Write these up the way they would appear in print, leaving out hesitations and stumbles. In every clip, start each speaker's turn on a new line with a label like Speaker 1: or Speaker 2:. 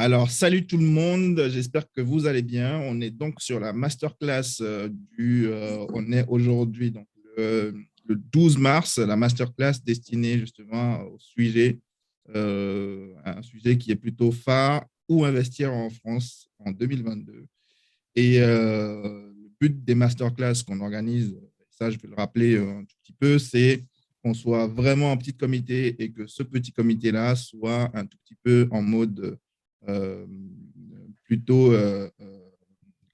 Speaker 1: Alors, salut tout le monde, j'espère que vous allez bien. On est donc sur la masterclass on est aujourd'hui donc le 12 mars, la masterclass destinée justement au sujet, un sujet qui est plutôt phare, où investir en France en 2022. Et le but des masterclass qu'on organise, ça je vais le rappeler un tout petit peu, c'est qu'on soit vraiment un petit comité et que ce petit comité-là soit un tout petit peu en mode euh, plutôt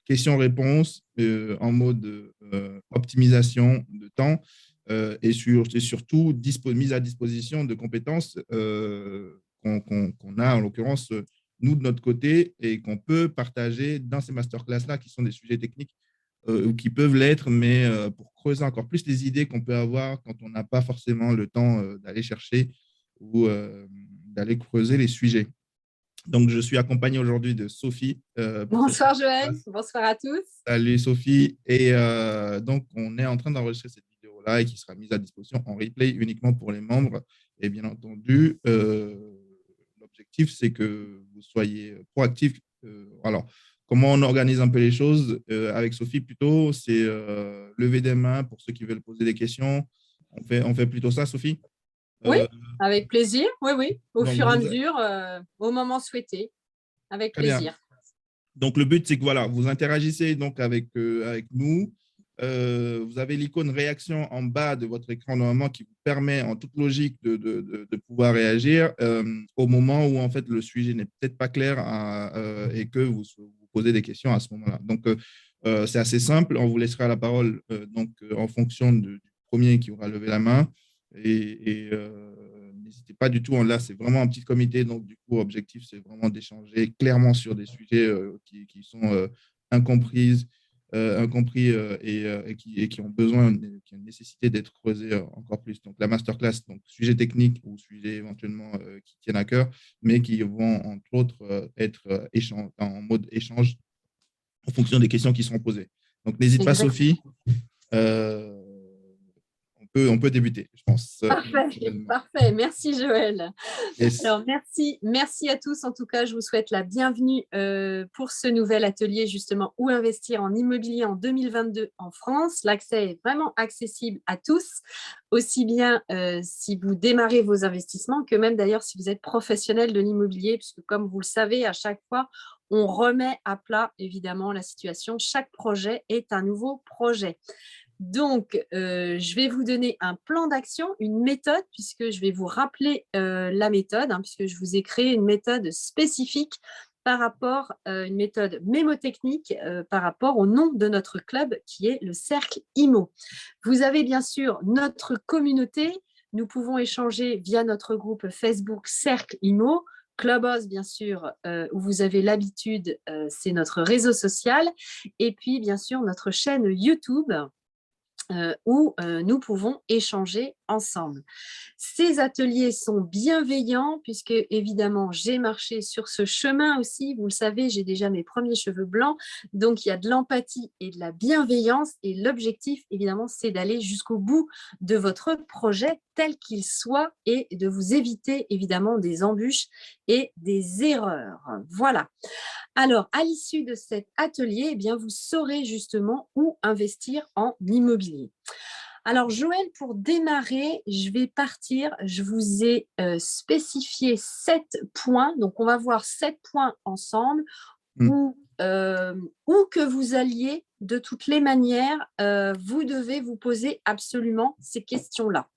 Speaker 1: question-réponse, en mode optimisation de temps et surtout mise à disposition de compétences qu'on a en l'occurrence nous de notre côté et qu'on peut partager dans ces masterclass-là qui sont des sujets techniques ou qui peuvent l'être, mais pour creuser encore plus les idées qu'on peut avoir quand on n'a pas forcément le temps d'aller chercher ou d'aller creuser les sujets. Donc, je suis accompagné aujourd'hui de Sophie pour cette
Speaker 2: Bonsoir Joël,
Speaker 1: masterclass.
Speaker 2: bonsoir à tous.
Speaker 1: Salut Sophie. Et donc, on est en train d'enregistrer cette vidéo-là et qui sera mise à disposition en replay uniquement pour les membres. Et bien entendu, l'objectif, c'est que vous soyez proactifs. Alors, comment on organise un peu les choses avec Sophie plutôt, c'est lever des mains pour ceux qui veulent poser des questions. On fait plutôt ça, Sophie.
Speaker 2: Oui,
Speaker 1: Euh,
Speaker 2: avec plaisir, oui, oui, au
Speaker 1: donc,
Speaker 2: fur et à mesure, au moment souhaité, avec
Speaker 1: très bien.
Speaker 2: plaisir.
Speaker 1: Donc, le but, c'est que voilà, vous interagissez donc avec nous. Vous avez l'icône réaction en bas de votre écran normalement qui vous permet en toute logique de pouvoir réagir au moment où en fait le sujet n'est peut-être pas clair et que vous posez des questions à ce moment-là. Donc, c'est assez simple. On vous laissera la parole en fonction du premier qui aura levé la main. N'hésitez pas du tout. Là, c'est vraiment un petit comité. Donc, du coup, objectif, c'est vraiment d'échanger clairement sur des sujets qui sont incompris et qui ont besoin, qui ont une nécessité d'être creusés encore plus. Donc, la masterclass, donc sujet technique ou sujet éventuellement qui tiennent à cœur, mais qui vont entre autres être en mode échange en fonction des questions qui seront posées. Donc, n'hésite pas,
Speaker 2: Exact.
Speaker 1: Sophie. Euh, on peut débuter, je pense,
Speaker 2: Parfait,
Speaker 1: naturellement.
Speaker 2: parfait. Merci Joël.
Speaker 1: Yes.
Speaker 2: Alors merci à tous. En tout cas, je vous souhaite la bienvenue pour ce nouvel atelier justement où investir en immobilier en 2022 en France. L'accès est vraiment accessible à tous, aussi bien si vous démarrez vos investissements que même d'ailleurs si vous êtes professionnel de l'immobilier, puisque comme vous le savez, à chaque fois, on remet à plat évidemment la situation. Chaque projet est un nouveau projet. Donc, je vais vous donner un plan d'action, une méthode, puisque je vais vous rappeler la méthode, puisque je vous ai créé une méthode spécifique par rapport à une méthode mémotechnique par rapport au nom de notre club qui est le Cercle IMO. Vous avez bien sûr notre communauté. Nous pouvons échanger via notre groupe Facebook Cercle IMO. Clubhouse, bien sûr, où vous avez l'habitude, c'est notre réseau social. Et puis, bien sûr, notre chaîne YouTube où nous pouvons échanger ensemble. Ces ateliers sont bienveillants puisque, évidemment, j'ai marché sur ce chemin aussi. Vous le savez, j'ai déjà mes premiers cheveux blancs. Donc, il y a de l'empathie et de la bienveillance. Et l'objectif, évidemment, c'est d'aller jusqu'au bout de votre projet tel qu'il soit et de vous éviter, évidemment, des embûches et des erreurs. Voilà. Alors, à l'issue de cet atelier, eh bien, vous saurez justement où investir en immobilier. Alors, Joël, pour démarrer, je vais partir. Je vous ai spécifié 7 points. Donc, on va voir 7 points ensemble
Speaker 1: Mm.
Speaker 2: où que vous alliez, de toutes les manières, vous devez vous poser absolument ces questions-là.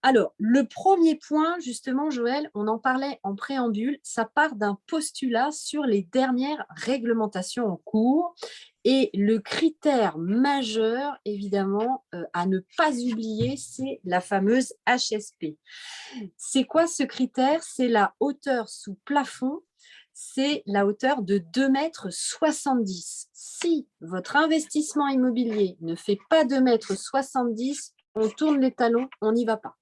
Speaker 2: Alors, le premier point, justement, Joël, on en parlait en préambule, ça part d'un postulat sur les dernières réglementations en cours. Et le critère majeur, évidemment, à ne pas oublier, c'est la fameuse HSP. C'est quoi ce critère? C'est la hauteur sous plafond, c'est la hauteur de 2,70 m. Si votre investissement immobilier ne fait pas 2,70 m, on tourne les talons, on n'y va pas.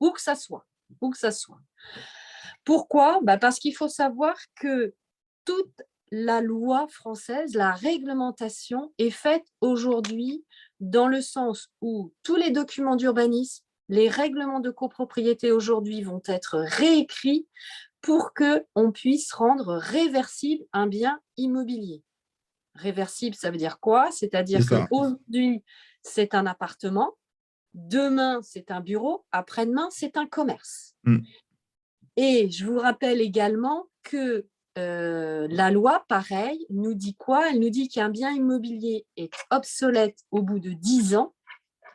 Speaker 2: Où que ça soit. Où que ça soit. Pourquoi? Parce qu'il faut savoir que toute la loi française, la réglementation est faite aujourd'hui dans le sens où tous les documents d'urbanisme, les règlements de copropriété aujourd'hui vont être réécrits pour qu'on puisse rendre réversible un bien immobilier. Réversible, ça veut dire quoi? C'est-à-dire qu'aujourd'hui, c'est un appartement, demain, c'est un bureau, après-demain, c'est un commerce. Et je vous rappelle également que la loi, pareil, nous dit quoi? Elle nous dit qu'un bien immobilier est obsolète au bout de 10 ans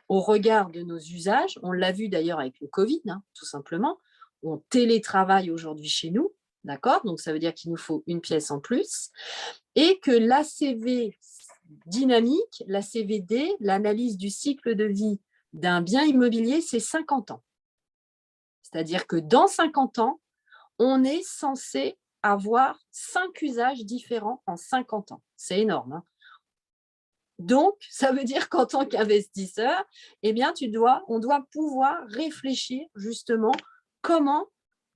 Speaker 2: au regard de nos usages. On l'a vu d'ailleurs avec le Covid, tout simplement. On télétravaille aujourd'hui chez nous, d'accord? Donc, ça veut dire qu'il nous faut une pièce en plus. Et que l'ACV dynamique, la CVD, l'analyse du cycle de vie d'un bien immobilier, c'est 50 ans. C'est-à-dire que dans 50 ans, on est censé avoir 5 usages différents en 50 ans. C'est énorme. Donc, ça veut dire qu'en tant qu'investisseur, eh bien, on doit pouvoir réfléchir justement comment,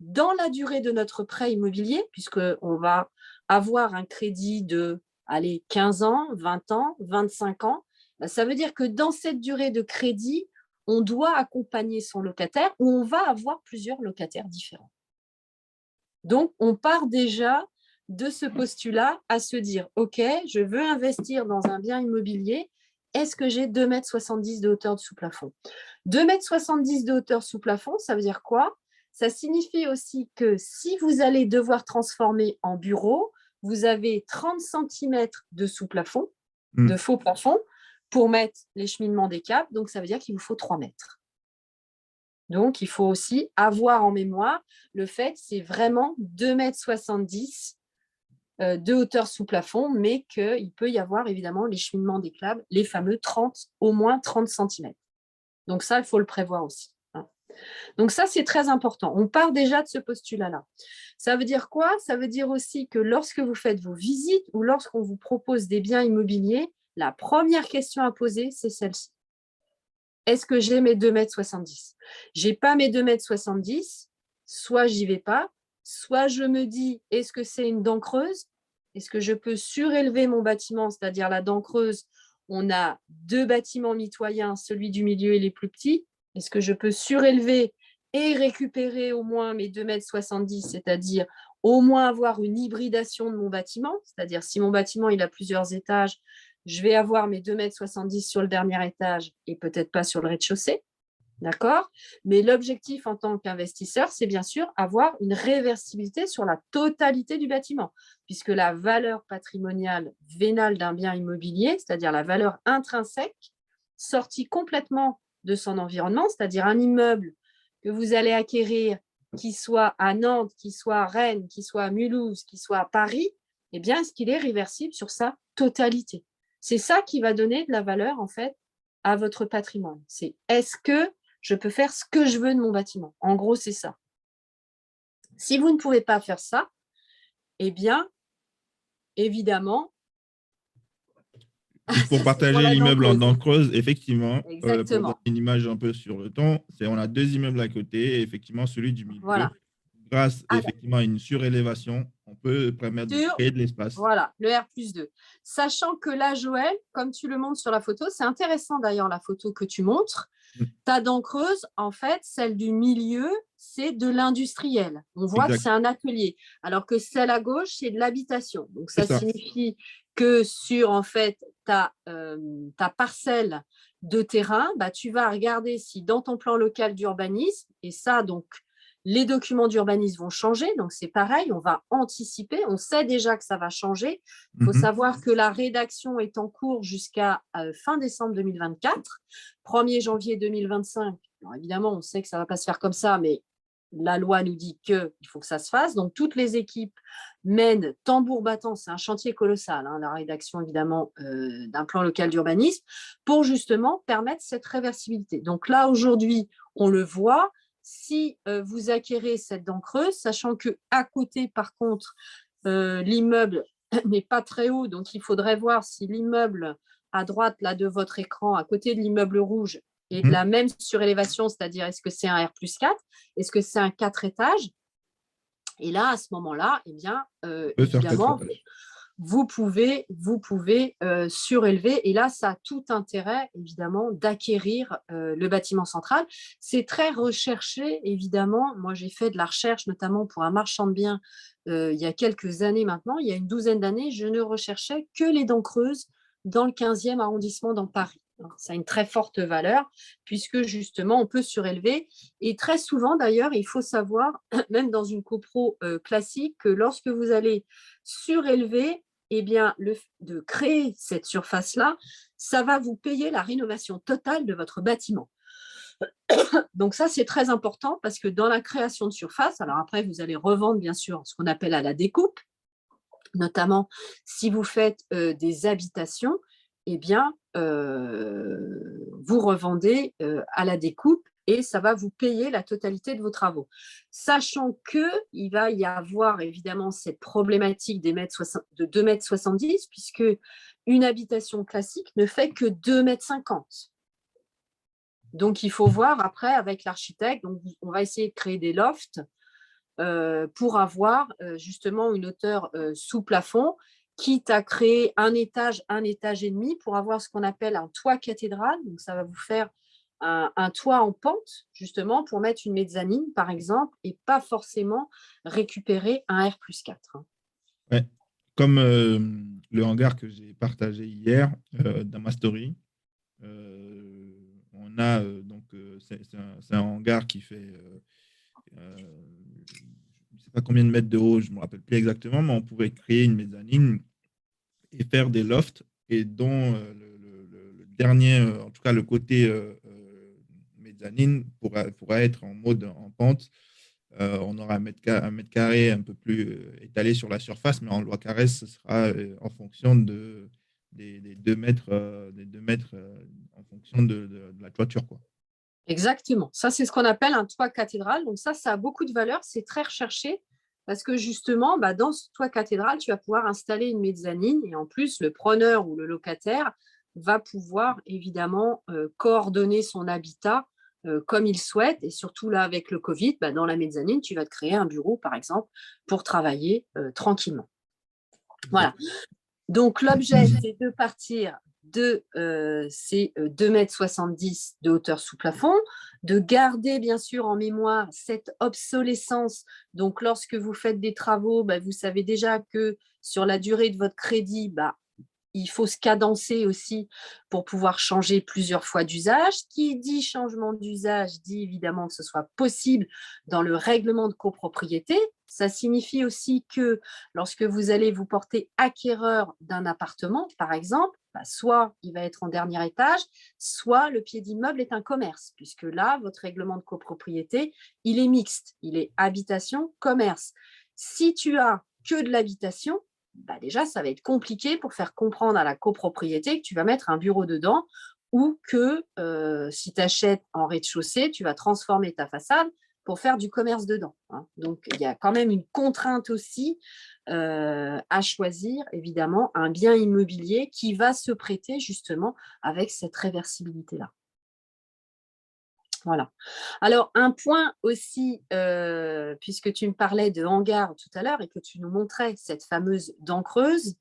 Speaker 2: dans la durée de notre prêt immobilier, puisqu'on va avoir un crédit de 15 ans, 20 ans, 25 ans, ça veut dire que dans cette durée de crédit, on doit accompagner son locataire ou on va avoir plusieurs locataires différents. Donc, on part déjà de ce postulat à se dire, OK, je veux investir dans un bien immobilier, est-ce que j'ai 2,70 m de hauteur de sous-plafond? 2,70 m de hauteur sous plafond, ça veut dire quoi? Ça signifie aussi que si vous allez devoir transformer en bureau, vous avez 30 cm de sous-plafond, de faux plafond, pour mettre les cheminements des câbles, donc ça veut dire qu'il vous faut 3 mètres. Donc, il faut aussi avoir en mémoire le fait que c'est vraiment 2,70 m de hauteur sous plafond, mais qu'il peut y avoir évidemment les cheminements des câbles, les fameux au moins 30 cm. Donc ça, il faut le prévoir aussi. Donc ça, c'est très important. On part déjà de ce postulat-là. Ça veut dire quoi? Ça veut dire aussi que lorsque vous faites vos visites ou lorsqu'on vous propose des biens immobiliers, la première question à poser, c'est celle-ci. Est-ce que j'ai mes 2,70 m? Je n'ai pas mes 2,70 m, soit j'y vais pas, soit je me dis, est-ce que c'est une dent creuse? Est-ce que je peux surélever mon bâtiment, c'est-à-dire la dent creuse? On a 2 bâtiments mitoyens, celui du milieu et les plus petits. Est-ce que je peux surélever et récupérer au moins mes 2,70 m, c'est-à-dire au moins avoir une hybridation de mon bâtiment? C'est-à-dire si mon bâtiment il a plusieurs étages, je vais avoir mes 2,70 m sur le dernier étage et peut-être pas sur le rez-de-chaussée. D'accord? Mais l'objectif en tant qu'investisseur, c'est bien sûr avoir une réversibilité sur la totalité du bâtiment, puisque la valeur patrimoniale vénale d'un bien immobilier, c'est-à-dire la valeur intrinsèque, sortie complètement de son environnement, c'est-à-dire un immeuble que vous allez acquérir, qui soit à Nantes, qui soit à Rennes, qui soit à Mulhouse, qui soit à Paris, eh bien, est-ce qu'il est réversible sur sa totalité? C'est ça qui va donner de la valeur, en fait, à votre patrimoine. C'est est-ce que je peux faire ce que je veux de mon bâtiment? En gros, c'est ça. Si vous ne pouvez pas faire ça, eh bien, évidemment…
Speaker 1: Pour partager l'immeuble en dent creuse, effectivement, pour
Speaker 2: Exactement.
Speaker 1: donner une image un peu sur le temps, on a 2 immeubles à côté, et effectivement, celui du milieu,
Speaker 2: Voilà.
Speaker 1: grâce effectivement à une surélévation, on peut permettre de créer de l'espace.
Speaker 2: Voilà, le R+2. Sachant que là, Joël, comme tu le montres sur la photo, c'est intéressant d'ailleurs la photo que tu montres. Ta dent creuse, en fait, celle du milieu, c'est de l'industriel. On voit que c'est un atelier, alors que celle à gauche, c'est de l'habitation. Donc, ça signifie que sur, en fait, ta parcelle de terrain, tu vas regarder si dans ton plan local d'urbanisme, et ça, donc, les documents d'urbanisme vont changer, donc c'est pareil, on va anticiper, on sait déjà que ça va changer. Il faut savoir que la rédaction est en cours jusqu'à fin décembre 2024, 1er janvier 2025. Alors évidemment, on sait que ça ne va pas se faire comme ça, mais la loi nous dit qu'il faut que ça se fasse. Donc, toutes les équipes mènent tambour battant, c'est un chantier colossal, la rédaction évidemment d'un plan local d'urbanisme, pour justement permettre cette réversibilité. Donc là, aujourd'hui, on le voit, si vous acquérez cette dent creuse, sachant qu'à côté, par contre, l'immeuble n'est pas très haut, donc il faudrait voir si l'immeuble à droite là, de votre écran, à côté de l'immeuble rouge, est de la même surélévation, c'est-à-dire est-ce que c'est un R+4, est-ce que c'est un 4 étages? Et là, à ce moment-là, eh bien, évidemment, vous pouvez surélever. Et là, ça a tout intérêt, évidemment, d'acquérir le bâtiment central. C'est très recherché, évidemment. Moi, j'ai fait de la recherche, notamment pour un marchand de biens, il y a quelques années maintenant. Il y a une douzaine d'années, je ne recherchais que les dents creuses dans le 15e arrondissement dans Paris. Ça a une très forte valeur puisque justement on peut surélever et très souvent d'ailleurs il faut savoir même dans une copro classique que lorsque vous allez surélever, eh bien de créer cette surface là, ça va vous payer la rénovation totale de votre bâtiment. Donc ça c'est très important parce que dans la création de surface, alors après vous allez revendre bien sûr ce qu'on appelle à la découpe, notamment si vous faites des habitations, eh bien, vous revendez à la découpe et ça va vous payer la totalité de vos travaux. Sachant qu'il va y avoir évidemment cette problématique de 2,70 m, puisque une habitation classique ne fait que 2,50 m. Donc, il faut voir après avec l'architecte. Donc, on va essayer de créer des lofts pour avoir justement une hauteur sous plafond, quitte à créer un étage et demi pour avoir ce qu'on appelle un toit cathédrale. Donc, ça va vous faire un toit en pente, justement, pour mettre une mezzanine, par exemple, et pas forcément récupérer un R+4.
Speaker 1: Ouais. Comme le hangar que j'ai partagé hier dans ma story, on a c'est un hangar qui fait je ne sais pas combien de mètres de haut, je ne me rappelle plus exactement, mais on pouvait créer une mezzanine et faire des lofts et dont le dernier, en tout cas le côté mezzanine pourra être en mode en pente. On aura un mètre carré un peu plus étalé sur la surface, mais en loi carrée, ce sera en fonction des 2 mètres, en fonction de la toiture, quoi.
Speaker 2: Exactement. Ça, c'est ce qu'on appelle un toit cathédrale. Donc ça a beaucoup de valeur. C'est très recherché parce que justement, dans ce toit cathédrale, tu vas pouvoir installer une mezzanine et en plus, le preneur ou le locataire va pouvoir évidemment coordonner son habitat comme il souhaite. Et surtout là, avec le Covid, dans la mezzanine, tu vas te créer un bureau, par exemple, pour travailler tranquillement. Voilà. Donc, l'objet, c'est de partir de ces 2,70 m de hauteur sous plafond, de garder bien sûr en mémoire cette obsolescence. Donc, lorsque vous faites des travaux, vous savez déjà que sur la durée de votre crédit, il faut se cadencer aussi pour pouvoir changer plusieurs fois d'usage. Qui dit changement d'usage dit évidemment que ce soit possible dans le règlement de copropriété. Ça signifie aussi que lorsque vous allez vous porter acquéreur d'un appartement, par exemple, soit il va être en dernier étage, soit le pied d'immeuble est un commerce, puisque là, votre règlement de copropriété, il est mixte, il est habitation, commerce. Si tu as que de l'habitation, déjà, ça va être compliqué pour faire comprendre à la copropriété que tu vas mettre un bureau dedans ou que si tu achètes en rez-de-chaussée, tu vas transformer ta façade pour faire du commerce dedans. Donc, il y a quand même une contrainte aussi à choisir, évidemment, un bien immobilier qui va se prêter justement avec cette réversibilité-là. Voilà. Alors, un point aussi, puisque tu me parlais de hangar tout à l'heure et que tu nous montrais cette fameuse dent creuse,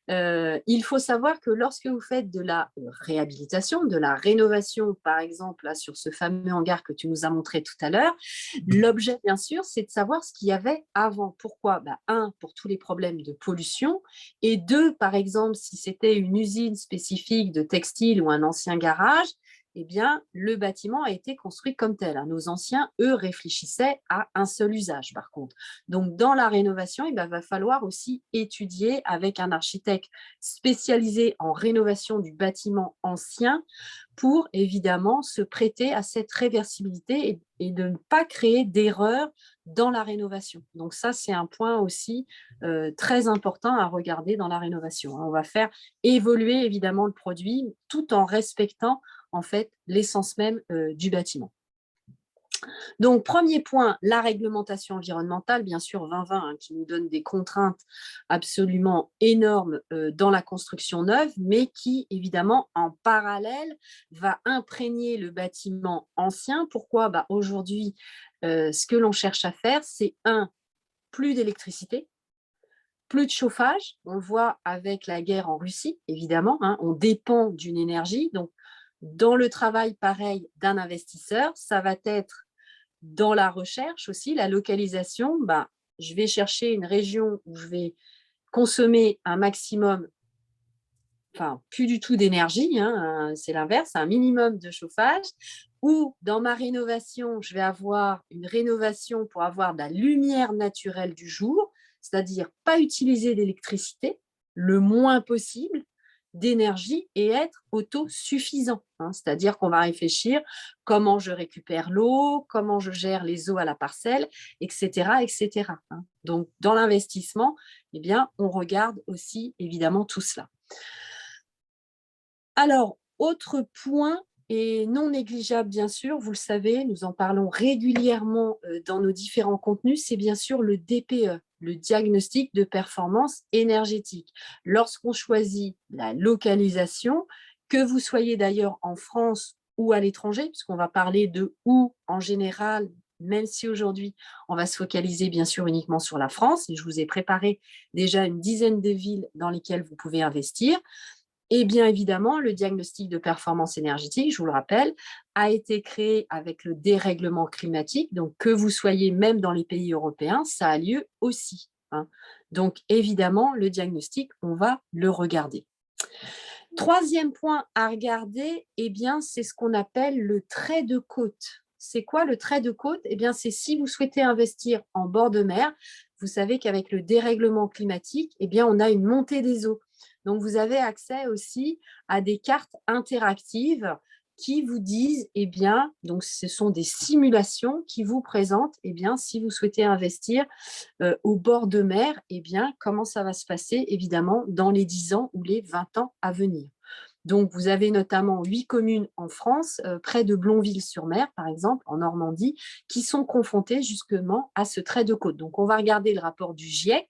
Speaker 2: il faut savoir que lorsque vous faites de la réhabilitation, de la rénovation, par exemple, là, sur ce fameux hangar que tu nous as montré tout à l'heure, l'objet, bien sûr, c'est de savoir ce qu'il y avait avant. Pourquoi ? Un, pour tous les problèmes de pollution, et deux, par exemple, si c'était une usine spécifique de textile ou un ancien garage, eh bien, le bâtiment a été construit comme tel. Nos anciens, eux, réfléchissaient à un seul usage, par contre. Donc, dans la rénovation, il va falloir aussi étudier avec un architecte spécialisé en rénovation du bâtiment ancien pour, évidemment, se prêter à cette réversibilité et de ne pas créer d'erreurs dans la rénovation. Donc, ça, c'est un point aussi très important à regarder dans la rénovation. On va faire évoluer, évidemment, le produit tout en respectant en fait l'essence même du bâtiment. Donc, premier point, la réglementation environnementale, bien sûr 2020, qui nous donne des contraintes absolument énormes dans la construction neuve, mais qui, évidemment, en parallèle, va imprégner le bâtiment ancien. Pourquoi ? Aujourd'hui, ce que l'on cherche à faire, c'est plus d'électricité, Plus de chauffage, on le voit avec la guerre en Russie, évidemment, hein, on dépend d'une énergie. Donc, dans le travail, pareil, d'un investisseur, ça va être dans la recherche aussi, la localisation. Je vais chercher une région où je vais consommer un maximum, enfin, plus du tout d'énergie, hein, c'est l'inverse, un minimum de chauffage. Ou dans ma rénovation, je vais avoir une rénovation pour avoir de la lumière naturelle du jour, c'est-à-dire pas utiliser d'électricité, le moins possible d'énergie et être autosuffisant. Hein, c'est-à-dire qu'on va réfléchir comment je récupère l'eau, comment je gère les eaux à la parcelle, etc. etc. Hein. Donc, dans l'investissement, eh bien, on regarde aussi évidemment tout cela. Alors, autre point et non négligeable, bien sûr, vous le savez, nous en parlons régulièrement dans nos différents contenus, c'est bien sûr le DPE, le diagnostic de performance énergétique. Lorsqu'on choisit la localisation, que vous soyez d'ailleurs en France ou à l'étranger, puisqu'on va parler de où en général, même si aujourd'hui, on va se focaliser bien sûr uniquement sur la France, et je vous ai préparé déjà une dizaine de villes dans lesquelles vous pouvez investir. Et bien évidemment, le diagnostic de performance énergétique, je vous le rappelle, a été créé avec le dérèglement climatique. Donc, que vous soyez même dans les pays européens, ça a lieu aussi. Hein. Donc, évidemment, le diagnostic, on va le regarder. Troisième point à regarder, eh bien, c'est ce qu'on appelle le trait de côte. C'est quoi le trait de côte? Eh bien, c'est si vous souhaitez investir en bord de mer, vous savez qu'avec le dérèglement climatique, eh bien, on a une montée des eaux. Donc, vous avez accès aussi à des cartes interactives qui vous disent, eh bien, donc ce sont des simulations qui vous présentent, eh bien, si vous souhaitez investir au bord de mer, eh bien, comment ça va se passer, évidemment, dans les 10 ans ou les 20 ans à venir. Donc, vous avez notamment 8 communes en France, près de Blonville-sur-Mer, par exemple, en Normandie, qui sont confrontées justement à ce trait de côte. Donc, on va regarder le rapport du GIEC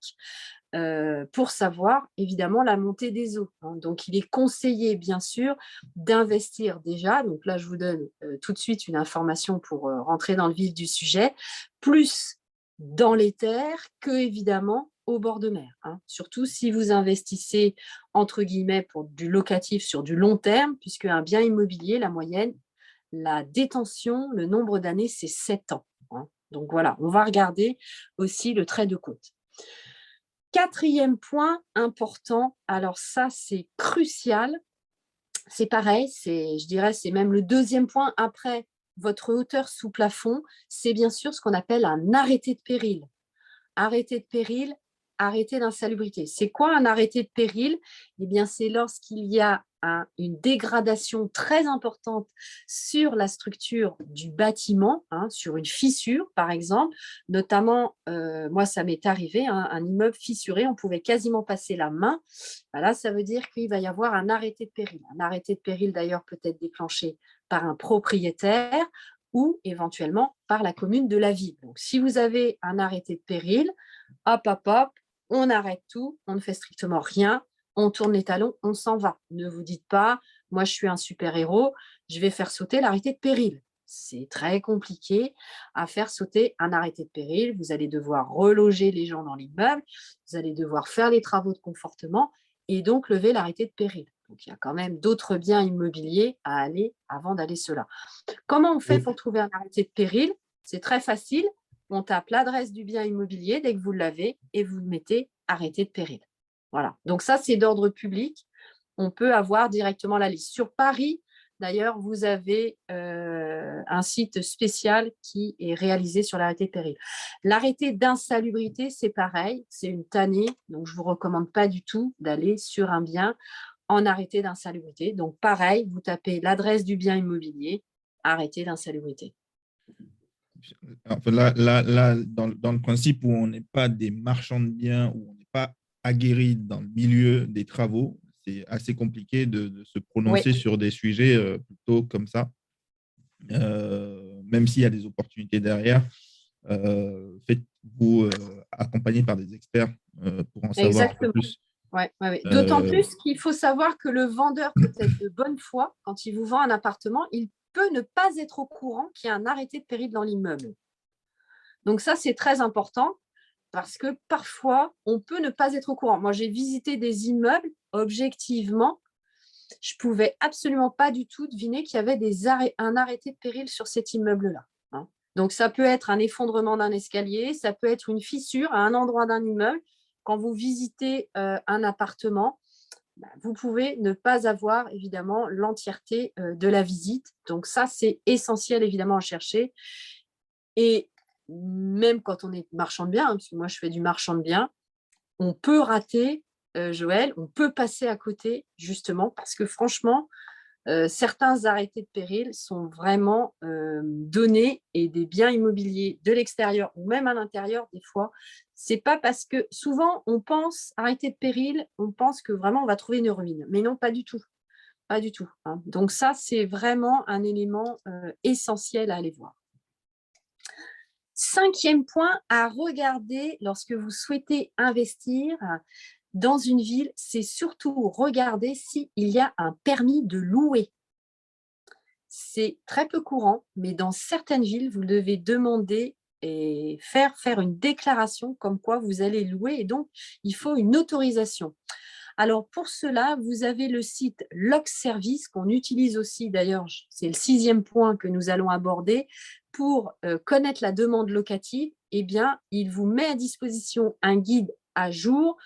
Speaker 2: pour savoir, évidemment, la montée des eaux. Hein. Donc, il est conseillé, bien sûr, d'investir déjà. Donc là, je vous donne tout de suite une information pour rentrer dans le vif du sujet. Plus dans les terres que, évidemment, au bord de mer. Hein. Surtout si vous investissez, entre guillemets, pour du locatif sur du long terme, puisque un bien immobilier, la moyenne, la détention, le nombre d'années, c'est 7 ans. Hein. Donc voilà, on va regarder aussi le trait de côte. Quatrième point important, alors ça, c'est crucial. C'est pareil, je dirais, c'est même le deuxième point après votre hauteur sous plafond, c'est bien sûr ce qu'on appelle un arrêté de péril. Arrêté de péril, arrêté d'insalubrité. C'est quoi un arrêté de péril? Eh bien, c'est lorsqu'il y a une dégradation très importante sur la structure du bâtiment, hein, sur une fissure, par exemple. Notamment, moi, ça m'est arrivé, hein, un immeuble fissuré, on pouvait quasiment passer la main. Là, ça veut dire qu'il va y avoir un arrêté de péril. Un arrêté de péril, d'ailleurs, peut être déclenché par un propriétaire ou éventuellement par la commune de la ville. Donc, si vous avez un arrêté de péril, hop, hop, hop, on arrête tout, on ne fait strictement rien, on tourne les talons, on s'en va. Ne vous dites pas, moi je suis un super-héros, je vais faire sauter l'arrêté de péril. C'est très compliqué à faire sauter un arrêté de péril. Vous allez devoir reloger les gens dans l'immeuble, vous allez devoir faire les travaux de confortement et donc lever l'arrêté de péril. Donc, il y a quand même d'autres biens immobiliers à aller avant d'aller cela. Comment on fait pour trouver un arrêté de péril? C'est très facile. On tape l'adresse du bien immobilier dès que vous l'avez et vous mettez arrêté de péril. Voilà. Donc ça, c'est d'ordre public. On peut avoir directement la liste. Sur Paris, d'ailleurs, vous avez un site spécial qui est réalisé sur l'arrêté de péril. L'arrêté d'insalubrité, c'est pareil. C'est une tannée. Donc, je ne vous recommande pas du tout d'aller sur un bien en arrêté d'insalubrité. Donc, pareil, vous tapez l'adresse du bien immobilier, arrêté d'insalubrité.
Speaker 1: Enfin, là dans le principe où on n'est pas des marchands de biens, où on n'est pas aguerri dans le milieu des travaux, c'est assez compliqué de se prononcer sur des sujets plutôt comme ça, même s'il y a des opportunités derrière. Faites-vous accompagner par des experts pour en savoir un peu plus.
Speaker 2: Ouais. D'autant plus qu'il faut savoir que le vendeur peut être de bonne foi. Quand il vous vend un appartement, il peut ne pas être au courant qu'il y a un arrêté de péril dans l'immeuble. Donc ça, c'est très important parce que parfois, on peut ne pas être au courant. Moi, j'ai visité des immeubles, objectivement, je ne pouvais absolument pas du tout deviner qu'il y avait un arrêté de péril sur cet immeuble-là. Hein. Donc, ça peut être un effondrement d'un escalier, ça peut être une fissure à un endroit d'un immeuble. Quand vous visitez un appartement, vous pouvez ne pas avoir, évidemment, l'entièreté de la visite. Donc, ça, c'est essentiel, évidemment, à chercher. Et même quand on est marchand de biens, parce que moi, je fais du marchand de biens, on peut rater, Joël, on peut passer à côté, justement, parce que franchement, certains arrêtés de péril sont vraiment donnés et des biens immobiliers de l'extérieur ou même à l'intérieur, des fois, c'est pas parce que souvent on pense arrêté de péril, on pense que vraiment on va trouver une ruine, mais non, pas du tout, pas du tout. Hein. Donc ça, c'est vraiment un élément essentiel à aller voir. 5e point à regarder lorsque vous souhaitez investir dans une ville, c'est surtout regarder s'il y a un permis de louer. C'est très peu courant, mais dans certaines villes, vous devez demander et faire une déclaration comme quoi vous allez louer et donc il faut une autorisation. Alors pour cela, vous avez le site Locservice qu'on utilise aussi d'ailleurs, c'est le 6e point que nous allons aborder pour connaître la demande locative. Eh bien, il vous met à disposition un guide à jour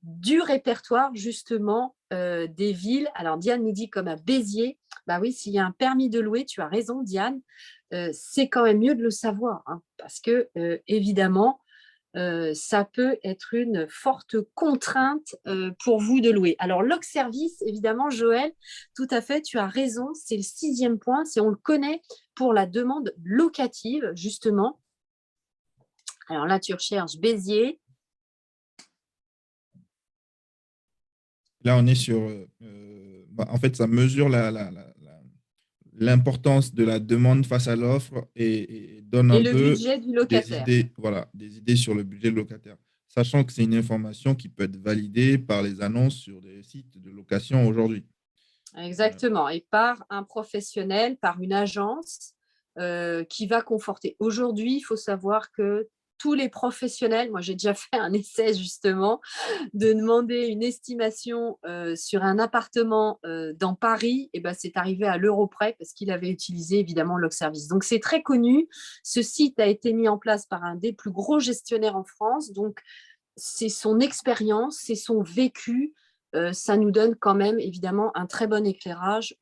Speaker 2: du répertoire justement des villes. Alors Diane nous dit comme à Béziers, bah oui, s'il y a un permis de louer, tu as raison Diane, c'est quand même mieux de le savoir hein, parce que évidemment, ça peut être une forte contrainte pour vous de louer. Alors, Locservice, évidemment, Joël, tout à fait, tu as raison, c'est le 6e point, c'est on le connaît pour la demande locative, justement. Alors là, tu recherches Béziers.
Speaker 1: Là, on est sur… en fait, ça mesure l'importance de la demande face à l'offre et donne
Speaker 2: Et
Speaker 1: un
Speaker 2: le
Speaker 1: peu
Speaker 2: budget du
Speaker 1: des
Speaker 2: locataire.
Speaker 1: idées, voilà, des idées sur le budget du locataire. Sachant que c'est une information qui peut être validée par les annonces sur des sites de location aujourd'hui.
Speaker 2: Exactement, et par un professionnel, par une agence qui va conforter. Aujourd'hui, il faut savoir que tous les professionnels, moi j'ai déjà fait un essai justement, de demander une estimation sur un appartement dans Paris, et ben, c'est arrivé à l'euro près parce qu'il avait utilisé évidemment Locservice. Donc c'est très connu, ce site a été mis en place par un des plus gros gestionnaires en France, donc c'est son expérience, c'est son vécu, ça nous donne quand même évidemment un très bon éclairage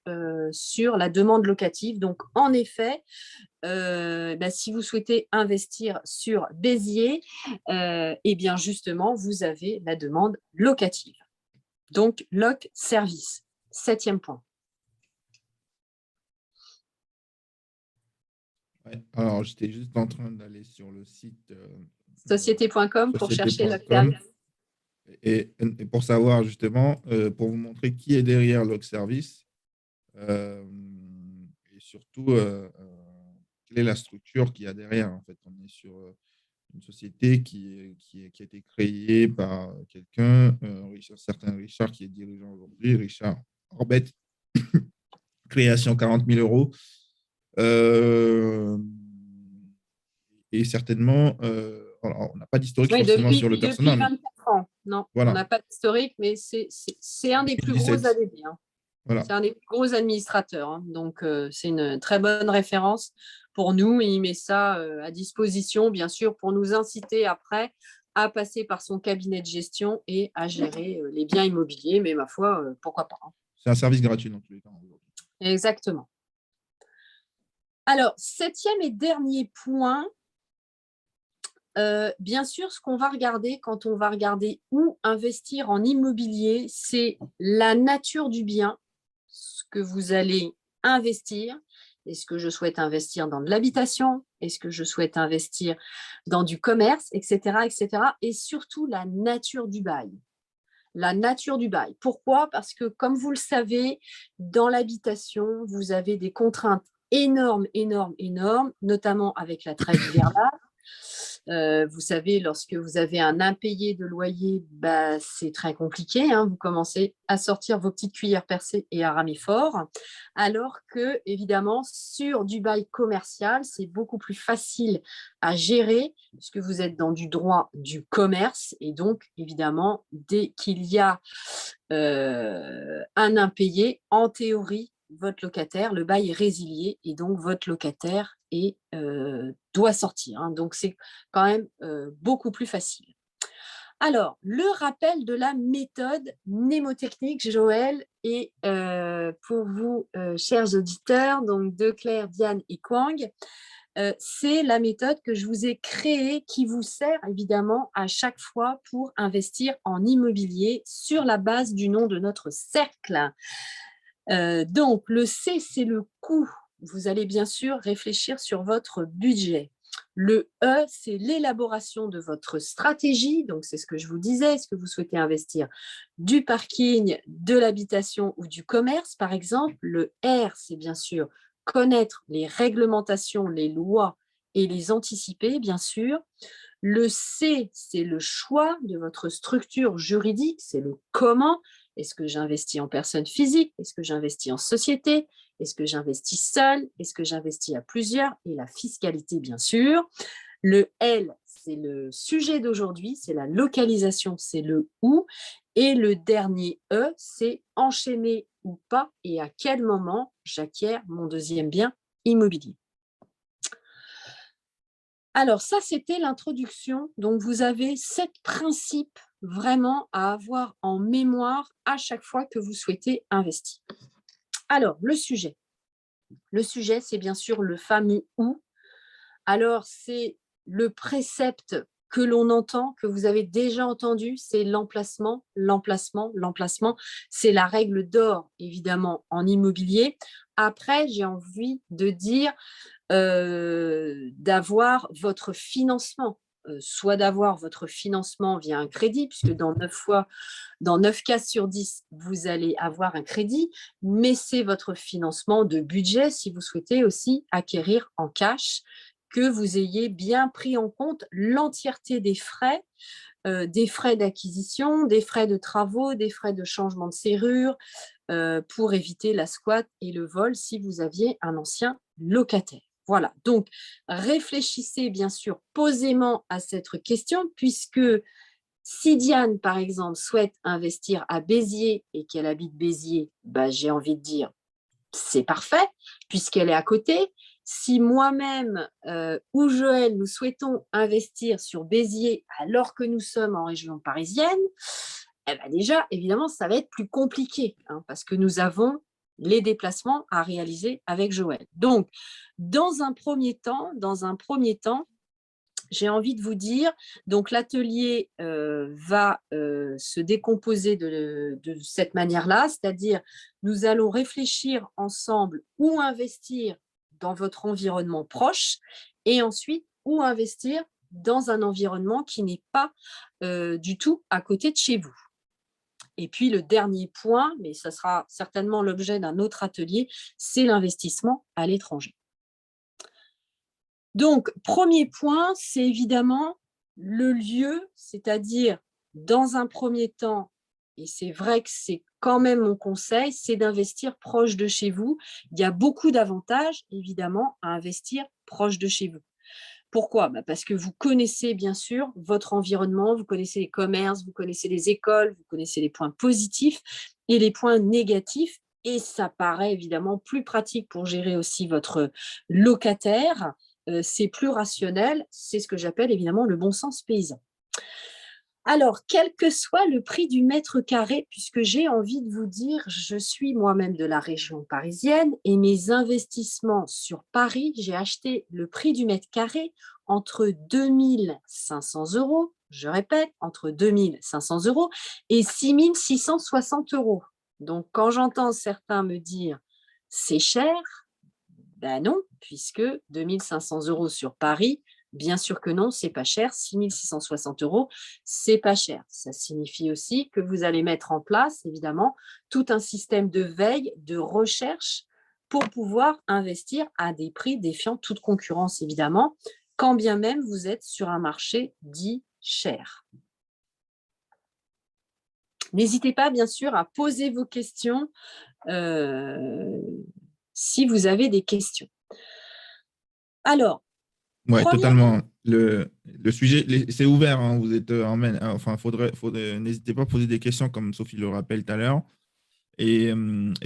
Speaker 2: sur la demande locative. Donc en effet, si vous souhaitez investir sur Béziers, eh bien justement, vous avez la demande locative. Donc, Locservice, 7e point.
Speaker 1: Ouais. Alors, j'étais juste en train d'aller sur le site
Speaker 2: Société.com pour chercher
Speaker 1: société.com
Speaker 2: Locservice.
Speaker 1: et pour savoir justement, pour vous montrer qui est derrière Locservice et surtout quelle est la structure qu'il y a derrière. En fait, on est sur une société qui a été créée par quelqu'un, un certain Richard, qui est dirigeant aujourd'hui, Richard Orbet, création 40 000 euros. Et certainement, on n'a pas d'historique
Speaker 2: Oui,
Speaker 1: forcément sur le
Speaker 2: depuis
Speaker 1: personnel, mais
Speaker 2: 24 ans. Non, on
Speaker 1: voilà,
Speaker 2: n'a pas d'historique, mais c'est un des plus gros
Speaker 1: 2017,
Speaker 2: ADB. Hein.
Speaker 1: voilà.
Speaker 2: C'est un des plus gros administrateurs. Hein. Donc, c'est une très bonne référence pour nous. Et il met ça à disposition, bien sûr, pour nous inciter après à passer par son cabinet de gestion et à gérer les biens immobiliers. Mais ma foi, pourquoi pas. Hein.
Speaker 1: C'est un service gratuit dans tous les cas.
Speaker 2: Exactement. Alors, 7e et dernier point, bien sûr, ce qu'on va regarder quand on va regarder où investir en immobilier, c'est la nature du bien, ce que vous allez investir. Est-ce que je souhaite investir dans de l'habitation? Est-ce que je souhaite investir dans du commerce, etc., etc. Et surtout, la nature du bail. La nature du bail. Pourquoi? Parce que, comme vous le savez, dans l'habitation, vous avez des contraintes énormes, énormes, énormes, notamment avec la trêve hivernale. Vous savez, lorsque vous avez un impayé de loyer, bah, c'est très compliqué, hein. Vous commencez à sortir vos petites cuillères percées et à ramer fort. Alors que, évidemment, sur du bail commercial, c'est beaucoup plus facile à gérer puisque vous êtes dans du droit du commerce. Et donc, évidemment, dès qu'il y a un impayé, en théorie, votre locataire, le bail est résilié et donc votre locataire doit sortir, hein. Donc, c'est quand même beaucoup plus facile. Alors, le rappel de la méthode mnémotechnique, Joël, et pour vous, chers auditeurs, donc de Claire, Diane et Kwang, c'est la méthode que je vous ai créée qui vous sert évidemment à chaque fois pour investir en immobilier sur la base du nom de notre cercle. Donc, le C, c'est le coût. Vous allez bien sûr réfléchir sur votre budget. Le E, c'est l'élaboration de votre stratégie. Donc, c'est ce que je vous disais. Est-ce que vous souhaitez investir du parking, de l'habitation ou du commerce, par exemple? Le R, c'est bien sûr connaître les réglementations, les lois et les anticiper, bien sûr. Le C, c'est le choix de votre structure juridique, c'est le comment. Est-ce que j'investis en personne physique? Est-ce que j'investis en société? Est-ce que j'investis seul? Est-ce que j'investis à plusieurs? Et la fiscalité, bien sûr. Le L, c'est le sujet d'aujourd'hui, c'est la localisation, c'est le où. Et le dernier E, c'est enchaîner ou pas et à quel moment j'acquiers mon deuxième bien immobilier. Alors ça, c'était l'introduction. Donc, vous avez 7 principes vraiment à avoir en mémoire à chaque fois que vous souhaitez investir. Alors, le sujet. Le sujet, c'est bien sûr le fameux « où ». Alors, c'est le précepte que l'on entend, que vous avez déjà entendu, c'est l'emplacement, l'emplacement, l'emplacement. C'est la règle d'or, évidemment, en immobilier. Après, j'ai envie de dire d'avoir votre financement, soit d'avoir votre financement via un crédit, puisque dans 9 cas sur 10, vous allez avoir un crédit, mais c'est votre financement de budget si vous souhaitez aussi acquérir en cash, que vous ayez bien pris en compte l'entièreté des frais d'acquisition, des frais de travaux, des frais de changement de serrure, pour éviter la squat et le vol si vous aviez un ancien locataire. Voilà, donc réfléchissez bien sûr posément à cette question, puisque si Diane, par exemple, souhaite investir à Béziers et qu'elle habite Béziers, bah, j'ai envie de dire c'est parfait, puisqu'elle est à côté. Si moi-même ou Joël, nous souhaitons investir sur Béziers alors que nous sommes en région parisienne, eh ben déjà, évidemment, ça va être plus compliqué, hein, parce que nous avons les déplacements à réaliser avec Joël. Donc, dans un premier temps, j'ai envie de vous dire, donc l'atelier va se décomposer de cette manière-là, c'est-à-dire nous allons réfléchir ensemble où investir dans votre environnement proche et ensuite où investir dans un environnement qui n'est pas du tout à côté de chez vous. Et puis le dernier point, mais ça sera certainement l'objet d'un autre atelier, c'est l'investissement à l'étranger. Donc, premier point, c'est évidemment le lieu, c'est-à-dire dans un premier temps, et c'est vrai que c'est quand même mon conseil, c'est d'investir proche de chez vous. Il y a beaucoup d'avantages, évidemment, à investir proche de chez vous. Pourquoi? Bah parce que vous connaissez bien sûr votre environnement, vous connaissez les commerces, vous connaissez les écoles, vous connaissez les points positifs et les points négatifs. Et ça paraît évidemment plus pratique pour gérer aussi votre locataire. C'est plus rationnel, c'est ce que j'appelle évidemment le bon sens paysan. Alors, quel que soit le prix du mètre carré, puisque j'ai envie de vous dire, je suis moi-même de la région parisienne et mes investissements sur Paris, j'ai acheté le prix du mètre carré entre 2 500 €, je répète, entre 2 500 € et 6 660 €. Donc, quand j'entends certains me dire « c'est cher », ben non, puisque 2 500 € sur Paris, bien sûr que non, c'est pas cher. 6 660 €, c'est pas cher. Ça signifie aussi que vous allez mettre en place, évidemment, tout un système de veille, de recherche pour pouvoir investir à des prix défiant toute concurrence, évidemment, quand bien même vous êtes sur un marché dit cher. N'hésitez pas, bien sûr, à poser vos questions si vous avez des questions. Alors,
Speaker 1: Oui, totalement. Le sujet, c'est ouvert. Hein, vous êtes enfin, n'hésitez pas à poser des questions comme Sophie le rappelle tout à l'heure. Et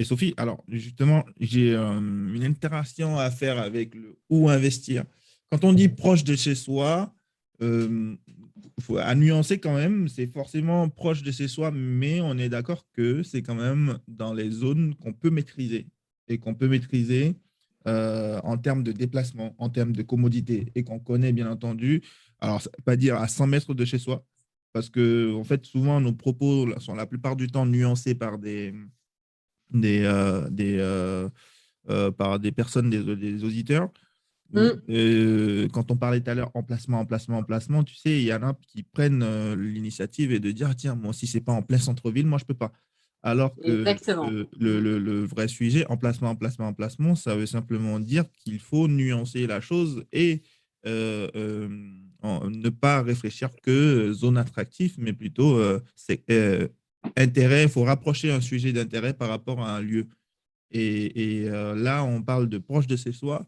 Speaker 1: Sophie, alors justement, j'ai une interaction à faire avec le où investir. Quand on dit proche de chez soi, faut à nuancer quand même, c'est forcément proche de chez soi, mais on est d'accord que c'est quand même dans les zones qu'on peut maîtriser et qu'on peut maîtriser en termes de déplacement, en termes de commodité et qu'on connaît bien entendu. Alors, ça ne veut pas dire à 100 mètres de chez soi, parce que en fait, souvent, nos propos sont la plupart du temps nuancés par des, euh, des, euh, par des personnes, des auditeurs. Quand on parlait tout à l'heure emplacement, emplacement, emplacement, tu sais, il y en a qui prennent l'initiative et de dire, tiens, moi, si c'est pas en plein centre-ville, moi, je peux pas. Alors que
Speaker 2: exactement.
Speaker 1: le vrai sujet, emplacement, emplacement, emplacement, ça veut simplement dire qu'il faut nuancer la chose et ne pas réfléchir que zone attractive, mais plutôt intérêt. Il faut rapprocher un sujet d'intérêt par rapport à un lieu. Et là, on parle de proche de chez soi.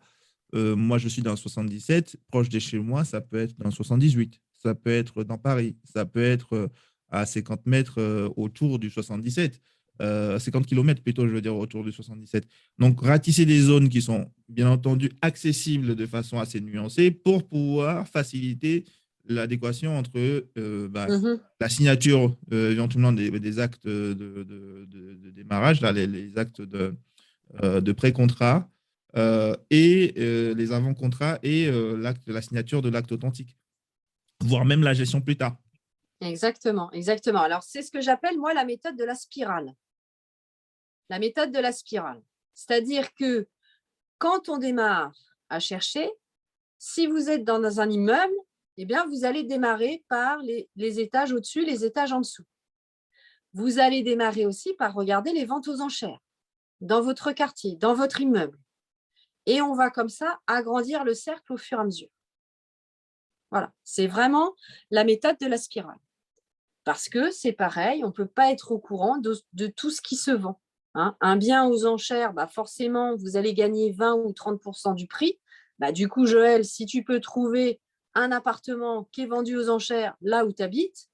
Speaker 1: Moi, je suis dans le 77. Proche de chez moi, ça peut être dans le 78. Ça peut être dans Paris. Ça peut être à 50 mètres autour du 77. 50 kilomètres plutôt, je veux dire, autour du 77. Donc, ratisser des zones qui sont, bien entendu, accessibles de façon assez nuancée pour pouvoir faciliter l'adéquation entre la signature éventuellement des actes de démarrage, là, les actes de pré-contrat et les avant-contrats et la signature de l'acte authentique, voire même la gestion plus tard.
Speaker 2: Exactement, exactement. Alors, c'est ce que j'appelle, moi, la méthode de la spirale. La méthode de la spirale. C'est-à-dire que quand on démarre à chercher, si vous êtes dans un immeuble, eh bien, vous allez démarrer par les étages au-dessus, les étages en dessous. Vous allez démarrer aussi par regarder les ventes aux enchères dans votre quartier, dans votre immeuble. Et on va comme ça agrandir le cercle au fur et à mesure. Voilà, c'est vraiment la méthode de la spirale. Parce que c'est pareil, on ne peut pas être au courant de tout ce qui se vend. Hein. Un bien aux enchères, forcément, vous allez gagner 20 ou 30% du prix. Du coup, Joël, si tu peux trouver un appartement qui est vendu aux enchères là où tu habites,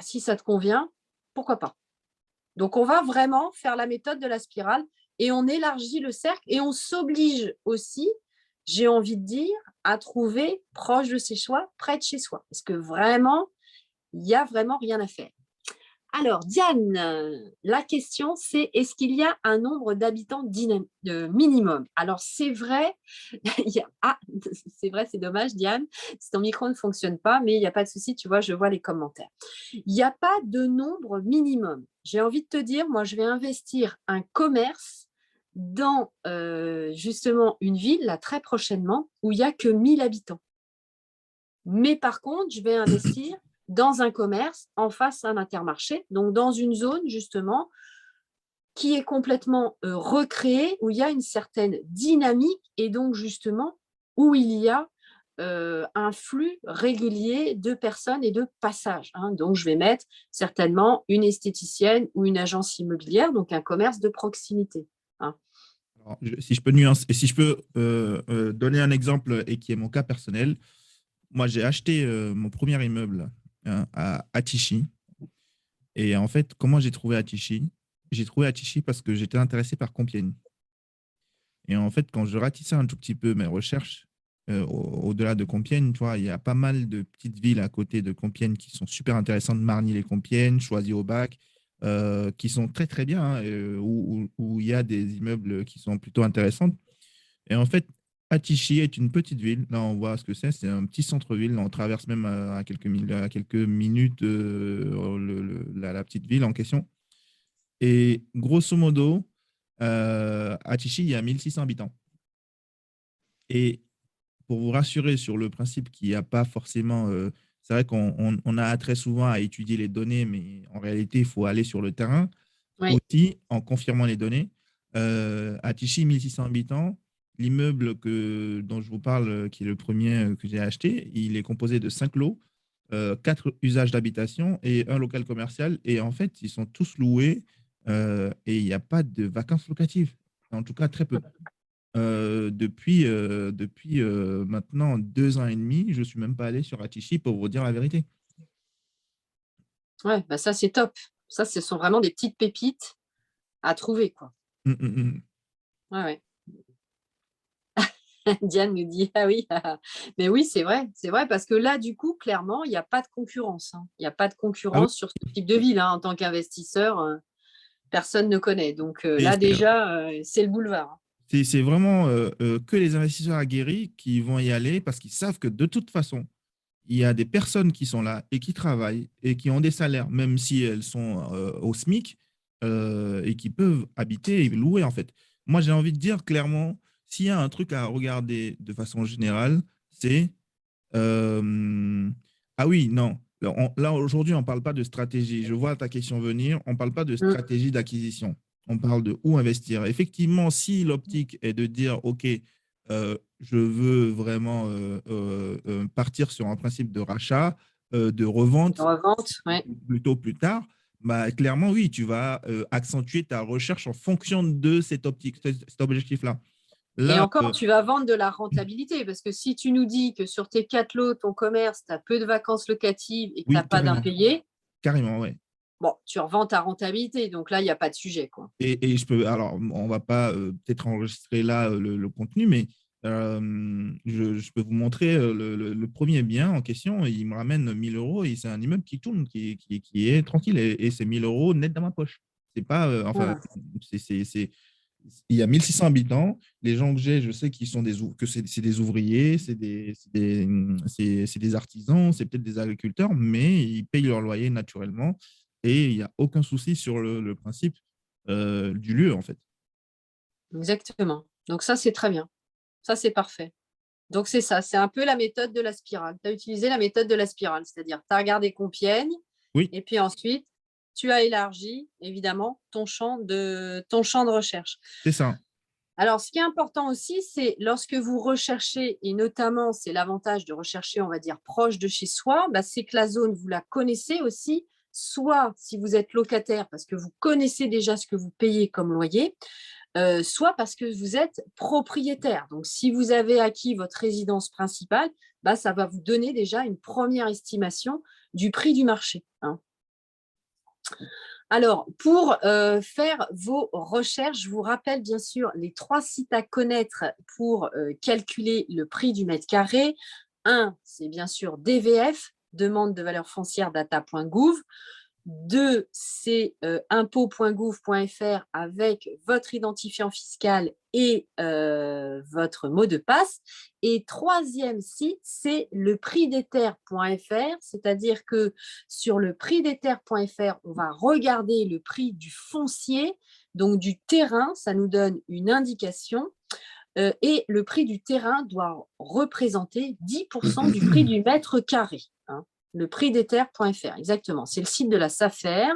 Speaker 2: si ça te convient, pourquoi pas. Donc, on va vraiment faire la méthode de la spirale et on élargit le cercle et on s'oblige aussi, j'ai envie de dire, à trouver proche de chez soi, près de chez soi. Parce que vraiment, il n'y a vraiment rien à faire. Alors, Diane, la question, c'est est-ce qu'il y a un nombre d'habitants minimum? Alors, c'est vrai, c'est vrai, c'est dommage, Diane, si ton micro ne fonctionne pas, mais il n'y a pas de souci, tu vois, je vois les commentaires. Il n'y a pas de nombre minimum. J'ai envie de te dire, moi, je vais investir un commerce dans justement une ville, là, très prochainement, où il n'y a que 1000 habitants. Mais par contre, je vais investir dans un commerce en face à un Intermarché, donc dans une zone justement qui est complètement recréée, où il y a une certaine dynamique et donc justement où il y a un flux régulier de personnes et de passages. Hein. Donc, je vais mettre certainement une esthéticienne ou une agence immobilière, donc un commerce de proximité. Hein.
Speaker 1: Alors, si je peux nuancer, et si je peux donner un exemple et qui est mon cas personnel, moi j'ai acheté mon premier immeuble à Tichy. Et en fait, comment j'ai trouvé Tichy? J'ai trouvé Tichy parce que j'étais intéressé par Compiègne. Et en fait, quand je ratissais un tout petit peu mes recherches, au-delà de Compiègne, tu vois, il y a pas mal de petites villes à côté de Compiègne qui sont super intéressantes, Marny-les-Compiègnes, Choisy-au-Bac, qui sont très très bien, hein, où il y a des immeubles qui sont plutôt intéressants. Et en fait, Tichy est une petite ville. Là, on voit ce que c'est. C'est un petit centre-ville. On traverse même à quelques minutes la petite ville en question. Et grosso modo, à Tichy, il y a 1600 habitants. Et pour vous rassurer sur le principe qu'il n'y a pas forcément. C'est vrai qu'on a très souvent à étudier les données, mais en réalité, il faut aller sur le terrain.
Speaker 2: Oui.
Speaker 1: Aussi, en confirmant les données, à Tichy, 1600 habitants, l'immeuble dont je vous parle, qui est le premier que j'ai acheté, il est composé de 5 lots, 4 usages d'habitation et un local commercial. Et en fait, ils sont tous loués et il n'y a pas de vacances locatives. En tout cas, très peu. Depuis maintenant 2 ans et demi, je ne suis même pas allé sur Atishi pour vous dire la vérité.
Speaker 2: Ouais, bah ça, c'est top. Ça, ce sont vraiment des petites pépites à trouver, quoi.
Speaker 1: Hum, hum, hum.
Speaker 2: Ouais, ouais. Diane nous dit, ah oui, mais oui, c'est vrai, parce que là, du coup, clairement, il n'y a pas de concurrence, hein. Il n'y a pas de
Speaker 1: Ah oui,
Speaker 2: concurrence sur ce type de ville, hein. En tant qu'investisseur, personne ne connaît. Donc
Speaker 1: et
Speaker 2: là, déjà, c'est le boulevard, hein.
Speaker 1: c'est vraiment que les investisseurs aguerris qui vont y aller parce qu'ils savent que de toute façon, il y a des personnes qui sont là et qui travaillent et qui ont des salaires, même si elles sont au SMIC, et qui peuvent habiter et louer, en fait. Moi, j'ai envie de dire clairement, s'il y a un truc à regarder de façon générale, c'est ah oui, non. Là, aujourd'hui, on ne parle pas de stratégie. Je vois ta question venir. On ne parle pas de
Speaker 2: Mm.
Speaker 1: stratégie d'acquisition. On parle de où investir. Effectivement, si l'optique est de dire, OK, je veux vraiment partir sur un principe de rachat, de revente,
Speaker 2: Revente, ouais.
Speaker 1: plutôt plus tard, bah, clairement, oui, tu vas accentuer ta recherche en fonction de cette optique, cet objectif-là.
Speaker 2: Et
Speaker 1: Là,
Speaker 2: encore, tu vas vendre de la rentabilité, parce que si tu nous dis que sur tes 4 lots, ton commerce, tu as peu de vacances locatives et que tu n'as
Speaker 1: oui,
Speaker 2: pas
Speaker 1: carrément.
Speaker 2: d'impayés,
Speaker 1: Carrément, ouais.
Speaker 2: bon, tu revends ta rentabilité. Donc là, il n'y a pas de sujet, quoi.
Speaker 1: Et je peux, alors, on va pas peut-être enregistrer là le contenu, mais je peux vous montrer le premier bien en question. Il me ramène 1 000 € et c'est un immeuble qui tourne, qui est tranquille et c'est 1 000 € net dans ma poche. C'est pas, enfin,
Speaker 2: Mm.
Speaker 1: il y a 1 600 habitants. Les gens que j'ai, je sais qu'ils sont que c'est des ouvriers, c'est des artisans, c'est peut-être des agriculteurs, mais ils payent leur loyer naturellement et il n'y a aucun souci sur le principe du lieu, en fait.
Speaker 2: Exactement. Donc ça, c'est très bien. Ça, c'est parfait. Donc c'est ça, c'est un peu la méthode de la spirale. Tu as utilisé la méthode de la spirale, c'est-à-dire tu as regardé Compiègne
Speaker 1: Oui,
Speaker 2: et puis ensuite, tu as élargi, évidemment, ton champ de recherche.
Speaker 1: c'est ça.
Speaker 2: Alors, ce qui est important aussi, c'est lorsque vous recherchez, et notamment, c'est l'avantage de rechercher, on va dire, proche de chez soi, bah, c'est que la zone, vous la connaissez aussi, soit si vous êtes locataire, parce que vous connaissez déjà ce que vous payez comme loyer, soit parce que vous êtes propriétaire. Donc, si vous avez acquis votre résidence principale, bah, ça va vous donner déjà une première estimation du prix du marché, hein. Alors, pour faire vos recherches, je vous rappelle bien sûr les 3 sites à connaître pour calculer le prix du mètre carré. Un, c'est bien sûr DVF, demande de valeur foncière data.gouv. 2, c'est impôt.gouv.fr avec votre identifiant fiscal et votre mot de passe. Et troisième site, c'est le prixdesterres.fr, c'est-à-dire que sur le prixdesterres.fr, on va regarder le prix du foncier, donc du terrain, ça nous donne une indication. Et le prix du terrain doit représenter 10% du prix du mètre carré, hein. Le prixdesterres.fr, exactement. C'est le site de la SAFER.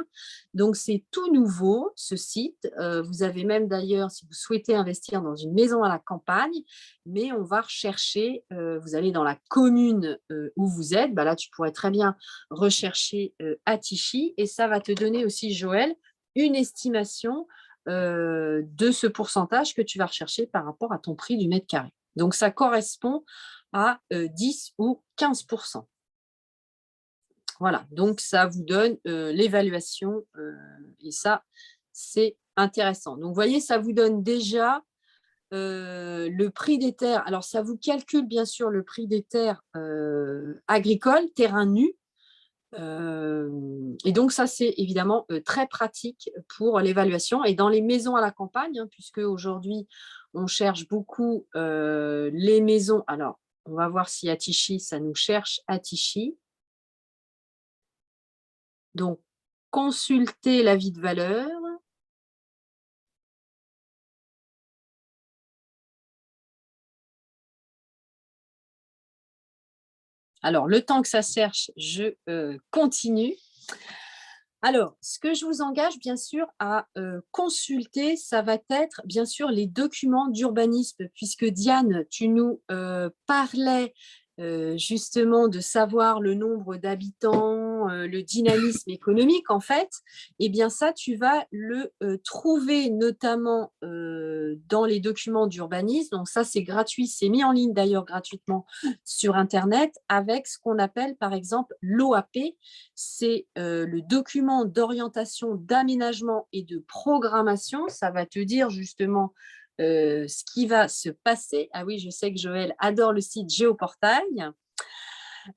Speaker 2: Donc, c'est tout nouveau, ce site. Vous avez même d'ailleurs, si vous souhaitez investir dans une maison à la campagne, mais on va rechercher, vous allez dans la commune où vous êtes. Bah là, tu pourrais très bien rechercher Atishi et ça va te donner aussi, Joël, une estimation de ce pourcentage que tu vas rechercher par rapport à ton prix du mètre carré. Donc, ça correspond à 10 ou 15%. Voilà, donc ça vous donne l'évaluation et ça, c'est intéressant. Donc, vous voyez, ça vous donne déjà le prix des terres. Alors, ça vous calcule bien sûr le prix des terres agricoles, terrain nu. Et donc, ça, c'est évidemment très pratique pour l'évaluation. Et dans les maisons à la campagne, hein, puisque aujourd'hui, on cherche beaucoup les maisons. Alors, on va voir si Atishi, ça nous cherche Atishi. Donc, consulter l'avis de valeur. Alors, le temps que ça cherche, je continue. Alors, ce que je vous engage bien sûr à consulter, ça va être bien sûr les documents d'urbanisme, puisque Diane, tu nous parlais justement de savoir le nombre d'habitants, le dynamisme économique en fait. Eh bien ça, tu vas le trouver notamment dans les documents d'urbanisme. Donc ça, c'est gratuit, c'est mis en ligne d'ailleurs gratuitement sur Internet avec ce qu'on appelle par exemple l'OAP. C'est le document d'orientation, d'aménagement et de programmation. Ça va te dire justement ce qui va se passer. Ah oui, je sais que Joël adore le site Géoportail.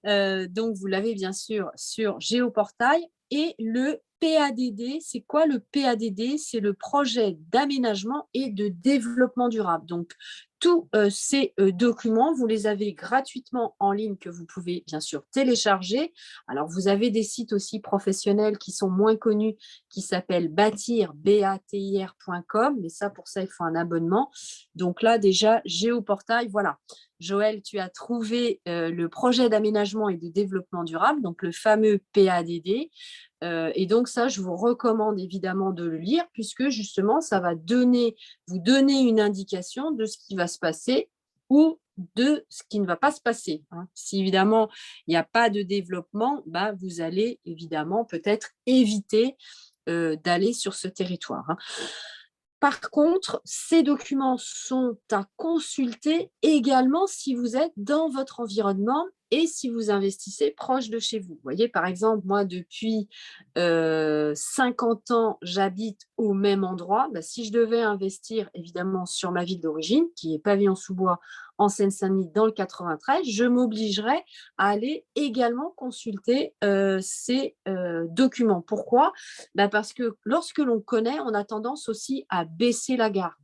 Speaker 2: Donc, vous l'avez bien sûr sur Géoportail. Et le PADD, c'est quoi le PADD? C'est le projet d'aménagement et de développement durable. Donc, tous ces documents, vous les avez gratuitement en ligne que vous pouvez bien sûr télécharger. Alors, vous avez des sites aussi professionnels qui sont moins connus, qui s'appellent bâtir, batir.com, mais ça, pour ça, il faut un abonnement. Donc là, déjà, Géoportail, voilà. Joël, tu as trouvé le projet d'aménagement et de développement durable, donc le fameux PADD. Et donc ça, je vous recommande évidemment de le lire puisque justement, ça va vous donner une indication de ce qui va se passer ou de ce qui ne va pas se passer. Si évidemment, il n'y a pas de développement, bah, vous allez évidemment peut-être éviter d'aller sur ce territoire. Par contre, ces documents sont à consulter également si vous êtes dans votre environnement et si vous investissez proche de chez vous. Vous voyez, par exemple, moi, depuis 50 ans, j'habite au même endroit. Bah, si je devais investir, évidemment, sur ma ville d'origine, qui est Pavillon-sous-Bois, en Seine-Saint-Denis, dans le 93, je m'obligerais à aller également consulter ces documents. Pourquoi? Bah parce que lorsque l'on connaît, on a tendance aussi à baisser la garde.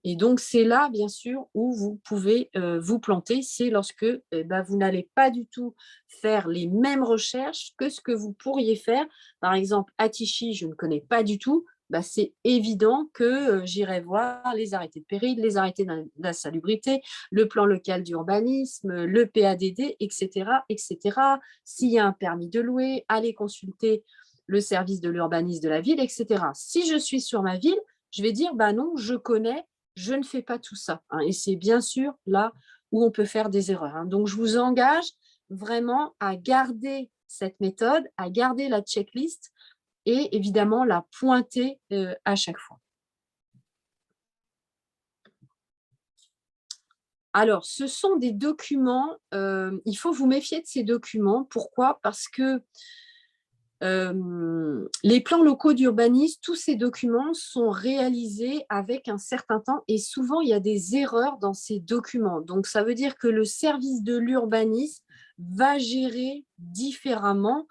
Speaker 2: Et donc, c'est là, bien sûr, où vous pouvez vous planter. C'est lorsque vous n'allez pas du tout faire les mêmes recherches que ce que vous pourriez faire. Par exemple, à Tichy, je ne connais pas du tout. Bah, c'est évident que j'irai voir les arrêtés de péril, les arrêtés d'insalubrité, le plan local d'urbanisme, le PADD, etc., etc. S'il y a un permis de louer, aller consulter le service de l'urbanisme de la ville, etc. Si je suis sur ma ville, je vais dire, bah non, je connais, je ne fais pas tout ça. Et c'est bien sûr là où on peut faire des erreurs. Donc, je vous engage vraiment à garder cette méthode, à garder la checklist et évidemment la pointer à chaque fois. Alors, ce sont des documents, il faut vous méfier de ces documents. Pourquoi? Parce que les plans locaux d'urbanisme, tous ces documents sont réalisés avec un certain temps et souvent il y a des erreurs dans ces documents. Donc ça veut dire que le service de l'urbanisme va gérer différemment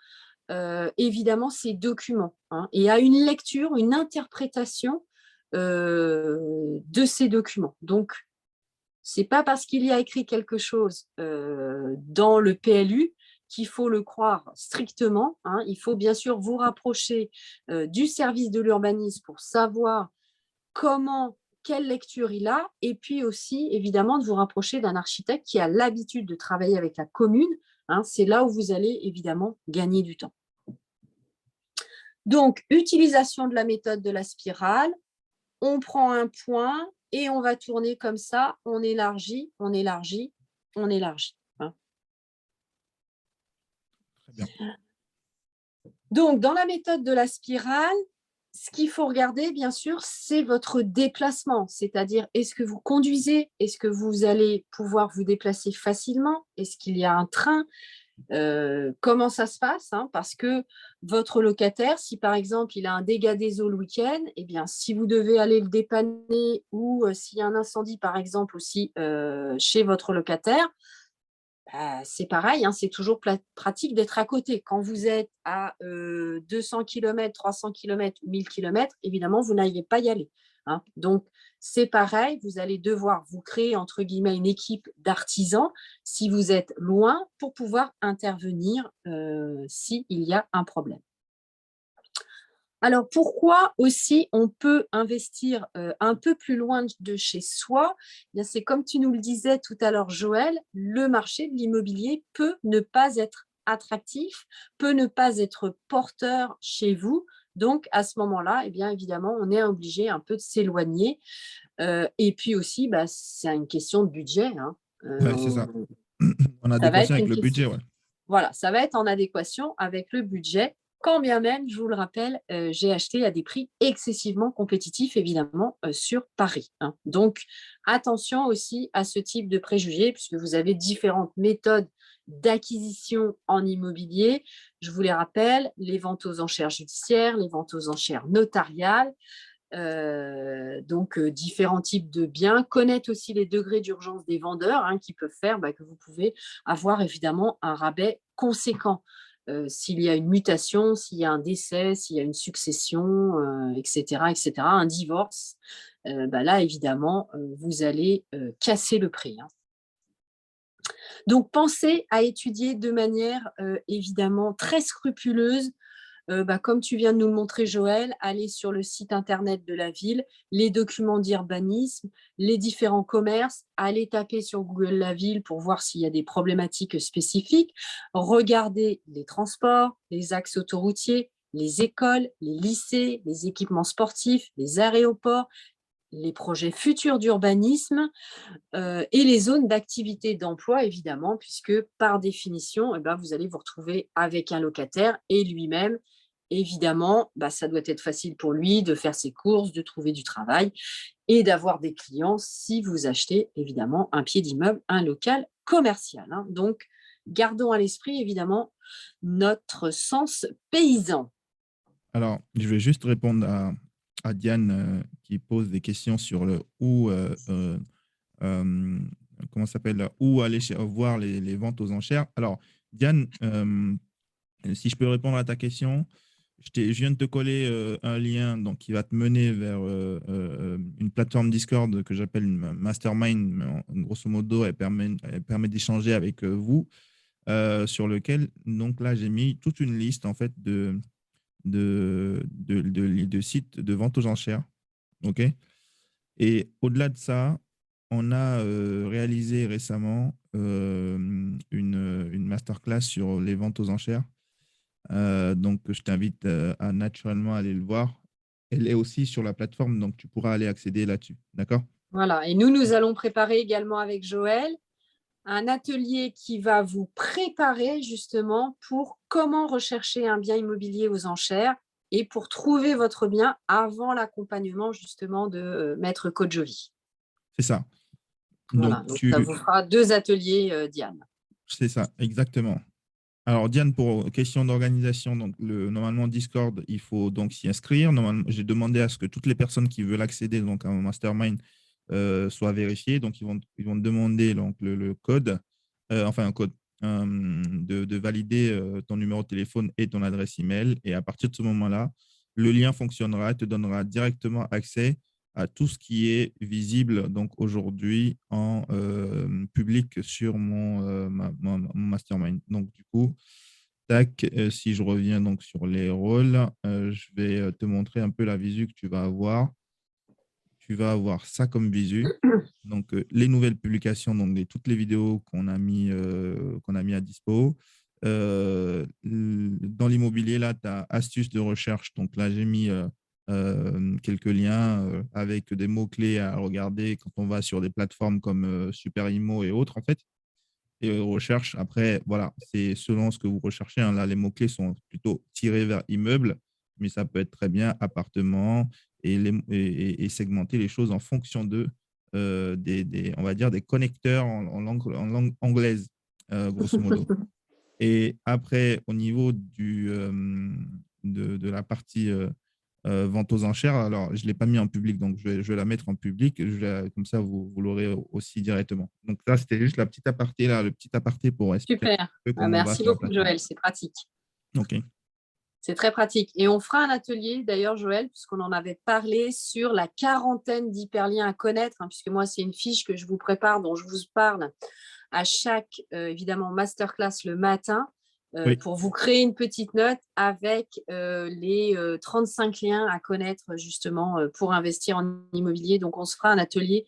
Speaker 2: évidemment ces documents et a une lecture, une interprétation de ces documents. Donc c'est pas parce qu'il y a écrit quelque chose dans le PLU qu'il faut le croire strictement. Il faut bien sûr vous rapprocher du service de l'urbanisme pour savoir quelle lecture il a, et puis aussi, évidemment, de vous rapprocher d'un architecte qui a l'habitude de travailler avec la commune. C'est là où vous allez, évidemment, gagner du temps. Donc, utilisation de la méthode de la spirale. On prend un point et on va tourner comme ça. On élargit, on élargit, on élargit.
Speaker 1: Très bien.
Speaker 2: Donc, dans la méthode de la spirale, ce qu'il faut regarder, bien sûr, c'est votre déplacement. C'est-à-dire, est-ce que vous conduisez? Est-ce que vous allez pouvoir vous déplacer facilement? Est-ce qu'il y a un train? Comment ça se passe? Parce que votre locataire, si par exemple, il a un dégât des eaux le week-end, eh bien, si vous devez aller le dépanner ou s'il y a un incendie, par exemple, aussi chez votre locataire, c'est pareil, c'est toujours pratique d'être à côté. Quand vous êtes à 200 km, 300 km ou 1000 km, évidemment, vous n'allez pas y aller. Donc, c'est pareil, vous allez devoir vous créer, entre guillemets, une équipe d'artisans si vous êtes loin pour pouvoir intervenir s'il y a un problème. Alors, pourquoi aussi on peut investir un peu plus loin de chez soi? C'est comme tu nous le disais tout à l'heure, Joël, le marché de l'immobilier peut ne pas être attractif peut ne pas être porteur chez vous. Donc, à ce moment-là, eh bien, évidemment, on est obligé un peu de s'éloigner. Et puis aussi, bah, c'est une question de budget, hein.
Speaker 1: Ouais, c'est ça. En
Speaker 2: Ça va
Speaker 1: adéquation
Speaker 2: être
Speaker 1: avec
Speaker 2: une
Speaker 1: le
Speaker 2: question.
Speaker 1: budget, ouais.
Speaker 2: Voilà, ça va être en adéquation avec le budget. Quand bien même, je vous le rappelle, j'ai acheté à des prix excessivement compétitifs, évidemment, sur Paris, hein. Donc, attention aussi à ce type de préjugés, puisque vous avez différentes méthodes d'acquisition en immobilier. Je vous les rappelle, les ventes aux enchères judiciaires, les ventes aux enchères notariales, donc différents types de biens, connaître aussi les degrés d'urgence des vendeurs, hein, qui peuvent faire que vous pouvez avoir évidemment un rabais conséquent. S'il y a une mutation, s'il y a un décès, s'il y a une succession, etc., etc., un divorce, là évidemment, vous allez casser le prix, hein. Donc pensez à étudier de manière évidemment très scrupuleuse. Comme tu viens de nous le montrer, Joël, aller sur le site internet de la ville, les documents d'urbanisme, les différents commerces, aller taper sur Google la ville pour voir s'il y a des problématiques spécifiques, regarder les transports, les axes autoroutiers, les écoles, les lycées, les équipements sportifs, les aéroports, les projets futurs d'urbanisme et les zones d'activité d'emploi, évidemment, puisque par définition, vous allez vous retrouver avec un locataire et lui-même. Évidemment, ça doit être facile pour lui de faire ses courses, de trouver du travail et d'avoir des clients si vous achetez, évidemment, un pied d'immeuble, un local commercial, hein. Donc, gardons à l'esprit, évidemment, notre sens paysan.
Speaker 1: Alors, je vais juste répondre à Diane qui pose des questions sur le où, comment ça s'appelle, où aller voir les ventes aux enchères. Alors, Diane, si je peux répondre à ta question, je viens de te coller un lien donc, qui va te mener vers une plateforme Discord que j'appelle une Mastermind. Mais grosso modo, elle permet d'échanger avec vous, sur lequel, donc là, j'ai mis toute une liste en fait de sites de vente aux enchères. OK. Et au-delà de ça, on a réalisé récemment une masterclass sur les ventes aux enchères. Donc, je t'invite à naturellement aller le voir. Elle est aussi sur la plateforme, donc tu pourras aller accéder là-dessus. D'accord?
Speaker 2: Voilà. Et nous allons préparer également avec Joël un atelier qui va vous préparer justement pour comment rechercher un bien immobilier aux enchères et pour trouver votre bien avant l'accompagnement justement de Maître Kodjovi.
Speaker 1: C'est ça. Donc,
Speaker 2: Voilà, donc ça vous fera 2 ateliers, Diane.
Speaker 1: c'est ça, exactement. Alors, Diane, pour question d'organisation, donc normalement Discord, il faut donc s'y inscrire. Normalement, j'ai demandé à ce que toutes les personnes qui veulent accéder donc à mon mastermind soient vérifiées. Donc, ils vont te demander donc le code, enfin un code, de valider ton numéro de téléphone et ton adresse email. Et à partir de ce moment-là, le lien fonctionnera et te donnera directement accès à tout ce qui est visible donc aujourd'hui en public sur mon mastermind. Donc, du coup, tac, si je reviens donc sur les rôles, je vais te montrer un peu la visu que tu vas avoir. Tu vas avoir ça comme visu. Donc, les nouvelles publications, donc toutes les vidéos qu'on a mis à dispo. Dans l'immobilier, là, tu as astuces de recherche. Donc là, j'ai mis quelques liens avec des mots-clés à regarder quand on va sur des plateformes comme Superimo et autres, en fait. Et recherche, après, voilà, c'est selon ce que vous recherchez, hein. Là, les mots-clés sont plutôt tirés vers immeuble, mais ça peut être très bien appartement et segmenter les choses en fonction on va dire, des connecteurs en langue anglaise, grosso modo. Et après, au niveau de la partie vente aux enchères, alors je ne l'ai pas mis en public, donc je vais la mettre en public, comme ça vous l'aurez aussi directement. Donc là, c'était juste la petite aparté, là, le petit aparté pour expliquer un
Speaker 2: Super.
Speaker 1: peu comment on va
Speaker 2: Merci
Speaker 1: sur la
Speaker 2: beaucoup,
Speaker 1: plateforme.
Speaker 2: Joël, c'est pratique.
Speaker 1: OK.
Speaker 2: C'est très pratique. Et on fera un atelier, d'ailleurs, Joël, puisqu'on en avait parlé, sur la quarantaine d'hyperliens à connaître, hein, puisque moi, c'est une fiche que je vous prépare, dont je vous parle à chaque, évidemment, masterclass le matin,
Speaker 1: Oui,
Speaker 2: pour vous créer une petite note avec les 35 liens à connaître, justement, pour investir en immobilier. Donc, on se fera un atelier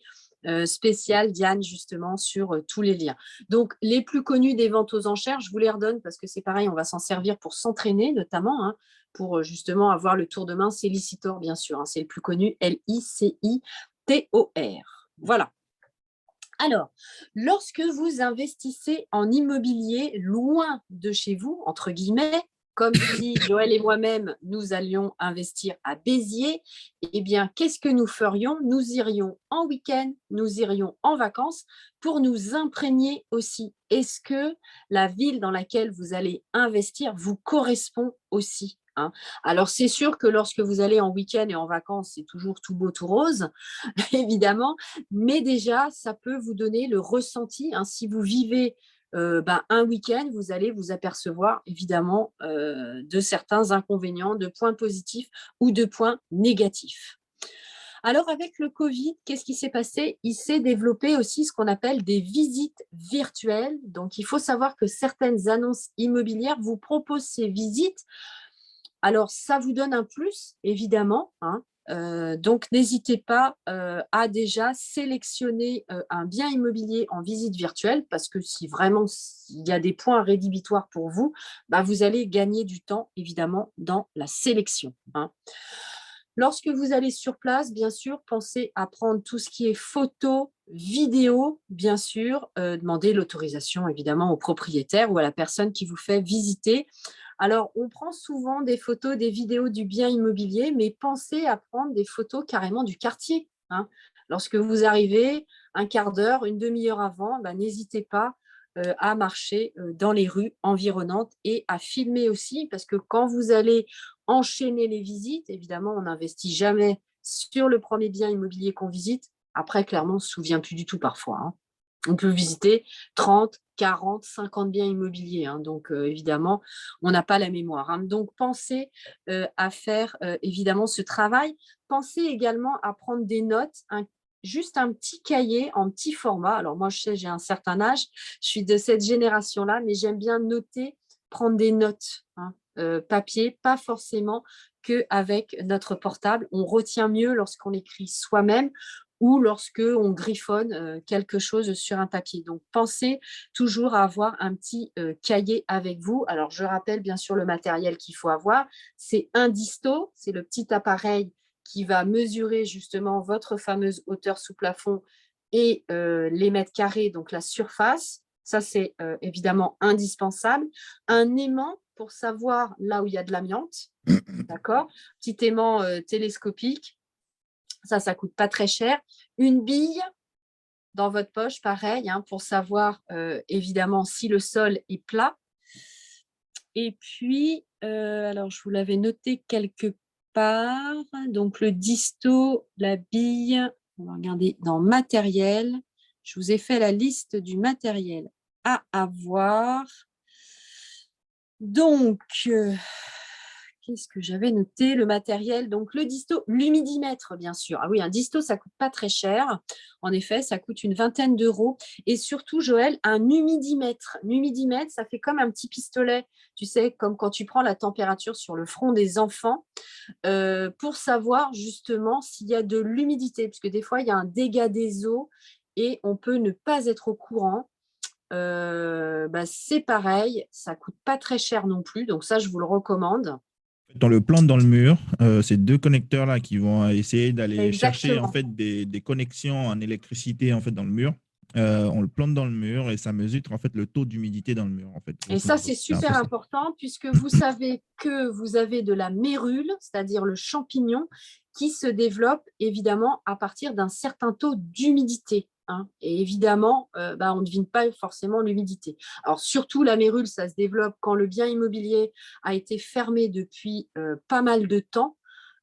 Speaker 2: spécial Diane justement sur tous les liens. Donc, les plus connus des ventes aux enchères, je vous les redonne parce que c'est pareil, on va s'en servir pour s'entraîner notamment, hein, pour justement avoir le tour de main. C'est Licitor, bien sûr, hein, c'est le plus connu, Licitor. Voilà. Alors, lorsque vous investissez en immobilier loin de chez vous, entre guillemets, comme si Joël et moi-même, nous allions investir à Béziers, eh bien, qu'est-ce que nous ferions? Nous irions en week-end, nous irions en vacances pour nous imprégner aussi. Est-ce que la ville dans laquelle vous allez investir vous correspond aussi, hein? Alors, c'est sûr que lorsque vous allez en week-end et en vacances, c'est toujours tout beau, tout rose, évidemment, mais déjà, ça peut vous donner le ressenti, hein. Si vous vivez un week-end, vous allez vous apercevoir évidemment de certains inconvénients, de points positifs ou de points négatifs. Alors, avec le Covid, qu'est-ce qui s'est passé? Il s'est développé aussi ce qu'on appelle des visites virtuelles. Donc, il faut savoir que certaines annonces immobilières vous proposent ces visites. Alors, ça vous donne un plus, évidemment, hein. Donc, n'hésitez pas à déjà sélectionner un bien immobilier en visite virtuelle parce que si vraiment il y a des points rédhibitoires pour vous, bah, vous allez gagner du temps, évidemment, dans la sélection, hein. Lorsque vous allez sur place, bien sûr, pensez à prendre tout ce qui est photo, vidéo, bien sûr, demandez l'autorisation, évidemment, au propriétaire ou à la personne qui vous fait visiter. Alors, on prend souvent des photos, des vidéos du bien immobilier, mais pensez à prendre des photos carrément du quartier, hein. Lorsque vous arrivez, un quart d'heure, une demi-heure avant, bah, n'hésitez pas à marcher dans les rues environnantes et à filmer aussi, parce que quand vous allez enchaîner les visites, évidemment, on n'investit jamais sur le premier bien immobilier qu'on visite. Après, clairement, on ne se souvient plus du tout parfois, hein. On peut visiter 30, 40, 50 biens immobiliers, hein. Donc, évidemment, on n'a pas la mémoire, hein. Donc, pensez à faire évidemment ce travail. Pensez également à prendre des notes, juste un petit cahier en petit format. Alors, moi, je sais, j'ai un certain âge, je suis de cette génération-là, mais j'aime bien noter, prendre des notes, hein, papier, pas forcément qu'avec notre portable. On retient mieux lorsqu'on écrit soi-même ou lorsque on griffonne quelque chose sur un papier. Donc, pensez toujours à avoir un petit cahier avec vous. Alors, je rappelle bien sûr le matériel qu'il faut avoir. C'est un disto, c'est le petit appareil qui va mesurer justement votre fameuse hauteur sous plafond et les mètres carrés, donc la surface. Ça, c'est évidemment indispensable. Un aimant pour savoir là où il y a de l'amiante, d'accord? Petit aimant télescopique. Ça coûte pas très cher. Une bille dans votre poche, pareil, hein, pour savoir évidemment si le sol est plat. Et puis, alors je vous l'avais noté quelque part. Donc le disto, la bille, on va regarder dans matériel. Je vous ai fait la liste du matériel à avoir. Donc, qu'est-ce que j'avais noté? Le matériel, donc le disto, l'humidimètre, bien sûr. Ah oui, un disto, ça ne coûte pas très cher. En effet, ça coûte une vingtaine d'euros. Et surtout, Joël, un humidimètre. L'humidimètre, ça fait comme un petit pistolet, tu sais, comme quand tu prends la température sur le front des enfants, pour savoir justement s'il y a de l'humidité. Parce que des fois, il y a un dégât des eaux et on peut ne pas être au courant. C'est pareil, ça coûte pas très cher non plus, donc ça je vous le recommande.
Speaker 1: On le plante dans le mur, ces deux connecteurs là qui vont essayer d'aller chercher en
Speaker 2: Exactement.
Speaker 1: fait des connexions en électricité en fait dans le mur. On le plante dans le mur et ça mesure en fait le taux d'humidité dans le mur en fait.
Speaker 2: Et ça, c'est
Speaker 1: C'est un peu
Speaker 2: super
Speaker 1: ça.
Speaker 2: important puisque vous savez que vous avez de la mérule, c'est-à-dire le champignon, qui se développe évidemment à partir d'un certain taux d'humidité, hein. Et évidemment, on ne devine pas forcément l'humidité. Alors surtout, la mérule, ça se développe quand le bien immobilier a été fermé depuis pas mal de temps.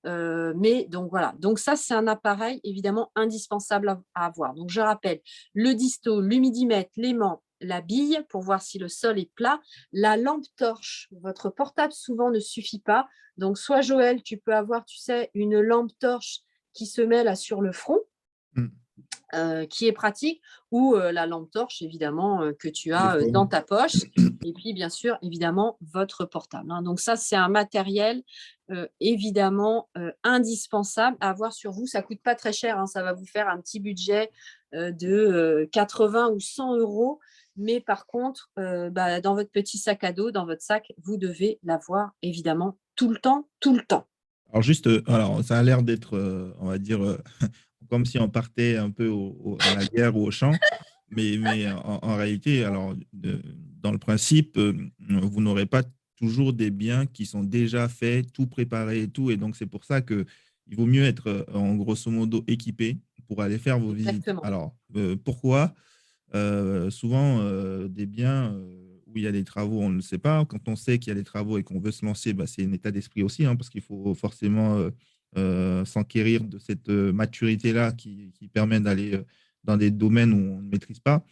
Speaker 2: Mais donc voilà, donc ça c'est un appareil évidemment indispensable à avoir. Donc je rappelle, le disto, l'humidimètre, l'aimant, la bille pour voir si le sol est plat, la lampe torche. Votre portable souvent ne suffit pas. Donc soit Joël, tu peux avoir, tu sais, une lampe torche qui se met là sur le front,
Speaker 1: Mm.
Speaker 2: qui est pratique, ou la lampe torche, évidemment, que tu as
Speaker 1: Téléphone.
Speaker 2: dans ta poche. Et puis, bien sûr, évidemment, votre portable, hein. Donc ça, c'est un matériel évidemment indispensable à avoir sur vous. Ça ne coûte pas très cher, hein. Ça va vous faire un petit budget de 80 ou 100 euros. Mais par contre, dans votre petit sac à dos, dans votre sac, vous devez l'avoir évidemment tout le temps, tout le temps.
Speaker 1: Alors, juste, alors, ça a l'air d'être, on va dire, comme si on partait un peu à la guerre ou au champ, mais en réalité, alors, dans le principe, vous n'aurez pas toujours des biens qui sont déjà faits, tout préparé et tout. Et donc, c'est pour ça qu'il vaut mieux être, en grosso modo, équipé pour aller faire vos visites.
Speaker 2: Exactement.
Speaker 1: Alors, pourquoi? Souvent, des biens où il y a des travaux, on ne le sait pas. Quand on sait qu'il y a des travaux et qu'on veut se lancer, bah, c'est un état d'esprit aussi, hein, parce qu'il faut forcément s'enquérir de cette maturité-là qui permet d'aller dans des domaines où on ne maîtrise pas.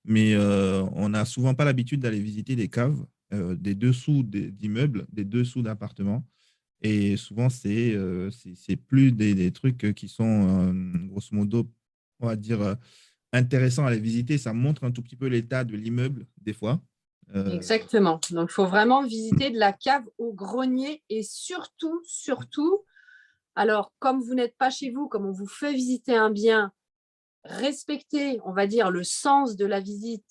Speaker 1: Mais on n'a souvent pas l'habitude d'aller visiter des caves, des dessous d'immeubles, des dessous d'appartements. Et souvent, c'est plus des trucs qui sont, grosso modo, on va dire, intéressant à les visiter. Ça montre un tout petit peu l'état de l'immeuble, des fois.
Speaker 2: Exactement. Donc, il faut vraiment visiter de la cave au grenier et surtout, surtout, alors, comme vous n'êtes pas chez vous, comme on vous fait visiter un bien, respectez, on va dire, le sens de la visite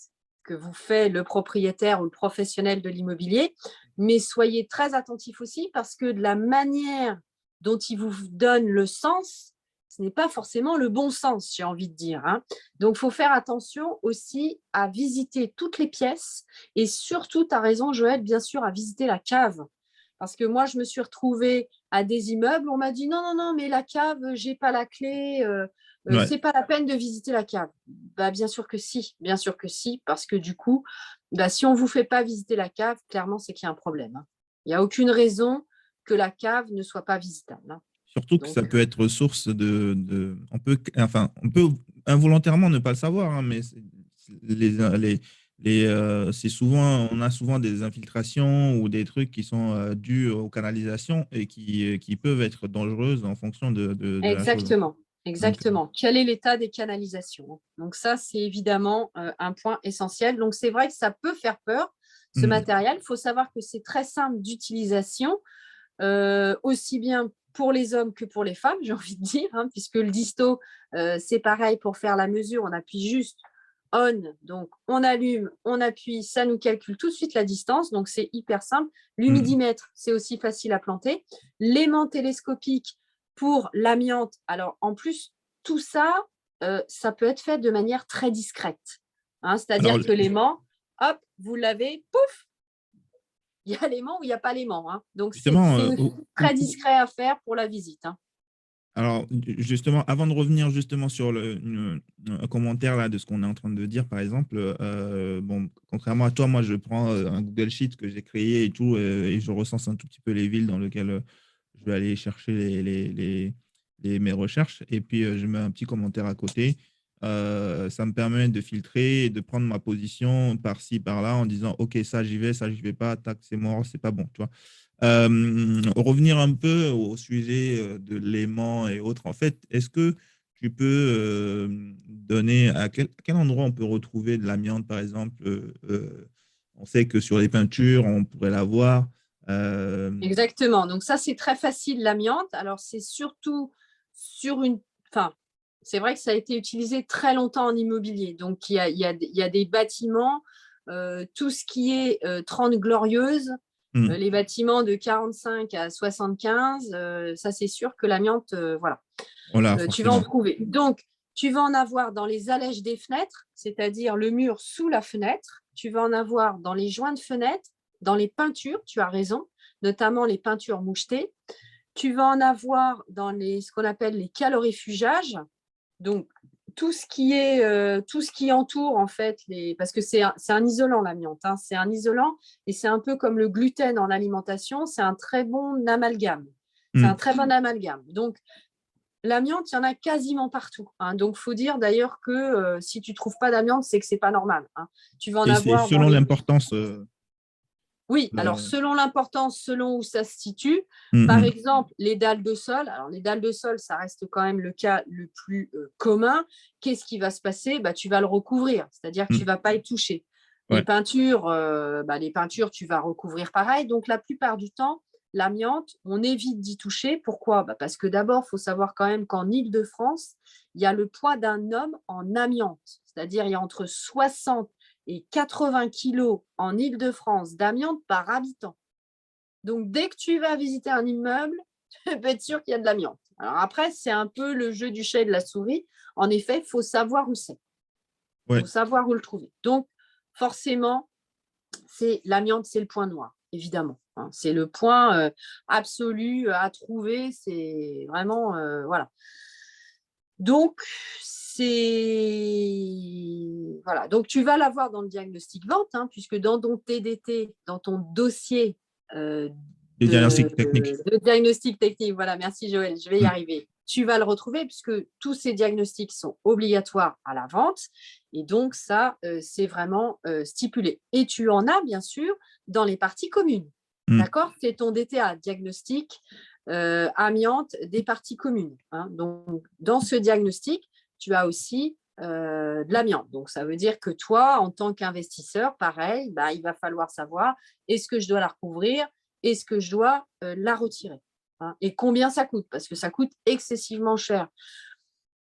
Speaker 2: que vous fait le propriétaire ou le professionnel de l'immobilier, mais soyez très attentifs aussi parce que de la manière dont il vous donne le sens, ce n'est pas forcément le bon sens, j'ai envie de dire, hein. Donc, il faut faire attention aussi à visiter toutes les pièces et surtout, tu as raison, Joël, bien sûr, à visiter la cave. Parce que moi, je me suis retrouvée à des immeubles, on m'a dit non, non, non, mais la cave, j'ai pas la clé,
Speaker 1: Ouais.
Speaker 2: c'est pas la peine de visiter la cave. Bah, bien sûr que si, parce que du coup, bah, si on vous fait pas visiter la cave, clairement, c'est qu'il y a un problème, hein. Il n'y a aucune raison que la cave ne soit pas visitable, hein.
Speaker 1: Surtout que ça
Speaker 2: Donc,
Speaker 1: peut être source on peut involontairement ne pas le savoir, hein, mais c'est souvent, on a souvent des infiltrations ou des trucs qui sont dus aux canalisations et qui peuvent être dangereuses en fonction de la chose.
Speaker 2: exactement,
Speaker 1: Donc,
Speaker 2: exactement. Quel est l'état des canalisations? Donc ça, c'est évidemment un point essentiel. Donc c'est vrai que ça peut faire peur, ce matériel. Il faut savoir que c'est très simple d'utilisation, aussi bien pour les hommes que pour les femmes, j'ai envie de dire, hein, puisque le disto, c'est pareil pour faire la mesure, on appuie juste on, donc on allume, on appuie, ça nous calcule tout de suite la distance, donc c'est hyper simple. L'humidimètre, c'est aussi facile à planter. L'aimant télescopique pour l'amiante, alors en plus, tout ça, ça peut être fait de manière très discrète, hein,
Speaker 1: alors,
Speaker 2: c'est-à-dire que l'aimant, hop, vous l'avez, pouf, il y a l'aimant ou il n'y a pas l'aimant, hein. Donc, c'est
Speaker 1: justement,
Speaker 2: très discret à faire pour la visite, hein.
Speaker 1: alors, justement, avant de revenir justement sur un commentaire là, de ce qu'on est en train de dire, par exemple, bon, contrairement à toi, moi, je prends un Google Sheet que j'ai créé et tout, et je recense un tout petit peu les villes dans lesquelles je vais aller chercher mes recherches, et puis je mets un petit commentaire à côté. Ça me permet de filtrer et de prendre ma position par-ci, par-là, en disant, OK, ça, j'y vais, ça, j'y vais pas, tac, c'est mort, c'est pas bon, tu vois. Revenir un peu au sujet de l'aimant et autres, en fait, est-ce que tu peux donner à quel endroit on peut retrouver de l'amiante, par exemple? On sait que sur les peintures, on pourrait l'avoir. Euh,
Speaker 2: Exactement. Donc, ça, c'est très facile, l'amiante. Alors, c'est surtout sur une. Enfin, c'est vrai que ça a été utilisé très longtemps en immobilier. Donc, il y a des bâtiments, tout ce qui est 30 glorieuses,
Speaker 1: hmm,
Speaker 2: les bâtiments de 45 à 75, ça, c'est sûr que l'amiante, voilà.
Speaker 1: voilà,
Speaker 2: Tu vas en
Speaker 1: forcément.
Speaker 2: trouver. Donc, tu vas en avoir dans les allèges des fenêtres, c'est-à-dire le mur sous la fenêtre. Tu vas en avoir dans les joints de fenêtre, dans les peintures, tu as raison, notamment les peintures mouchetées. Tu vas en avoir dans ce qu'on appelle les calorifugages. Donc, tout ce qui entoure, en fait, parce que c'est un isolant, l'amiante, hein, c'est un isolant et c'est un peu comme le gluten en alimentation, c'est un très bon amalgame. C'est un
Speaker 1: Hmm.
Speaker 2: très bon amalgame. Donc, l'amiante, il y en a quasiment partout, hein. Donc, il faut dire d'ailleurs que si tu ne trouves pas d'amiante, c'est que ce n'est pas normal, hein. Tu vas en
Speaker 1: Et c'est
Speaker 2: avoir dans
Speaker 1: selon
Speaker 2: les.
Speaker 1: l'importance.
Speaker 2: Oui, alors
Speaker 1: Euh,
Speaker 2: selon l'importance, selon où ça se situe,
Speaker 1: hmm,
Speaker 2: par
Speaker 1: hmm,
Speaker 2: exemple, les dalles de sol. Alors, les dalles de sol, ça reste quand même le cas le plus commun. Qu'est-ce qui va se passer? Bah, tu vas le recouvrir, c'est-à-dire que tu ne
Speaker 1: hmm.
Speaker 2: vas pas y toucher.
Speaker 1: Ouais.
Speaker 2: Les peintures, tu vas recouvrir pareil. Donc, la plupart du temps, l'amiante, on évite d'y toucher. Pourquoi? Parce que d'abord, il faut savoir quand même qu'en Île-de-France, il y a le poids d'un homme en amiante. C'est-à-dire, il y a entre 60 et 80 kilos en Île-de-France d'amiante par habitant. Donc, dès que tu vas visiter un immeuble, tu peux être sûr qu'il y a de l'amiante. Alors après, c'est un peu le jeu du chat et de la souris. En effet, il faut savoir où c'est. Il
Speaker 1: Ouais.
Speaker 2: faut savoir où le trouver. Donc, forcément, l'amiante, c'est le point noir, évidemment. C'est le point absolu à trouver. C'est vraiment, voilà. Donc, voilà. Donc, tu vas l'avoir dans le diagnostic vente, puisque dans ton TDT, dans ton dossier
Speaker 1: Le diagnostic technique.
Speaker 2: de diagnostic technique, voilà, merci Joël, je vais y arriver. Tu vas le retrouver puisque tous ces diagnostics sont obligatoires à la vente. Et donc, ça, c'est vraiment stipulé. Et tu en as, bien sûr, dans les parties communes. D'accord? C'est ton DTA, diagnostic amiante des parties communes. Donc, dans ce diagnostic, tu as aussi de l'amiante. Donc, ça veut dire que toi, en tant qu'investisseur, pareil, il va falloir savoir est-ce que je dois la recouvrir, est-ce que je dois la retirer, et combien ça coûte, parce que ça coûte excessivement cher.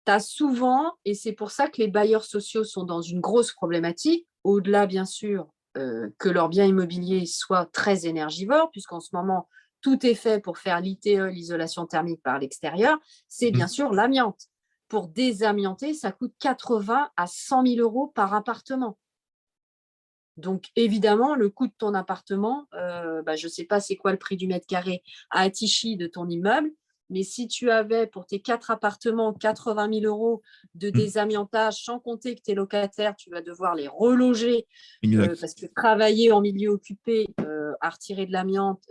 Speaker 2: Tu as souvent, et c'est pour ça que les bailleurs sociaux sont dans une grosse problématique, au-delà, bien sûr, que leur bien immobilier soit très énergivore, puisqu'en ce moment, tout est fait pour faire l'ITE, l'isolation thermique par l'extérieur, c'est bien sûr l'amiante. Pour désamianter, ça coûte 80 à 100 000 euros par appartement. Donc, évidemment, le coût de ton appartement, je ne sais pas c'est quoi le prix du mètre carré à Attichy de ton immeuble, mais si tu avais pour tes 4 appartements 80 000 euros de désamiantage, sans compter que tes locataires, tu vas devoir les reloger, parce que travailler en milieu occupé, à retirer de l'amiante,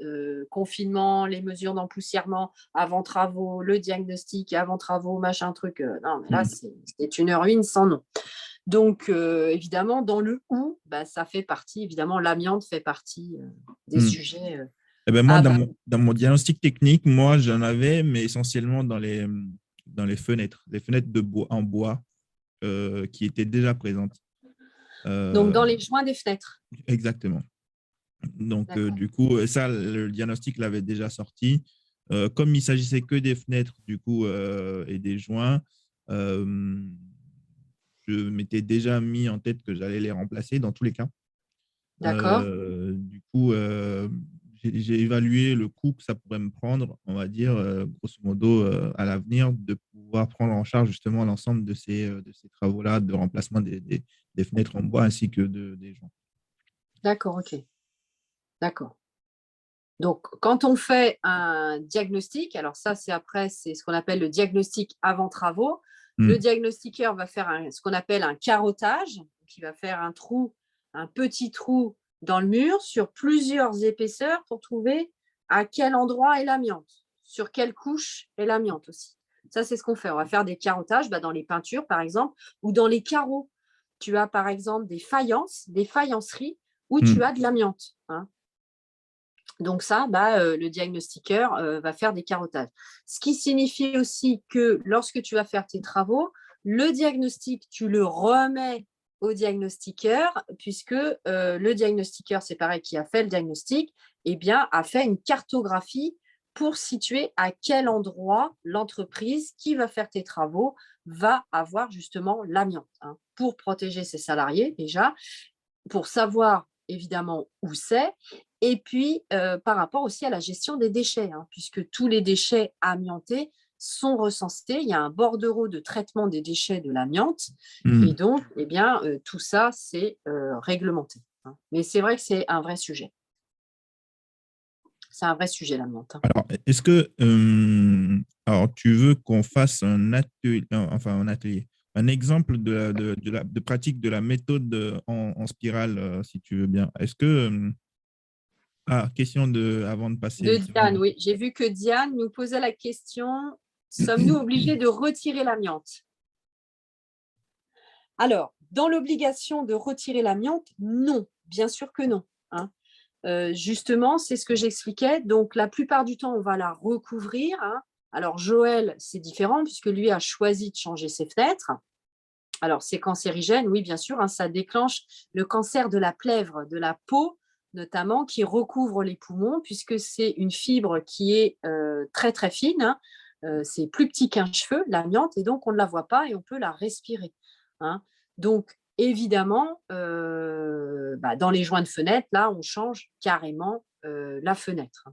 Speaker 2: confinement, les mesures d'empoussièrement, avant travaux, le diagnostic, avant travaux, machin truc, non, mais là, c'est une ruine sans nom. Donc, évidemment, dans le ou, ça fait partie, évidemment, l'amiante fait partie des sujets.
Speaker 1: Moi, dans mon diagnostic technique, moi, j'en avais, mais essentiellement dans les fenêtres de bois, en bois qui étaient déjà présentes.
Speaker 2: Donc, dans les joints des fenêtres.
Speaker 1: Exactement. Donc, du coup, ça, le diagnostic l'avait déjà sorti. Comme il s'agissait que des fenêtres, du coup, et des joints, je m'étais déjà mis en tête que j'allais les remplacer dans tous les cas.
Speaker 2: D'accord.
Speaker 1: Du coup, j'ai évalué le coût que ça pourrait me prendre, on va dire, grosso modo, à l'avenir, de pouvoir prendre en charge justement l'ensemble de ces travaux-là de remplacement des fenêtres en bois ainsi que des joints.
Speaker 2: D'accord, ok. D'accord. Donc, quand on fait un diagnostic, alors ça, c'est ce qu'on appelle le diagnostic avant travaux. Le diagnostiqueur va faire ce qu'on appelle un carottage. Donc, il va faire un petit trou dans le mur sur plusieurs épaisseurs pour trouver à quel endroit est l'amiante, sur quelle couche est l'amiante aussi. Ça, c'est ce qu'on fait. On va faire des carottages dans les peintures, par exemple, ou dans les carreaux. Tu as, par exemple, des faïenceries où tu as de l'amiante. Donc ça, le diagnostiqueur va faire des carottages. Ce qui signifie aussi que lorsque tu vas faire tes travaux, le diagnostic, tu le remets au diagnostiqueur, puisque le diagnostiqueur, c'est pareil, qui a fait le diagnostic, a fait une cartographie pour situer à quel endroit l'entreprise qui va faire tes travaux va avoir justement l'amiante, pour protéger ses salariés déjà, pour savoir évidemment où c'est, et puis par rapport aussi à la gestion des déchets, puisque tous les déchets amiantés sont recensés. Il y a un bordereau de traitement des déchets de l'amiante, et donc tout ça, c'est réglementé. Mais c'est vrai que c'est un vrai sujet. C'est un vrai sujet, l'amiante.
Speaker 1: Alors, est-ce que tu veux qu'on fasse un atelier, un exemple de pratique de la méthode en spirale, si tu veux bien. Est-ce que question avant de passer
Speaker 2: De Diane, oui. J'ai vu que Diane nous posait la question, sommes-nous obligés de retirer l'amiante? Alors, dans l'obligation de retirer l'amiante, non, bien sûr que non. Justement, c'est ce que j'expliquais. Donc, la plupart du temps, on va la recouvrir. Alors, Joël, c'est différent puisque lui a choisi de changer ses fenêtres. Alors, c'est cancérigène, oui, bien sûr. Ça déclenche le cancer de la plèvre, de la peau notamment, qui recouvre les poumons, puisque c'est une fibre qui est très, très fine. Hein. C'est plus petit qu'un cheveu, l'amiante, et donc on ne la voit pas et on peut la respirer. Hein. Donc, évidemment, dans les joints de fenêtre, là, on change carrément la fenêtre.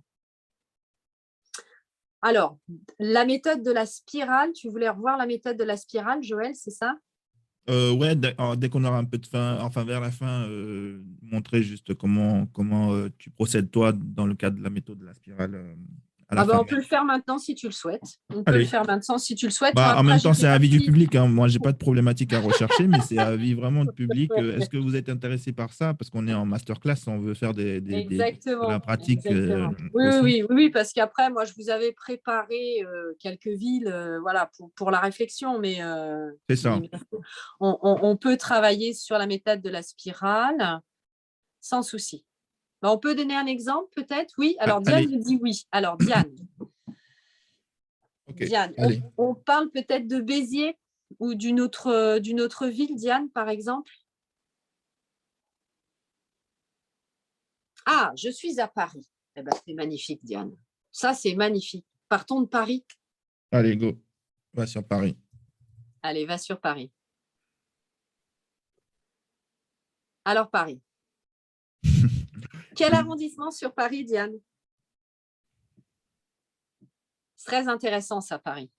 Speaker 2: Alors, la méthode de la spirale, tu voulais revoir la méthode de la spirale, Joël, c'est ça?
Speaker 1: Ouais, dès qu'on aura un peu de fin, enfin vers la fin, montrer juste comment tu procèdes toi dans le cadre de la méthode de la spirale à la fin.
Speaker 2: On peut le faire maintenant si tu le souhaites. On peut le
Speaker 1: Allez.
Speaker 2: faire maintenant si tu le souhaites.
Speaker 1: Bah, en
Speaker 2: Après,
Speaker 1: même
Speaker 2: je
Speaker 1: temps,
Speaker 2: ne sais
Speaker 1: c'est
Speaker 2: pas
Speaker 1: avis du
Speaker 2: si…
Speaker 1: public. Hein. Moi, j'ai pas de problématique à rechercher, mais c'est avis vraiment de public. Est-ce que vous êtes intéressé par ça? Parce qu'on est en masterclass, on veut faire de la
Speaker 2: Exactement,
Speaker 1: pratique
Speaker 2: exactement. Oui,
Speaker 1: aussi.
Speaker 2: oui, oui, oui, parce qu'après, moi, je vous avais préparé quelques villes voilà, pour la réflexion,
Speaker 1: C'est ça.
Speaker 2: mais on peut travailler sur la méthode de la spirale sans souci. On peut donner un exemple, peut-être? Oui.
Speaker 1: Ah,
Speaker 2: Alors, Diane
Speaker 1: allez,
Speaker 2: me dit oui. Alors, Diane,
Speaker 1: ok,
Speaker 2: Diane,
Speaker 1: allez.
Speaker 2: on parle peut-être de Béziers ou d'une autre ville, Diane, par exemple? Ah, je suis à Paris. Eh ben, c'est magnifique, Diane. Ça, c'est magnifique. Partons de Paris.
Speaker 1: Allez, go. On va sur Paris.
Speaker 2: Allez, va sur Paris. Alors, Paris. Quel arrondissement sur Paris, Diane? C'est très intéressant, ça, Paris.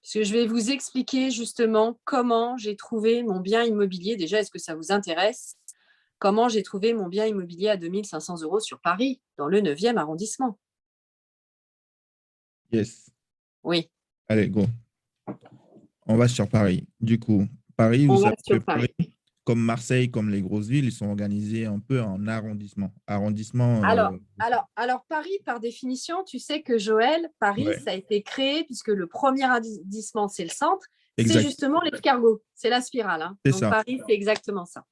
Speaker 2: Parce que je vais vous expliquer justement comment j'ai trouvé mon bien immobilier. Déjà, est-ce que ça vous intéresse? Comment j'ai trouvé mon bien immobilier à 2 500 € sur Paris, dans le 9e arrondissement?
Speaker 1: Yes.
Speaker 2: Oui,
Speaker 1: Allez, go. On va sur Paris. Du coup, Paris, vous
Speaker 2: on va
Speaker 1: savez que
Speaker 2: sur Paris.
Speaker 1: Paris, comme Marseille, comme les grosses villes, ils sont organisés un peu en arrondissement. Arrondissement,
Speaker 2: Alors, Paris, par définition, tu sais que Joël, Paris,
Speaker 1: ouais,
Speaker 2: ça a été créé puisque le premier arrondissement, c'est le centre, c'est
Speaker 1: exact.
Speaker 2: justement l'escargot, c'est la spirale. Hein.
Speaker 1: C'est
Speaker 2: Donc,
Speaker 1: ça.
Speaker 2: Paris, c'est exactement ça.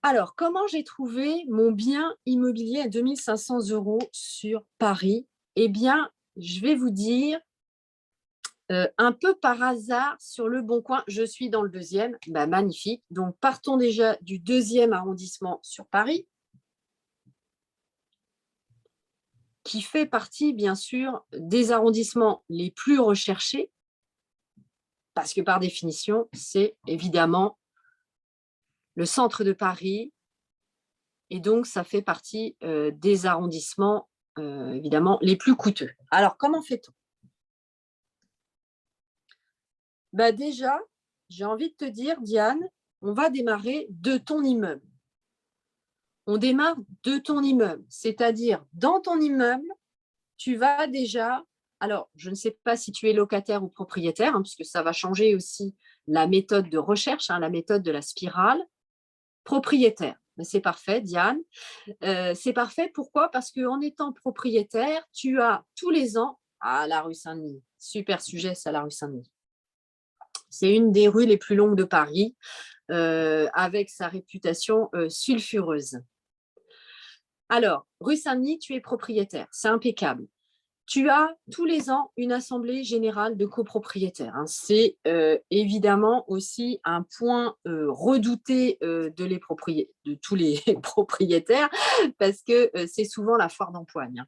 Speaker 2: Alors, comment j'ai trouvé mon bien immobilier à 2 500 € sur Paris? Eh bien, je vais vous dire, un peu par hasard, sur Le Bon Coin, je suis dans le 2e, magnifique. Donc, partons déjà du 2e arrondissement sur Paris, qui fait partie, bien sûr, des arrondissements les plus recherchés, parce que par définition, c'est évidemment le centre de Paris, et donc ça fait partie des arrondissements, évidemment, les plus coûteux. Alors, comment fait-on? Déjà, j'ai envie de te dire, Diane, on va démarrer de ton immeuble. On démarre de ton immeuble, c'est-à-dire dans ton immeuble, tu vas déjà… Alors, je ne sais pas si tu es locataire ou propriétaire, puisque ça va changer aussi la méthode de recherche, la méthode de la spirale. Propriétaire, c'est parfait, Diane. C'est parfait, pourquoi? Parce qu'en étant propriétaire, tu as tous les ans… Ah, la rue Saint-Denis, super sujet, ça, la rue Saint-Denis. C'est une des rues les plus longues de Paris, avec sa réputation sulfureuse. Alors, rue Saint-Denis, tu es propriétaire, c'est impeccable. Tu as tous les ans une assemblée générale de copropriétaires. C'est évidemment aussi un point redouté de tous les propriétaires, parce que c'est souvent la foire d'empoigne,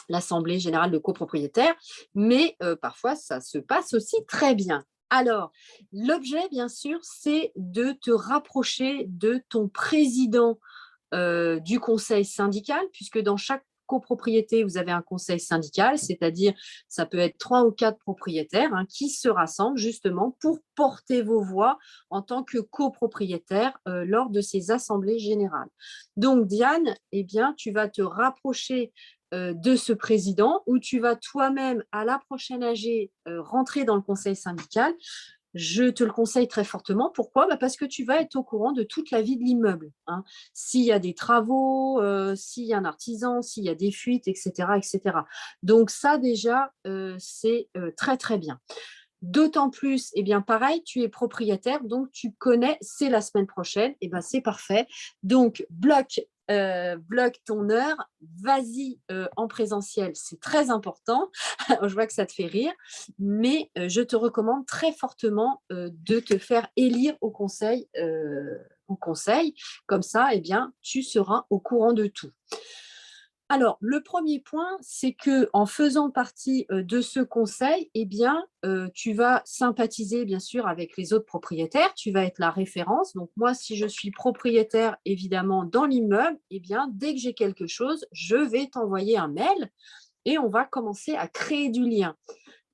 Speaker 2: l'assemblée générale de copropriétaires, mais parfois ça se passe aussi très bien. Alors, l'objet, bien sûr, c'est de te rapprocher de ton président du conseil syndical, puisque dans chaque copropriété, vous avez un conseil syndical, c'est-à-dire ça peut être 3 ou 4 propriétaires qui se rassemblent justement pour porter vos voix en tant que copropriétaire lors de ces assemblées générales. Donc, Diane, eh bien, tu vas te rapprocher de ce président, ou tu vas toi-même, à la prochaine AG, rentrer dans le conseil syndical. Je te le conseille très fortement. Pourquoi? Parce que tu vas être au courant de toute la vie de l'immeuble. S'il y a des travaux, s'il y a un artisan, s'il y a des fuites, etc., etc. Donc ça, déjà, c'est très, très bien. D'autant plus, eh bien pareil, tu es propriétaire, donc tu connais, c'est la semaine prochaine, c'est parfait. Donc, bloque ton heure, vas-y en présentiel, c'est très important. Je vois que ça te fait rire, mais je te recommande très fortement de te faire élire au conseil au conseil. Comme ça, eh bien, tu seras au courant de tout. Alors, le premier point, c'est qu'en faisant partie de ce conseil, eh bien, tu vas sympathiser bien sûr avec les autres propriétaires, tu vas être la référence. Donc, moi, si je suis propriétaire, évidemment, dans l'immeuble, eh bien, dès que j'ai quelque chose, je vais t'envoyer un mail et on va commencer à créer du lien.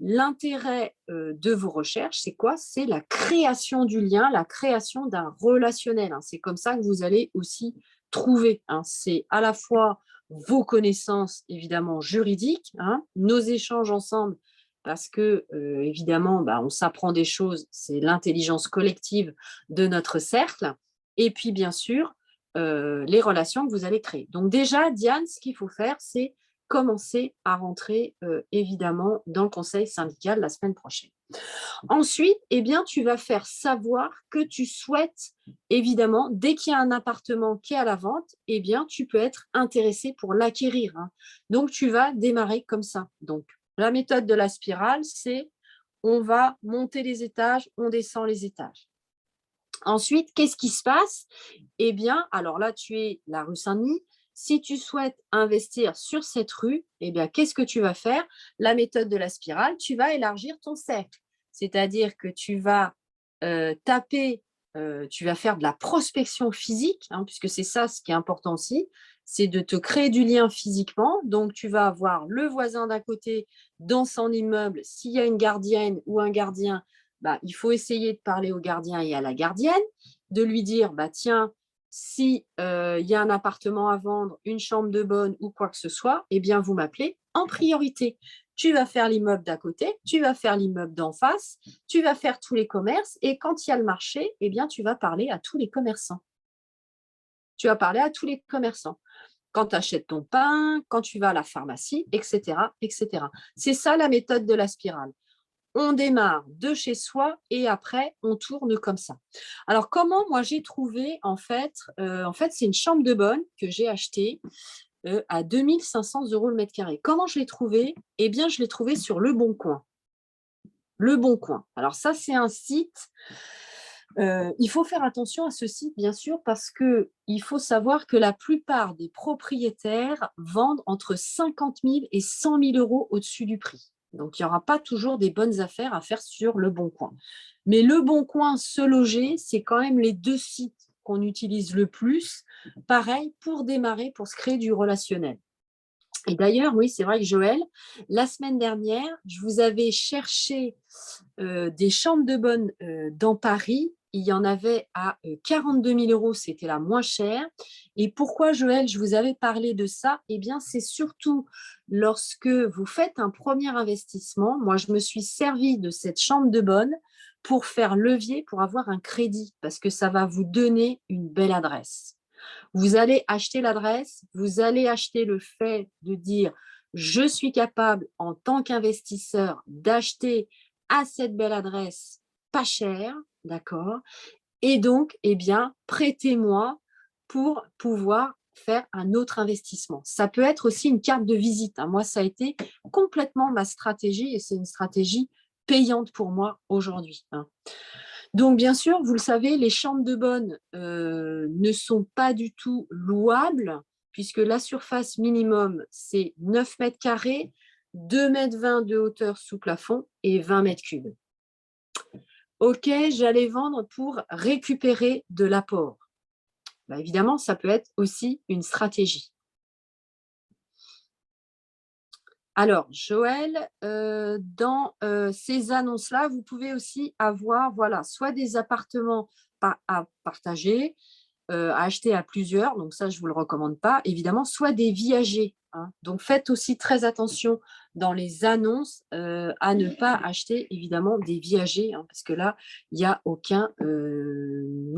Speaker 2: L'intérêt de vos recherches, c'est quoi? C'est la création du lien, la création d'un relationnel. C'est comme ça que vous allez aussi trouver. C'est à la fois vos connaissances, évidemment, juridiques, nos échanges ensemble, parce que, évidemment, on s'apprend des choses, c'est l'intelligence collective de notre cercle, et puis, bien sûr, les relations que vous allez créer. Donc déjà, Diane, ce qu'il faut faire, c'est commencer à rentrer évidemment dans le conseil syndical la semaine prochaine. Ensuite, eh bien, tu vas faire savoir que tu souhaites, évidemment, dès qu'il y a un appartement qui est à la vente, eh bien, tu peux être intéressé pour l'acquérir. Donc, tu vas démarrer comme ça. Donc, la méthode de la spirale, c'est on va monter les étages, on descend les étages. Ensuite, qu'est-ce qui se passe? Eh bien, alors là, tu es la rue Saint-Denis. Si tu souhaites investir sur cette rue, eh bien, qu'est-ce que tu vas faire? La méthode de la spirale, tu vas élargir ton cercle. C'est-à-dire que tu vas taper, tu vas faire de la prospection physique, puisque c'est ça ce qui est important aussi, c'est de te créer du lien physiquement. Donc, tu vas avoir le voisin d'à côté dans son immeuble. S'il y a une gardienne ou un gardien, il faut essayer de parler au gardien et à la gardienne, de lui dire, tiens, si y a un appartement à vendre, une chambre de bonne ou quoi que ce soit, eh bien, vous m'appelez en priorité. Tu vas faire l'immeuble d'à côté, tu vas faire l'immeuble d'en face, tu vas faire tous les commerces et quand il y a le marché, eh bien, tu vas parler à tous les commerçants. Tu vas parler à tous les commerçants. Quand tu achètes ton pain, quand tu vas à la pharmacie, etc., etc. C'est ça la méthode de la spirale. On démarre de chez soi et après, on tourne comme ça. Alors, comment moi j'ai trouvé, en fait, c'est une chambre de bonne que j'ai achetée à 2 500 € le mètre carré. Comment je l'ai trouvée? Eh bien, je l'ai trouvée sur Le Bon Coin. Le Bon Coin. Alors ça, c'est un site. Il faut faire attention à ce site, bien sûr, parce qu'il faut savoir que la plupart des propriétaires vendent entre 50 000 et 100 000 € au-dessus du prix. Donc, il n'y aura pas toujours des bonnes affaires à faire sur Le Bon Coin. Mais Le Bon Coin, Se Loger, c'est quand même les deux sites qu'on utilise le plus, pareil, pour démarrer, pour se créer du relationnel. Et d'ailleurs, oui, c'est vrai que Joël, la semaine dernière, je vous avais cherché des chambres de bonne dans Paris. Il y en avait à 42 000 €, c'était la moins chère. Et pourquoi, Joël, je vous avais parlé de ça? Eh bien, c'est surtout lorsque vous faites un premier investissement. Moi, je me suis servi de cette chambre de bonne pour faire levier, pour avoir un crédit, parce que ça va vous donner une belle adresse. Vous allez acheter l'adresse, vous allez acheter le fait de dire je suis capable en tant qu'investisseur d'acheter à cette belle adresse pas cher, d'accord? Et donc, eh bien, prêtez-moi pour pouvoir faire un autre investissement. Ça peut être aussi une carte de visite. Moi, ça a été complètement ma stratégie et c'est une stratégie payante pour moi aujourd'hui. Donc, bien sûr, vous le savez, les chambres de bonne ne sont pas du tout louables, puisque la surface minimum, c'est 9 mètres carrés, 2,20 m de hauteur sous plafond et 20 mètres cubes. OK, j'allais vendre pour récupérer de l'apport. Évidemment, ça peut être aussi une stratégie. Alors, Joël, dans ces annonces-là, vous pouvez aussi avoir soit des appartements à partager, à acheter à plusieurs, donc ça, je ne vous le recommande pas, évidemment, soit des viagers. Donc, faites aussi très attention dans les annonces à ne pas acheter, évidemment, des viagers, parce que là, il n'y a aucun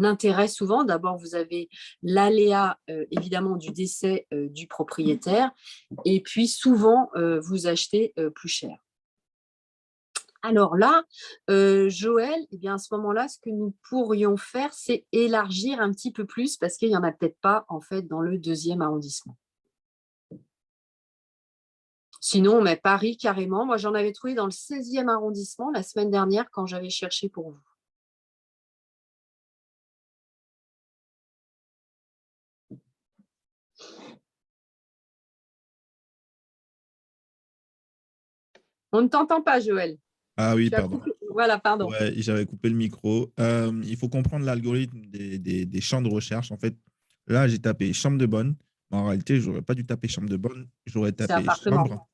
Speaker 2: intérêt souvent. D'abord, vous avez l'aléa, évidemment, du décès du propriétaire, et puis souvent, vous achetez plus cher. Alors là, Joël, eh bien, à ce moment-là, ce que nous pourrions faire, c'est élargir un petit peu plus parce qu'il n'y en a peut-être pas, en fait, dans le 2e arrondissement. Sinon, on met Paris carrément. Moi, j'en avais trouvé dans le 16e arrondissement la semaine dernière quand j'avais cherché pour vous. On ne t'entend pas, Joël.
Speaker 1: Ah oui, pardon.
Speaker 2: Voilà, pardon.
Speaker 1: Ouais, j'avais coupé le micro. Il faut comprendre l'algorithme des champs de recherche. En fait, là, j'ai tapé chambre de bonne. Mais en réalité, je n'aurais pas dû taper chambre de bonne. J'aurais
Speaker 2: C'est
Speaker 1: tapé
Speaker 2: appartement.
Speaker 1: chambre.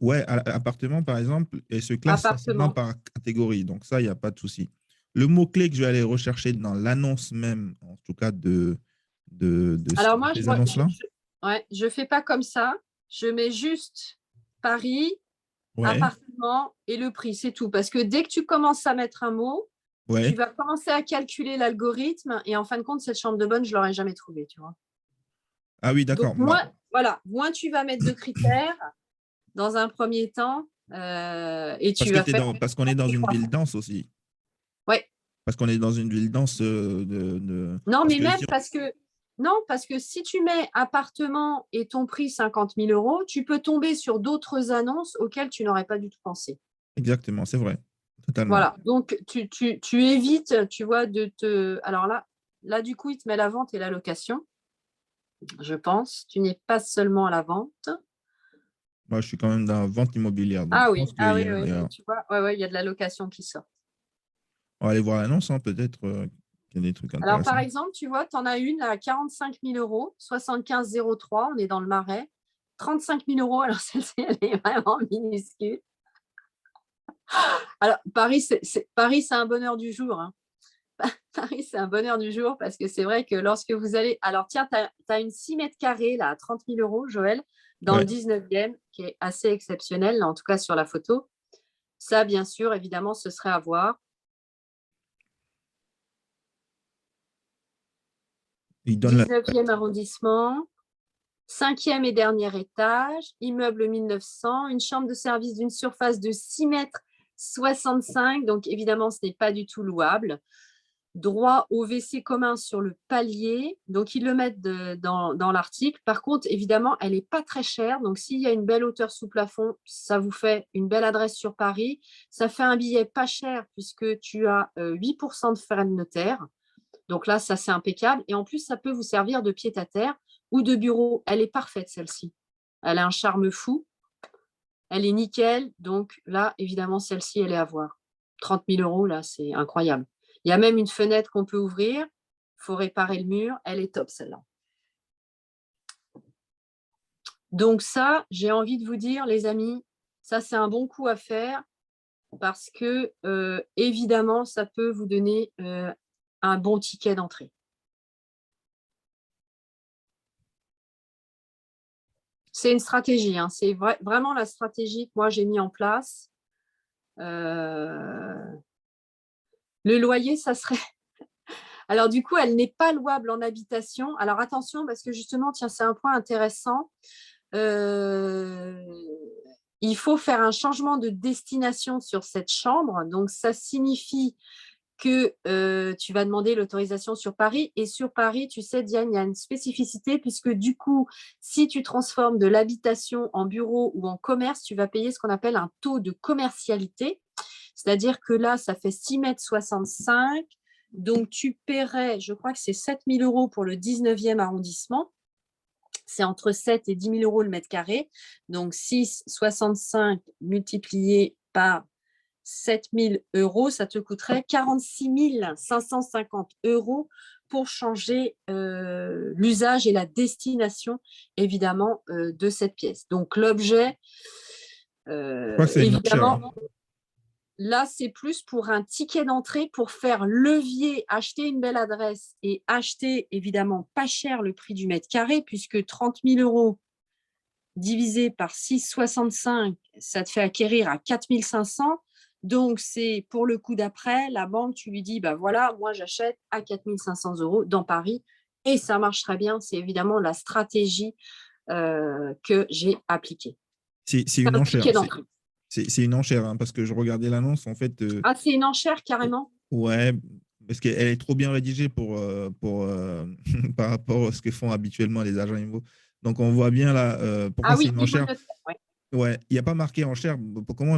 Speaker 1: Ouais, appartement, par exemple, et se classe facilement
Speaker 2: Appartement.
Speaker 1: par catégorie. Donc, ça, il n'y a pas de souci. Le mot-clé que je vais aller rechercher dans l'annonce même, en tout cas
Speaker 2: Alors
Speaker 1: de
Speaker 2: moi,
Speaker 1: ces annonces-là.
Speaker 2: ouais, je fais pas comme ça. Je mets juste Paris,
Speaker 1: Ouais,
Speaker 2: appartement et le prix, c'est tout. Parce que dès que tu commences à mettre un mot, tu
Speaker 1: ouais.
Speaker 2: vas commencer à calculer l'algorithme et en fin de compte, cette chambre de bonne, je l'aurais jamais trouvée, tu vois.
Speaker 1: Ah oui,
Speaker 2: Donc
Speaker 1: d'accord.
Speaker 2: moins tu vas mettre de critères dans un premier temps et tu vas faire.
Speaker 1: Parce qu'on est dans une ville dense aussi.
Speaker 2: Ouais.
Speaker 1: Parce qu'on est dans une ville dense
Speaker 2: Non,
Speaker 1: parce
Speaker 2: mais
Speaker 1: que
Speaker 2: même parce que si tu mets appartement et ton prix 50 000 euros, tu peux tomber sur d'autres annonces auxquelles tu n'aurais pas du tout pensé.
Speaker 1: Exactement, c'est vrai. Totalement.
Speaker 2: Voilà, donc tu évites, tu vois, de te. Alors là, du coup, il te met la vente et la location, je pense. Tu n'es pas seulement à la vente.
Speaker 1: Moi, je suis quand même dans la vente immobilière. Donc,
Speaker 2: Ah
Speaker 1: je
Speaker 2: oui,
Speaker 1: pense
Speaker 2: ah oui, oui, oui, tu vois, ouais, il y a de la location qui sort.
Speaker 1: on va aller voir l'annonce, hein, peut-être qu'il y a des trucs
Speaker 2: Alors, par
Speaker 1: intéressants.
Speaker 2: exemple, tu vois, tu en as une à 45 000 euros, 75,03, on est dans le Marais. 35 000 euros, alors celle-ci, elle est vraiment minuscule. Alors, Paris, c'est un bonheur du jour. Hein. Paris, c'est un bonheur du jour parce que c'est vrai que lorsque vous allez. Alors, tiens, tu as une 6 mètres carrés là, à 30 000 euros, Joël, dans le
Speaker 1: Ouais.
Speaker 2: 19e, qui est assez exceptionnel, là, en tout cas sur la photo. Ça, bien sûr, évidemment, ce serait à voir.
Speaker 1: Il donne la...
Speaker 2: 19e arrondissement, 5e et dernier étage, immeuble 1900, une chambre de service d'une surface de 6 mètres 65. Donc, évidemment, ce n'est pas du tout louable. Droit au WC commun sur le palier. Donc, ils le mettent dans l'article. Par contre, évidemment, elle n'est pas très chère. Donc, s'il y a une belle hauteur sous plafond, ça vous fait une belle adresse sur Paris. Ça fait un billet pas cher puisque tu as 8% de frais de notaire. Donc là, ça, c'est impeccable. Et en plus, ça peut vous servir de pied-à-terre ou de bureau. Elle est parfaite, celle-ci. Elle a un charme fou. Elle est nickel. Donc là, évidemment, celle-ci, elle est à voir. 30 000 euros, là, c'est incroyable. Il y a même une fenêtre qu'on peut ouvrir. Il faut réparer le mur. Elle est top, celle-là. Donc ça, j'ai envie de vous dire, les amis, ça, c'est un bon coup à faire parce que, évidemment, ça peut vous donner un bon ticket d'entrée. C'est une stratégie, hein. C'est vraiment la stratégie que moi, j'ai mis en place. Le loyer, ça serait… Alors, du coup, elle n'est pas louable en habitation. Alors, attention, parce que justement, tiens, c'est un point intéressant. Il faut faire un changement de destination sur cette chambre. Donc, ça signifie que tu vas demander l'autorisation sur Paris. Et sur Paris, tu sais, Diane, il y a une spécificité puisque du coup, si tu transformes de l'habitation en bureau ou en commerce, tu vas payer ce qu'on appelle un taux de commercialité. C'est-à-dire que là, ça fait 6,65 m. Donc, tu paierais, je crois que c'est 7 000 euros pour le 19e arrondissement. C'est entre 7 et 10 000 euros le mètre carré. Donc, 6,65 multiplié par 7 000 euros, ça te coûterait 46 550 euros pour changer l'usage et la destination, évidemment, de cette pièce. Donc, l'objet,
Speaker 1: Je crois que c'est une enchère. Hein.
Speaker 2: évidemment, là, c'est plus pour un ticket d'entrée pour faire levier, acheter une belle adresse et acheter, évidemment, pas cher le prix du mètre carré, puisque 30 000 euros divisé par 6,65, ça te fait acquérir à 4 500. Donc, c'est pour le coup d'après, la banque, tu lui dis, bah voilà, moi j'achète à 4 500 euros dans Paris et ça marche très bien. C'est évidemment la stratégie que j'ai appliquée.
Speaker 1: C'est
Speaker 2: C'est
Speaker 1: une
Speaker 2: un
Speaker 1: enchère.
Speaker 2: ticket d'entrée.
Speaker 1: C'est une enchère, hein, parce que je regardais l'annonce, en fait.
Speaker 2: Ah, c'est une enchère carrément?
Speaker 1: Ouais, parce qu'elle est trop bien rédigée par rapport à ce que font habituellement les agents IMO. Donc, on voit bien là pourquoi
Speaker 2: Ah
Speaker 1: c'est
Speaker 2: oui,
Speaker 1: une
Speaker 2: Ivo
Speaker 1: enchère.
Speaker 2: Notaire, ouais.
Speaker 1: Ouais, il n'y a pas marqué enchère.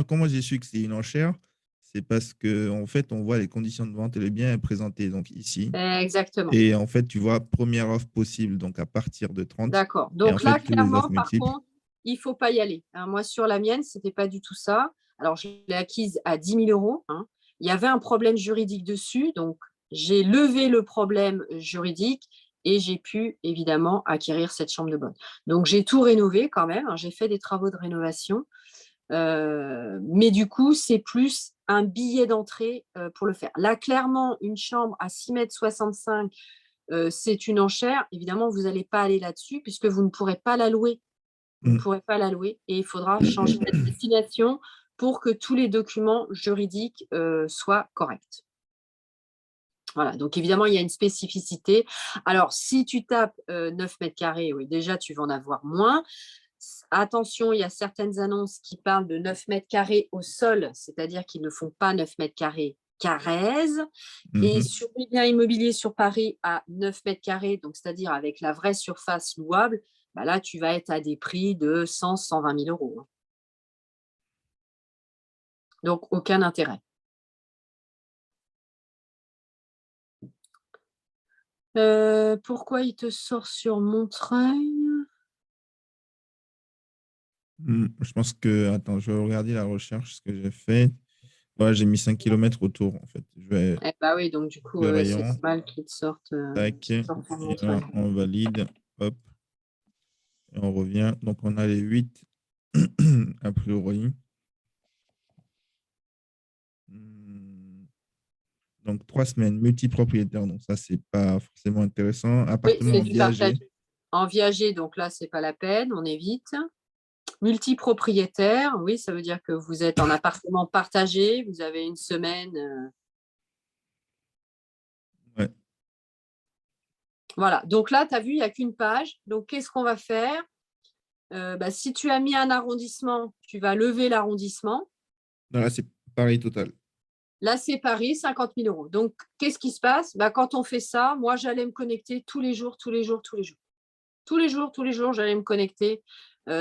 Speaker 1: Comment j'ai su que c'est une enchère? C'est parce que en fait, on voit les conditions de vente et les biens présentés donc ici.
Speaker 2: Exactement.
Speaker 1: Et en fait, tu vois première offre possible, donc à partir de 30.
Speaker 2: D'accord.
Speaker 1: Et en
Speaker 2: Donc
Speaker 1: fait,
Speaker 2: là,
Speaker 1: tous les offres
Speaker 2: clairement, par
Speaker 1: multiples.
Speaker 2: contre, il ne faut pas y aller. Hein. Moi, sur la mienne, ce n'était pas du tout ça. Alors, je l'ai acquise à 10 000 euros. Hein. Il y avait un problème juridique dessus, donc j'ai levé le problème juridique et j'ai pu évidemment acquérir cette chambre de bonne. Donc, j'ai tout rénové quand même. Hein. J'ai fait des travaux de rénovation. Mais du coup, c'est plus un billet d'entrée pour le faire. Là, clairement, une chambre à 6,65 m, c'est une enchère. Évidemment, vous n'allez pas aller là-dessus puisque vous ne pourrez pas la louer. Vous ne pourrez pas la louer et il faudra changer de destination pour que tous les documents juridiques soient corrects. Voilà, donc évidemment, il y a une spécificité. Alors, si tu tapes 9 mètres carrés, oui, déjà, tu vas en avoir moins. Attention, il y a certaines annonces qui parlent de 9 mètres carrés au sol, c'est-à-dire qu'ils ne font pas 9 mètres carrés carrés. Et sur les biens immobiliers sur Paris à 9 mètres carrés, donc c'est-à-dire avec la vraie surface louable, bah là, tu vas être à des prix de 100 120 000 euros. Hein. Donc, aucun intérêt. Pourquoi il te sort sur Montreuil?
Speaker 1: Je pense que, attends, je vais regarder la recherche, ce que j'ai fait. Ouais, j'ai mis 5 km autour, en fait. Je vais
Speaker 2: Eh bah oui, donc du coup,
Speaker 1: le
Speaker 2: c'est
Speaker 1: rayon.
Speaker 2: normal qu'il te sorte,
Speaker 1: Tac.
Speaker 2: qu'il te sorte sur
Speaker 1: Et là,
Speaker 2: Montreuil.
Speaker 1: on valide. Hop. Et on revient. Donc, on a les 8 a priori. Donc, 3 semaines, multipropriétaire. Donc, ça, c'est pas forcément intéressant.
Speaker 2: Oui, c'est
Speaker 1: Appartement
Speaker 2: du partage.
Speaker 1: viager.
Speaker 2: En viager, donc là, c'est pas la peine, on évite. Multipropriétaire, oui, ça veut dire que vous êtes en appartement partagé, vous avez une semaine.
Speaker 1: Ouais.
Speaker 2: Voilà, donc là, tu as vu, il n'y a qu'une page. Donc, qu'est-ce qu'on va faire? Si tu as mis un arrondissement, tu vas lever l'arrondissement.
Speaker 1: Non, là, c'est pareil total.
Speaker 2: Là, c'est Paris, 50 000 euros. Donc, qu'est-ce qui se passe? Quand on fait ça, moi, j'allais me connecter tous les jours, tous les jours, tous les jours. Tous les jours, j'allais me connecter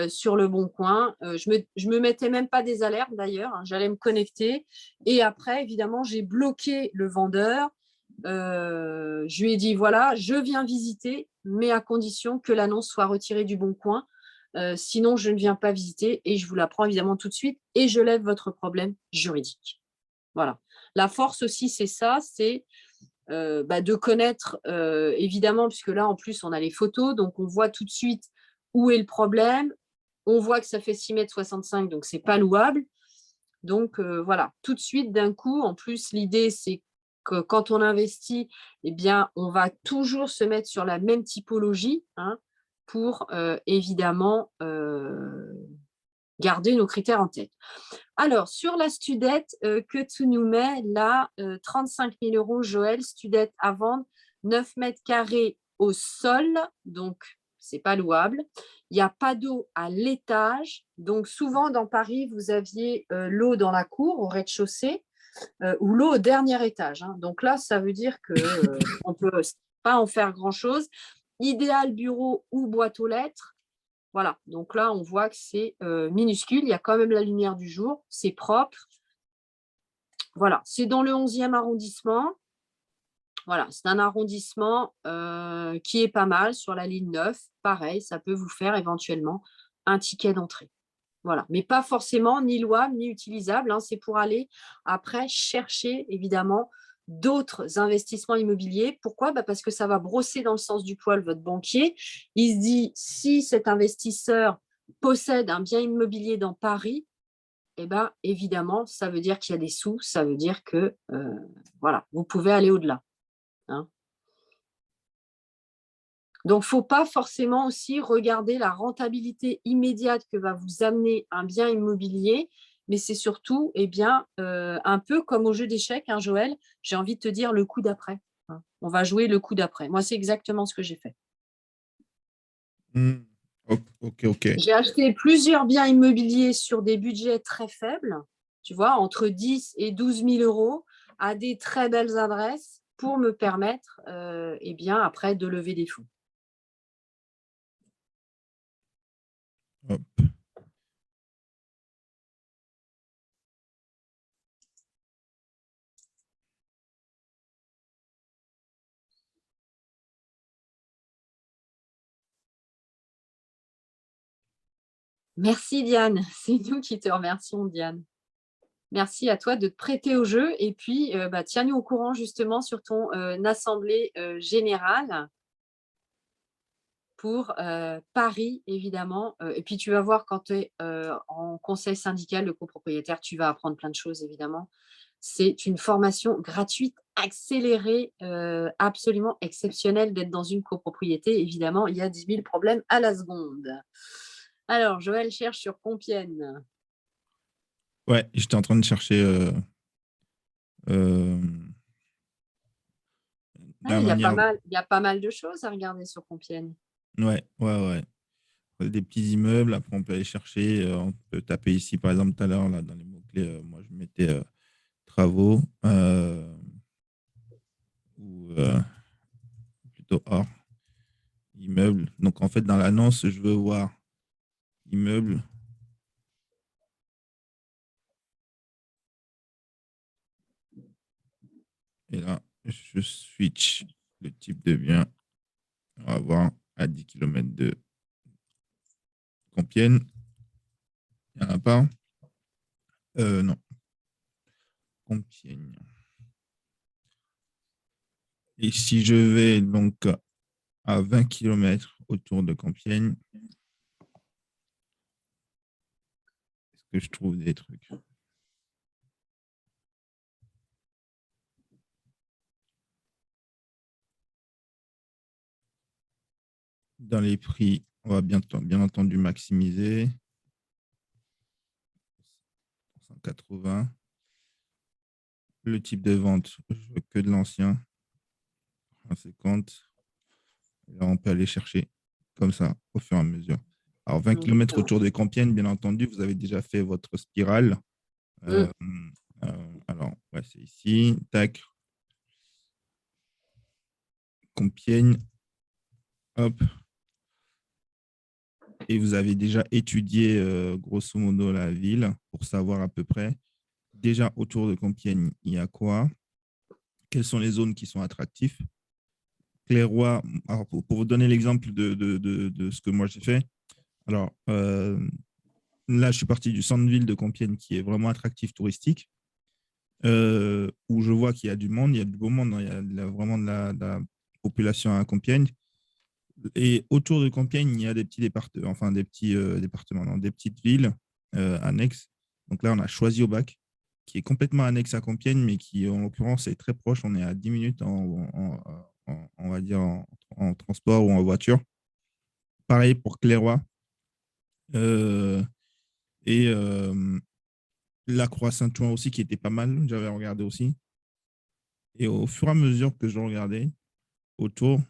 Speaker 2: sur le Bon Coin. Je me mettais même pas des alertes d'ailleurs. Hein, j'allais me connecter. Et après, évidemment, j'ai bloqué le vendeur. Je lui ai dit, voilà, je viens visiter, mais à condition que l'annonce soit retirée du Bon Coin. Sinon, je ne viens pas visiter et je vous la prends évidemment tout de suite et je lève votre problème juridique. Voilà. La force aussi, c'est ça, c'est de connaître, évidemment, puisque là, en plus, on a les photos, donc on voit tout de suite où est le problème. On voit que ça fait 6,65 m, donc c'est pas louable. Donc, voilà, tout de suite, d'un coup, en plus, l'idée, c'est que quand on investit, eh bien, on va toujours se mettre sur la même typologie hein, pour, évidemment, garder nos critères en tête. Alors, sur la Studette que tu nous mets, là, 35 000 euros, Joël, Studette à vendre, 9 mètres carrés au sol, donc c'est pas louable. Il n'y a pas d'eau à l'étage. Donc, souvent dans Paris, vous aviez l'eau dans la cour, au rez-de-chaussée, ou l'eau au dernier étage. Hein. Donc là, ça veut dire qu'on ne peut pas en faire grand-chose. Idéal bureau ou boîte aux lettres. Voilà, donc là, on voit que c'est minuscule. Il y a quand même la lumière du jour. C'est propre. Voilà, c'est dans le 11e arrondissement. Voilà, c'est un arrondissement qui est pas mal sur la ligne 9. Pareil, ça peut vous faire éventuellement un ticket d'entrée. Voilà, mais pas forcément ni louable ni utilisable. Hein. C'est pour aller après chercher évidemment d'autres investissements immobiliers. Pourquoi? Parce que ça va brosser dans le sens du poil votre banquier. Il se dit, si cet investisseur possède un bien immobilier dans Paris, eh ben, évidemment, ça veut dire qu'il y a des sous, ça veut dire que voilà, vous pouvez aller au-delà. Hein. Donc, il ne faut pas forcément aussi regarder la rentabilité immédiate que va vous amener un bien immobilier, mais c'est surtout un peu comme au jeu d'échecs, hein, Joël, j'ai envie de te dire le coup d'après. Hein. On va jouer le coup d'après. Moi, c'est exactement ce que j'ai fait.
Speaker 1: Ok.
Speaker 2: J'ai acheté plusieurs biens immobiliers sur des budgets très faibles, tu vois, entre 10 et 12 000 euros, à des très belles adresses pour me permettre, après, de lever des fonds.
Speaker 1: Hop.
Speaker 2: Merci Diane, c'est nous qui te remercions Diane. Merci à toi de te prêter au jeu et puis tiens-nous au courant justement sur ton assemblée générale pour Paris, évidemment. Et puis, tu vas voir quand tu es en conseil syndical de copropriétaire, tu vas apprendre plein de choses, évidemment. C'est une formation gratuite, accélérée, absolument exceptionnelle d'être dans une copropriété. Évidemment, il y a 10 000 problèmes à la seconde. Alors, Joël cherche sur Compiègne.
Speaker 1: Ouais, j'étais en train de chercher euh,
Speaker 2: Ah,
Speaker 1: la manière.
Speaker 2: il y a pas mal de choses à regarder sur Compiègne.
Speaker 1: Ouais, ouais, ouais. Des petits immeubles, après on peut aller chercher, on peut taper ici, par exemple, tout à l'heure, là, dans les mots-clés, moi je mettais travaux ou plutôt hors immeuble. Donc en fait, dans l'annonce, je veux voir immeuble. Et là, je switch le type de bien. On va voir à 10 km de Compiègne. Il n'y en a pas. Non, Compiègne. Et si je vais donc à 20 km autour de Compiègne, est-ce que je trouve des trucs? Dans les prix, on va bien entendu maximiser. 180. Le type de vente, je veux que de l'ancien. 150. Là, on peut aller chercher comme ça au fur et à mesure. Alors, 20 km autour de Compiègne, bien entendu, vous avez déjà fait votre spirale. Alors, ouais, c'est ici. Tac. Compiègne. Hop. Et vous avez déjà étudié grosso modo la ville pour savoir à peu près. Déjà autour de Compiègne, il y a quoi? Quelles sont les zones qui sont attractives? Clairoy, alors pour vous donner l'exemple de ce que moi j'ai fait, alors là je suis parti du centre-ville de Compiègne qui est vraiment attractif touristique, où je vois qu'il y a du monde, il y a du beau monde, il y a vraiment de la population à Compiègne. Et autour de Compiègne, il y a des petits départements, enfin des petits départements, non, des petites villes annexes. Donc là, on a choisi au bac, qui est complètement annexe à Compiègne, mais qui, en l'occurrence, est très proche. On est à 10 minutes, on va dire, en transport ou en voiture. Pareil pour Clairoy. Euh, et la Croix-Saint-Ouen aussi, qui était pas mal, j'avais regardé aussi. Et au fur et à mesure que je regardais autour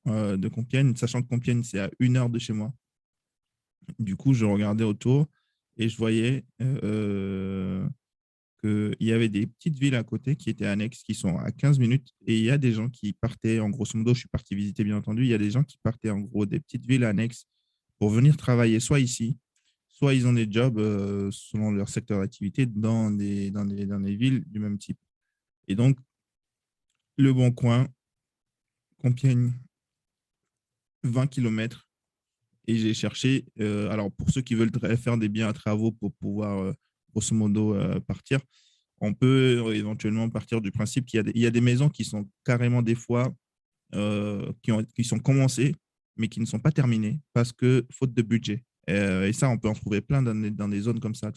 Speaker 1: de Compiègne, sachant que Compiègne, c'est à 1 heure de chez moi, du coup, je regardais autour et je voyais qu'il y avait des petites villes à côté qui étaient annexes, qui sont à 15 minutes. Et il y a des gens qui partaient, en grosso modo, je suis parti visiter, bien entendu, il y a des gens qui partaient, en gros, des petites villes annexes pour venir travailler soit ici, soit ils ont des jobs selon leur secteur d'activité dans des villes du même type. Et donc, Le Bon Coin, Compiègne, 20 km. Et j'ai cherché, alors pour ceux qui veulent faire des biens à travaux pour pouvoir, grosso modo, partir, on peut éventuellement partir du principe qu'il y a des maisons qui sont carrément des fois, qui sont commencées, mais qui ne sont pas terminées parce que faute de budget. Et ça, on peut en trouver plein dans des zones comme ça.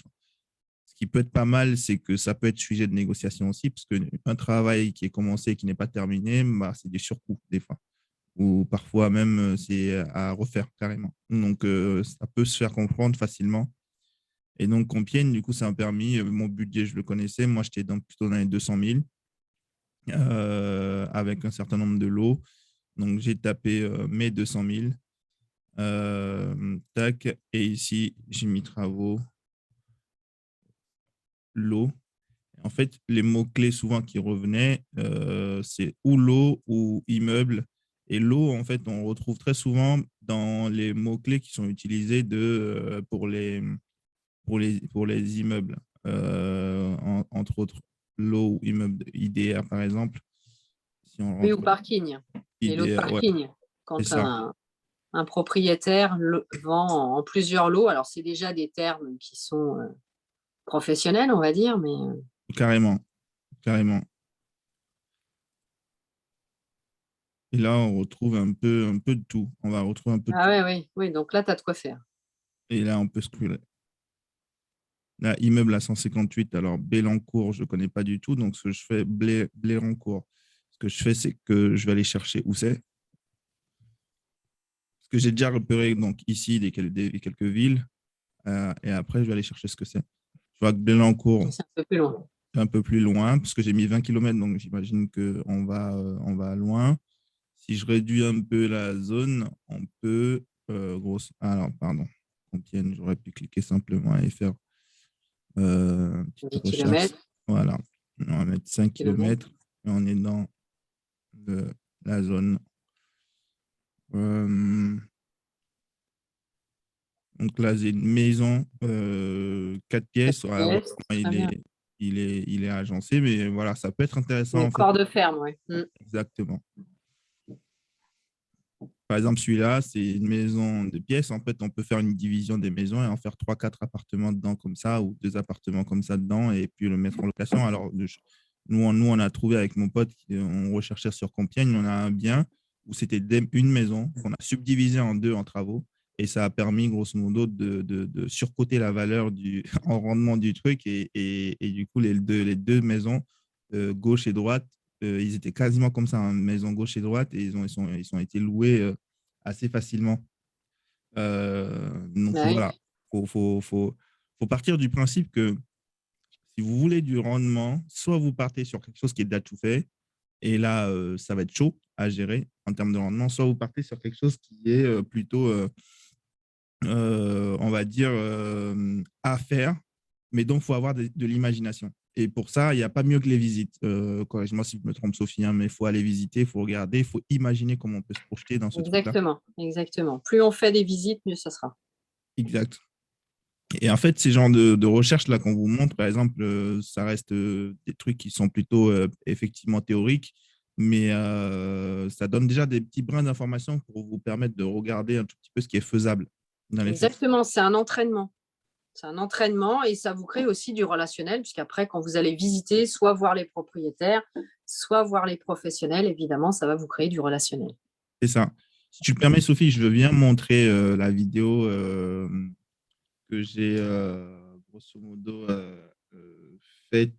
Speaker 1: Ce qui peut être pas mal, c'est que ça peut être sujet de négociation aussi, parce qu'un travail qui est commencé et qui n'est pas terminé, bah, c'est des surcoûts des fois ou parfois même c'est à refaire carrément. Donc, ça peut se faire comprendre facilement. Et donc, Compiègne, du coup, ça m'a permis, mon budget, je le connaissais. Moi, j'étais plutôt dans les 200 000 avec un certain nombre de lots. Donc, j'ai tapé mes 200 000. Tac. Et ici, j'ai mis travaux, lots. En fait, les mots-clés souvent qui revenaient, c'est ou l'eau ou immeuble. Et l'eau, en fait, on retrouve très souvent dans les mots-clés qui sont utilisés pour les immeubles. Entre autres, l'eau ou immeuble IDR, par exemple. Si on
Speaker 2: Oui, au
Speaker 1: rentre
Speaker 2: parking. Les lots de
Speaker 1: IDR, ouais,
Speaker 2: parking.
Speaker 1: c'est
Speaker 2: Quand
Speaker 1: ça.
Speaker 2: un propriétaire vend en plusieurs lots. Alors, c'est déjà des termes qui sont professionnels, on va dire, mais…
Speaker 1: Carrément, carrément. Et là, on retrouve un peu de tout. On va retrouver un peu de tout.
Speaker 2: Oui. Donc là, tu as de quoi faire.
Speaker 1: Et là, on peut scroller. Là, immeuble à 158. Alors, Bélancourt, je ne connais pas du tout. Donc, ce que je fais, Blérancourt, ce que je fais, c'est que je vais aller chercher où c'est. Parce que j'ai déjà repéré donc, ici quelques villes. Et après, je vais aller chercher ce que c'est. Je vois que Blélancourt,
Speaker 2: c'est un peu plus loin.
Speaker 1: Un peu plus loin, parce que j'ai mis 20 km, donc j'imagine qu'on on va loin. Si je réduis un peu la zone, on peut… Alors, pardon. Compiègne, j'aurais pu cliquer simplement et faire une petite
Speaker 2: 10
Speaker 1: recherche.
Speaker 2: km.
Speaker 1: Voilà. On va mettre 5 km et on est dans la zone. Donc là, c'est une maison, 4 pièces. Voilà, il est agencé, mais voilà, ça peut être intéressant. En fait.
Speaker 2: Corps de ferme, oui.
Speaker 1: Exactement. Par exemple, celui-là, c'est une maison de pièces. En fait, on peut faire une division des maisons et en faire 3-4 appartements dedans comme ça, ou 2 appartements comme ça dedans, et puis le mettre en location. Alors, nous, on a trouvé avec mon pote, on recherchait sur Compiègne, on a un bien où c'était une maison qu'on a subdivisée en 2 en travaux, et ça a permis, grosso modo, de surcoter la valeur en rendement du truc, et du coup, les deux maisons, gauche et droite, ils étaient quasiment comme ça, hein, maison gauche et droite, et ils ont été loués assez facilement. Donc voilà, faut partir du principe que si vous voulez du rendement, soit vous partez sur quelque chose qui est déjà tout fait, et là, ça va être chaud à gérer en termes de rendement, soit vous partez sur quelque chose qui est plutôt, on va dire, à faire, mais donc il faut avoir de l'imagination. Et pour ça, il n'y a pas mieux que les visites. Corrige-moi si je me trompe, Sophie, hein, mais il faut aller visiter, il faut regarder, il faut imaginer comment on peut se projeter dans ce truc-là.
Speaker 2: Exactement. Plus on fait des visites, mieux ça sera.
Speaker 1: Exact. Et en fait, ces genres de recherches-là qu'on vous montre, par exemple, ça reste des trucs qui sont plutôt effectivement théoriques, mais ça donne déjà des petits brins d'informations pour vous permettre de regarder un tout petit peu ce qui est faisable dans les faits.
Speaker 2: Exactement, c'est un entraînement. C'est un entraînement et ça vous crée aussi du relationnel, puisqu'après, quand vous allez visiter, soit voir les propriétaires, soit voir les professionnels, évidemment, ça va vous créer du relationnel.
Speaker 1: C'est ça. Si tu le permets, Sophie, je veux bien montrer la vidéo que j'ai grosso modo faite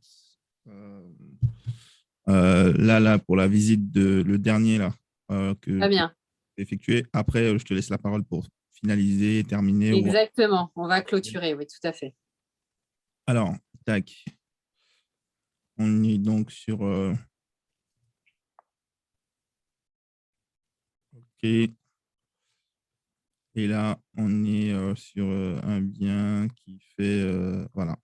Speaker 1: là, pour la visite le dernier là, que
Speaker 2: Très bien.
Speaker 1: j'ai effectué. Après, je te laisse la parole pour finaliser, terminer.
Speaker 2: Exactement. On va clôturer, oui, tout à fait.
Speaker 1: Alors, tac. On est donc sur… OK. Et là, on est sur un bien qui fait… voilà.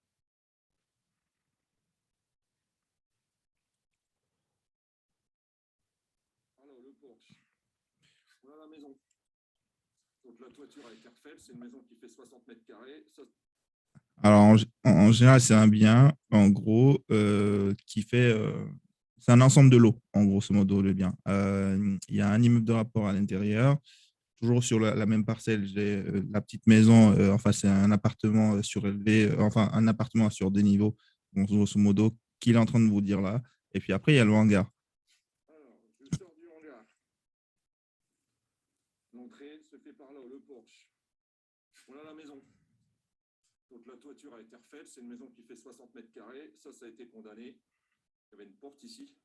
Speaker 3: Alors, le porche. Voilà la maison. Donc, la toiture avec Carfel, c'est une maison qui fait 60 mètres carrés. Ça...
Speaker 1: Alors, en général, c'est un bien, en gros, qui fait… c'est un ensemble de lots, en grosso modo, le bien. Il y a un immeuble de rapport à l'intérieur. Toujours sur la même parcelle, j'ai la petite maison, enfin, c'est un appartement surélevé, enfin, un appartement sur des niveaux, grosso modo, qu'il est en train de vous dire là. Et puis après, il y a le hangar.
Speaker 3: Alors, je sors du hangar. L'entrée se fait par là, le porche. Voilà la maison. Donc, la toiture a été refaite. C'est une maison qui fait 60 mètres carrés. Ça a été condamné. Il y avait une porte ici.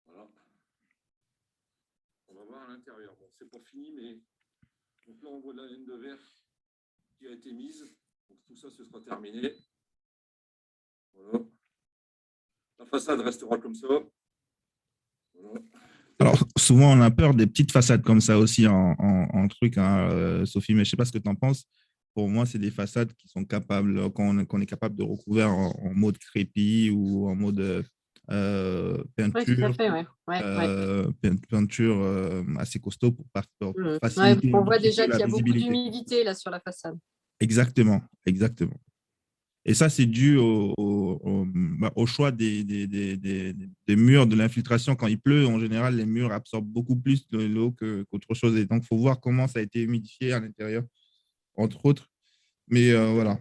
Speaker 3: Voilà. On va voir à l'intérieur. Bon, c'est pas fini, mais donc là, on voit la laine de verre qui a été mise. Donc, tout ça, ce sera terminé. Voilà. La façade restera comme ça. Voilà.
Speaker 1: Alors, souvent, on a peur des petites façades comme ça aussi en truc, hein, Sophie, mais je ne sais pas ce que tu en penses. Pour moi, c'est des façades qui sont capables, qu'on est capable de recouvrir en mode crépi ou en mode peinture.
Speaker 2: Oui, tout à fait, ouais.
Speaker 1: Peinture assez costaud pour faciliter
Speaker 2: on
Speaker 1: un
Speaker 2: voit
Speaker 1: petit peu
Speaker 2: déjà
Speaker 1: la
Speaker 2: qu'il y a beaucoup
Speaker 1: visibilité.
Speaker 2: d'humidité là sur la façade.
Speaker 1: Exactement, exactement. Et ça, c'est dû au choix des murs, de l'infiltration. Quand il pleut, en général, les murs absorbent beaucoup plus de l'eau qu'autre chose. Et donc, il faut voir comment ça a été humidifié à l'intérieur, entre autres. Mais voilà.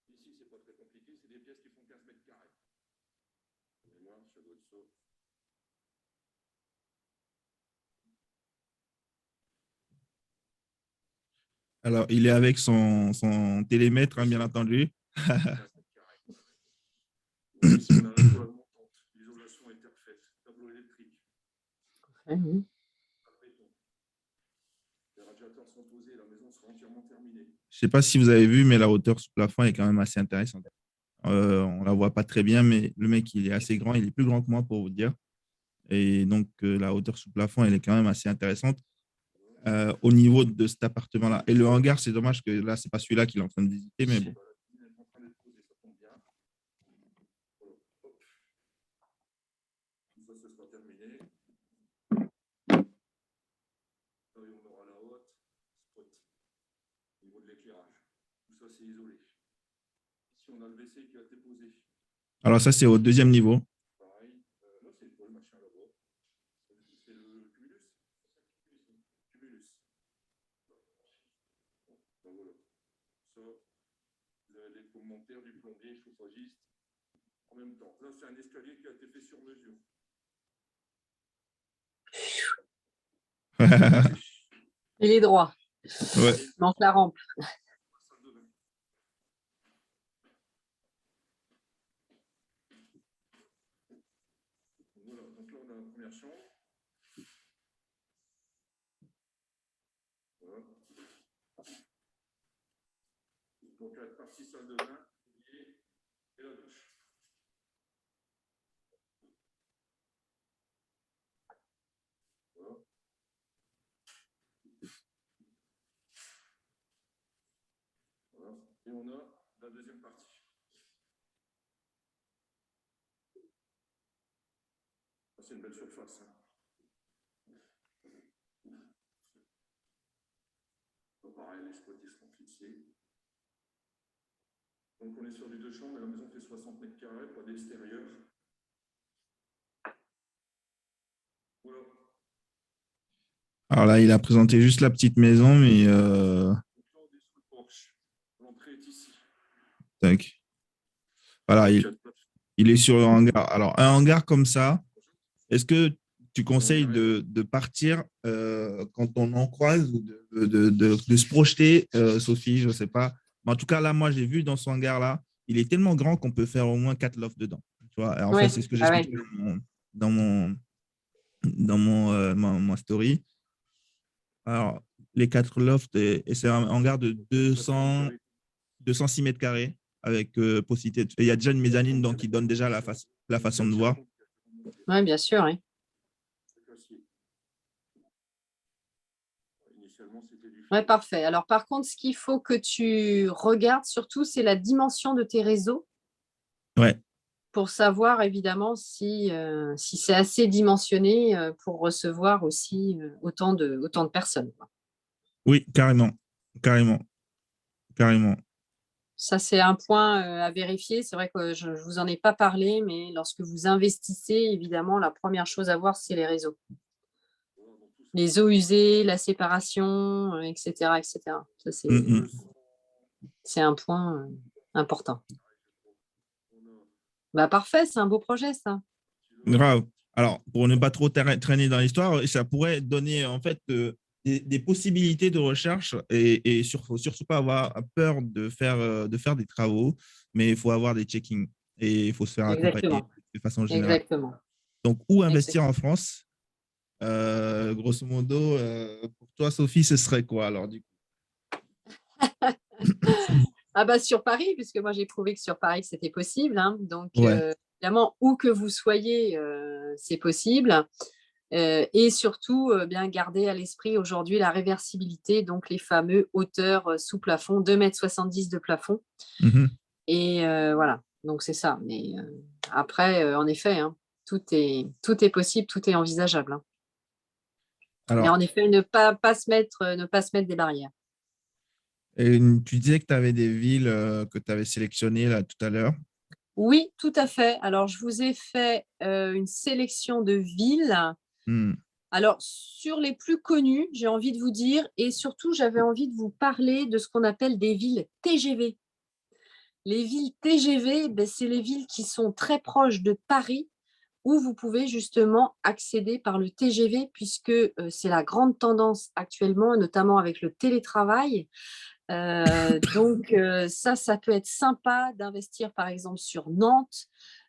Speaker 3: Ici, c'est pas très compliqué, c'est des pièces qui font 15 mètres carrés. Et moi, ça doit être ça.
Speaker 1: Alors, il est avec son télémètre, hein, bien entendu.
Speaker 3: 15 mètres carrés. Donc, ici, on a la toile montante, l'isolation est refaite, tableau électrique,
Speaker 2: Mhm.
Speaker 3: les radiateurs sont posés, la maison sera entièrement terminée.
Speaker 1: Je ne sais pas si vous avez vu, mais la hauteur sous plafond est quand même assez intéressante. On ne la voit pas très bien, mais le mec, il est assez grand. Il est plus grand que moi, pour vous dire. Et donc, la hauteur sous plafond, elle est quand même assez intéressante au niveau de cet appartement-là. Et le hangar, c'est dommage que là, ce n'est pas celui-là qu'il est en train de visiter, mais bon.
Speaker 3: Elle est en train d'être posée, ça tombe bien. Voilà. Hop. Tout ça, ce sera terminé. Là, on aura la haute spot au niveau de l'éclairage. Tout ça, c'est isolé. Ici, on a le WC qui a été posé.
Speaker 1: Alors, ça, c'est au deuxième niveau.
Speaker 3: Pareil. Là, c'est le machin là-bas. C'est le cumulus. Cumulus. Donc, voilà. Ça, les commentaires du plombier, chauffagiste, en même temps. Là, c'est un escalier qui a été fait sur mesure.
Speaker 2: Il est droit.
Speaker 1: Ouais.
Speaker 2: Manque la rampe.
Speaker 3: Voilà, donc là, on a la première chambre. Voilà. Donc, la partie salle de bain et la douche. Voilà. Voilà. Et on a la deuxième partie. C'est une belle surface. Hein. Pareil, les spots ils seront fixés. Donc on est sur du 2 chambres, mais la maison fait 60 mètres carrés, pas d'extérieur. Voilà.
Speaker 1: Alors là, il a présenté juste la petite maison, mais
Speaker 3: Donc là, on est sous le porche. L'entrée est ici.
Speaker 1: tac. Voilà, il est sur le hangar. Alors, un hangar comme ça, est-ce que tu conseilles de partir quand on en croise ou de se projeter, Sophie, je ne sais pas. Mais en tout cas, là, moi, j'ai vu dans ce hangar-là, il est tellement grand qu'on peut faire au moins 4 lofts dedans. Tu vois? En fait, c'est ce que j'expliquais dans ma story. Alors, les 4 lofts, et c'est un hangar de 206 mètres carrés avec possibilité. Il y a déjà une mezzanine, donc qui donne déjà la façon de voir.
Speaker 2: Oui, bien sûr. Oui. Ouais, parfait. Alors, par contre, ce qu'il faut que tu regardes surtout, c'est la dimension de tes réseaux.
Speaker 1: Ouais.
Speaker 2: Pour savoir évidemment si c'est assez dimensionné pour recevoir aussi autant de personnes.
Speaker 1: Oui, carrément. Carrément. Carrément.
Speaker 2: Ça, c'est un point à vérifier. C'est vrai que je ne vous en ai pas parlé, mais lorsque vous investissez, évidemment, la première chose à voir, c'est les réseaux. Les eaux usées, la séparation, etc., etc. Ça, c'est un point important. Bah, parfait, c'est un beau projet, ça.
Speaker 1: Grave. Alors, pour ne pas trop traîner dans l'histoire, ça pourrait donner en fait des possibilités de recherche et faut surtout pas avoir peur de faire des travaux, mais il faut avoir des checkings et il faut se faire accompagner de façon générale.
Speaker 2: Exactement.
Speaker 1: Donc, où investir en France? Grosso modo, pour toi, Sophie, ce serait quoi alors du coup?
Speaker 2: Ah bah sur Paris, puisque moi j'ai prouvé que sur Paris c'était possible. Hein. Donc
Speaker 1: Ouais.
Speaker 2: évidemment, où que vous soyez, c'est possible. Et surtout, bien garder à l'esprit aujourd'hui la réversibilité, donc les fameux hauteurs sous plafond, 2,70 m de plafond. Et voilà, donc c'est ça. Mais après, en effet, hein, tout est possible, tout est envisageable. Hein.
Speaker 1: Alors,
Speaker 2: Mais en effet, ne pas se mettre des barrières.
Speaker 1: Et tu disais que tu avais des villes que tu avais sélectionnées là tout à l'heure.
Speaker 2: Oui, tout à fait. Alors, je vous ai fait une sélection de villes.
Speaker 1: Hmm.
Speaker 2: Alors, sur les plus connues, j'ai envie de vous dire, et surtout, j'avais envie de vous parler de ce qu'on appelle des villes TGV. Les villes TGV, ben, c'est les villes qui sont très proches de Paris, où vous pouvez justement accéder par le TGV, puisque c'est la grande tendance actuellement, notamment avec le télétravail. Donc, ça peut être sympa d'investir, par exemple, sur Nantes,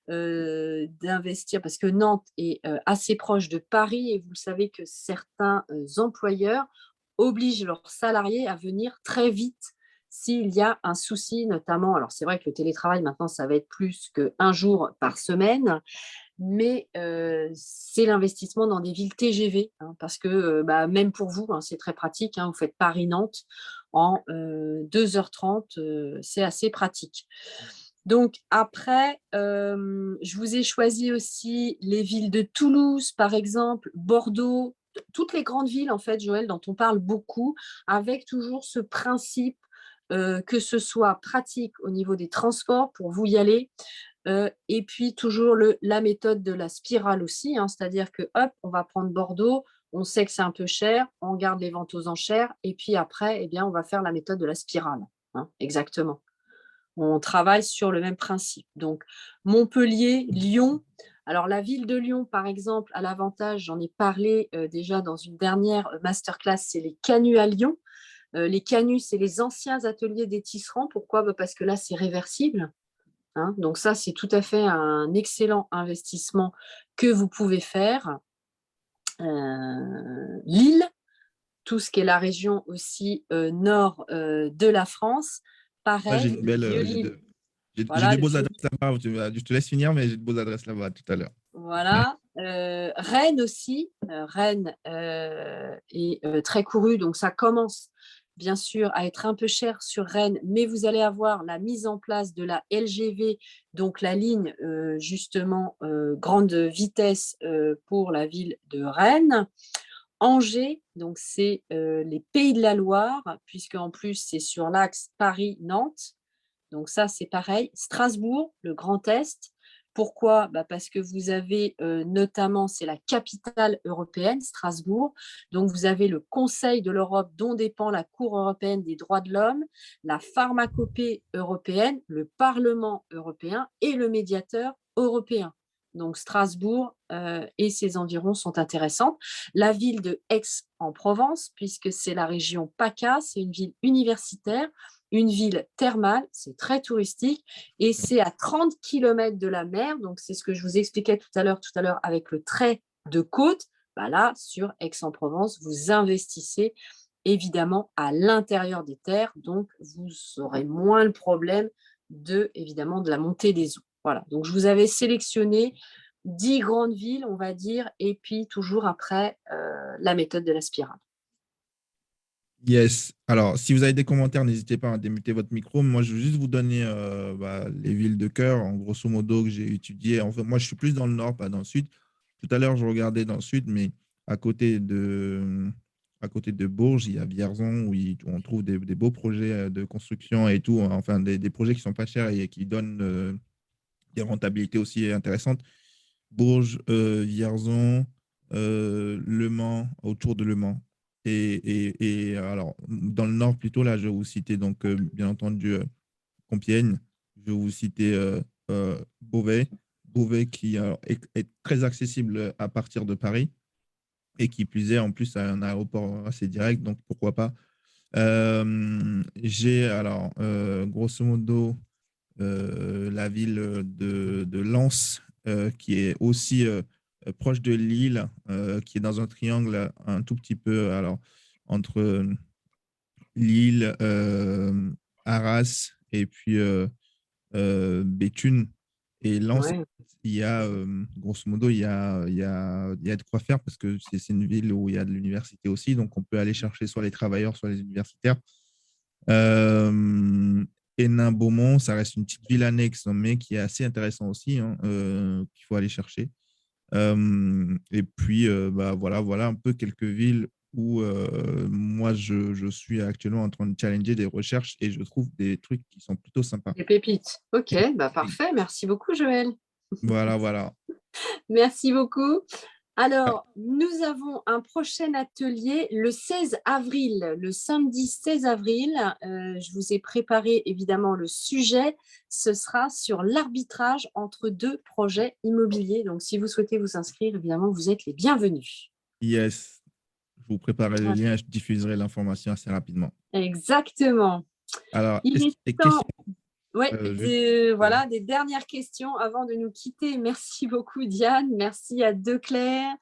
Speaker 2: d'investir parce que Nantes est assez proche de Paris et vous le savez que certains employeurs obligent leurs salariés à venir très vite s'il y a un souci, notamment. Alors, c'est vrai que le télétravail, maintenant, ça va être plus qu'un jour par semaine, mais c'est l'investissement dans des villes TGV, hein, parce que bah, même pour vous, hein, c'est très pratique. Hein, vous faites Paris-Nantes en 2h30, c'est assez pratique. Donc après, je vous ai choisi aussi les villes de Toulouse, par exemple, Bordeaux, toutes les grandes villes, en fait, Joël, dont on parle beaucoup, avec toujours ce principe que ce soit pratique au niveau des transports pour vous y aller, et puis toujours la méthode de la spirale aussi, hein, c'est-à-dire que hop, on va prendre Bordeaux, on sait que c'est un peu cher, on garde les ventes aux enchères, et puis après, eh bien, on va faire la méthode de la spirale. Hein, exactement. On travaille sur le même principe. Donc, Montpellier, Lyon. Alors, la ville de Lyon, par exemple, a l'avantage, j'en ai parlé déjà dans une dernière masterclass, c'est les canuts à Lyon. Les canuts, c'est les anciens ateliers des tisserands. Pourquoi? Bah, parce que là, c'est réversible. Hein. Donc ça, c'est tout à fait un excellent investissement que vous pouvez faire. Lille, tout ce qui est la région aussi nord de la France.
Speaker 1: Moi, j'ai
Speaker 2: Pareil,
Speaker 1: une
Speaker 2: le
Speaker 1: belle,
Speaker 2: vieux Lille.
Speaker 1: j'ai
Speaker 2: Voilà,
Speaker 1: des
Speaker 2: le
Speaker 1: beaux
Speaker 2: vieux
Speaker 1: adresses là-bas. Je te laisse finir, mais j'ai de beaux adresses là-bas tout à l'heure.
Speaker 2: Voilà. Rennes aussi. Rennes est très couru, donc ça commence bien sûr à être un peu cher sur Rennes, mais vous allez avoir la mise en place de la LGV, donc la ligne justement grande vitesse pour la ville de Rennes. Angers, donc c'est les Pays de la Loire, puisque en plus c'est sur l'axe Paris-Nantes. Donc ça, c'est pareil. Strasbourg, le Grand Est. Pourquoi? Bah parce que vous avez notamment, c'est la capitale européenne, Strasbourg. Donc vous avez le Conseil de l'Europe dont dépend la Cour européenne des droits de l'homme, la pharmacopée européenne, le Parlement européen et le médiateur européen. Donc Strasbourg et ses environs sont intéressantes. La ville de Aix-en-Provence, puisque c'est la région PACA, c'est une ville universitaire, une ville thermale, c'est très touristique et c'est à 30 km de la mer. Donc, c'est ce que je vous expliquais tout à l'heure avec le trait de côte. Bah là, sur Aix-en-Provence, vous investissez évidemment à l'intérieur des terres. Donc, vous aurez moins le problème évidemment, de la montée des eaux. Voilà. Donc, je vous avais sélectionné 10 grandes villes, on va dire, et puis toujours après la méthode de la spirale.
Speaker 1: Yes. Alors, si vous avez des commentaires, n'hésitez pas à démuter votre micro. Moi, je veux juste vous donner les villes de cœur, en grosso modo, que j'ai étudiées. En fait, moi, je suis plus dans le nord, pas dans le sud. Tout à l'heure, je regardais dans le sud, mais à côté de, à côté de Bourges, il y a Vierzon, où on trouve des beaux projets de construction et tout. Enfin, des projets qui sont pas chers et qui donnent des rentabilités aussi intéressantes. Bourges, Vierzon, Le Mans, autour de Le Mans. Et alors, dans le nord, plutôt, là, je vais vous citer, donc, bien entendu, Compiègne. Je vais vous citer Beauvais. Beauvais qui est très accessible à partir de Paris et qui plus est, en plus, a un aéroport assez direct, donc pourquoi pas. J'ai, alors, grosso modo, la ville de Lens, qui est aussi proche de Lille, qui est dans un triangle un tout petit peu alors, entre Lille, Arras et puis Béthune. Et Lens,
Speaker 2: Ouais.
Speaker 1: il y a, grosso modo, il y a de quoi faire parce que c'est une ville où il y a de l'université aussi, donc on peut aller chercher soit les travailleurs, soit les universitaires. Euh, Hénin-Beaumont, ça reste une petite ville annexe, mais qui est assez intéressant aussi, hein, qu'il faut aller chercher. Et puis, bah, voilà un peu quelques villes où moi, je suis actuellement en train de challenger des recherches et je trouve des trucs qui sont plutôt sympas.
Speaker 2: Des pépites. Ok, bah parfait. Merci beaucoup, Joël.
Speaker 1: Voilà, voilà.
Speaker 2: Merci beaucoup.
Speaker 1: Ah,
Speaker 2: Alors, nous avons un prochain atelier le 16 avril, le samedi 16 avril. Je vous ai préparé évidemment le sujet. Ce sera sur l'arbitrage entre deux projets immobiliers. Donc, si vous souhaitez vous inscrire, évidemment, vous êtes les bienvenus.
Speaker 1: yes, je vous préparerai le lien et je diffuserai l'information assez rapidement.
Speaker 2: Exactement.
Speaker 1: Alors,
Speaker 2: Il est
Speaker 1: et question,
Speaker 2: temps. Oui,
Speaker 1: juste,
Speaker 2: voilà, des dernières questions avant de nous quitter. Merci beaucoup, Diane. Merci à Declaire.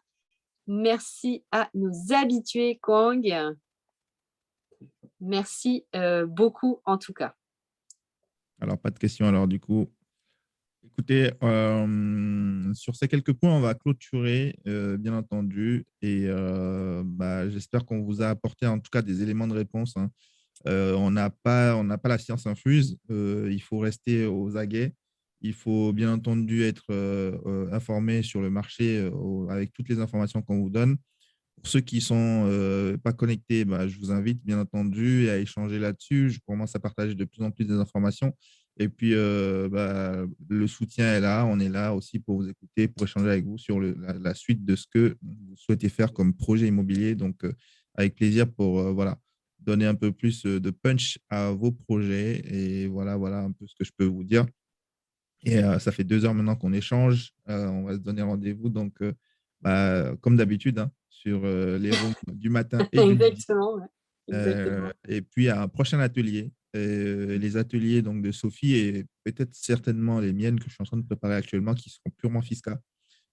Speaker 2: Merci à nos habitués, Kong. Merci beaucoup, en tout cas.
Speaker 1: alors, pas de question. Alors, du coup, écoutez, sur ces quelques points, on va clôturer, bien entendu. Et j'espère qu'on vous a apporté en tout cas des éléments de réponse, hein. On n'a pas la science infuse. Il faut rester aux aguets. Il faut bien entendu être informé sur le marché avec toutes les informations qu'on vous donne. Pour ceux qui ne sont pas connectés, je vous invite bien entendu à échanger là-dessus. Je commence à partager de plus en plus des informations. Et puis, le soutien est là. On est là aussi pour vous écouter, pour échanger avec vous sur la suite de ce que vous souhaitez faire comme projet immobilier. Donc, avec plaisir pour donner un peu plus de punch à vos projets. Et voilà un peu ce que je peux vous dire. Et ça fait 2 heures maintenant qu'on échange. On va se donner rendez-vous. Donc, comme d'habitude, hein, sur les rooms du matin et du midi.
Speaker 2: Exactement. Ouais. Exactement.
Speaker 1: Et puis, à un prochain atelier. Les ateliers donc, de Sophie et peut-être certainement les miennes que je suis en train de préparer actuellement qui seront purement fiscales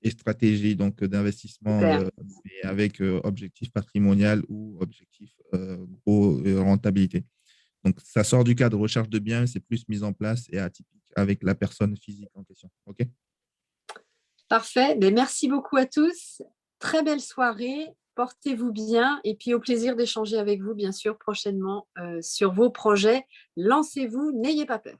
Speaker 1: et stratégie donc d'investissement
Speaker 2: Super.
Speaker 1: mais avec objectif patrimonial ou objectif gros rentabilité. Donc, ça sort du cadre de recherche de biens, c'est plus mise en place et atypique avec la personne physique en question. OK?
Speaker 2: Parfait. Mais merci beaucoup à tous. Très belle soirée. Portez-vous bien et puis au plaisir d'échanger avec vous, bien sûr, prochainement sur vos projets. Lancez-vous, n'ayez pas peur.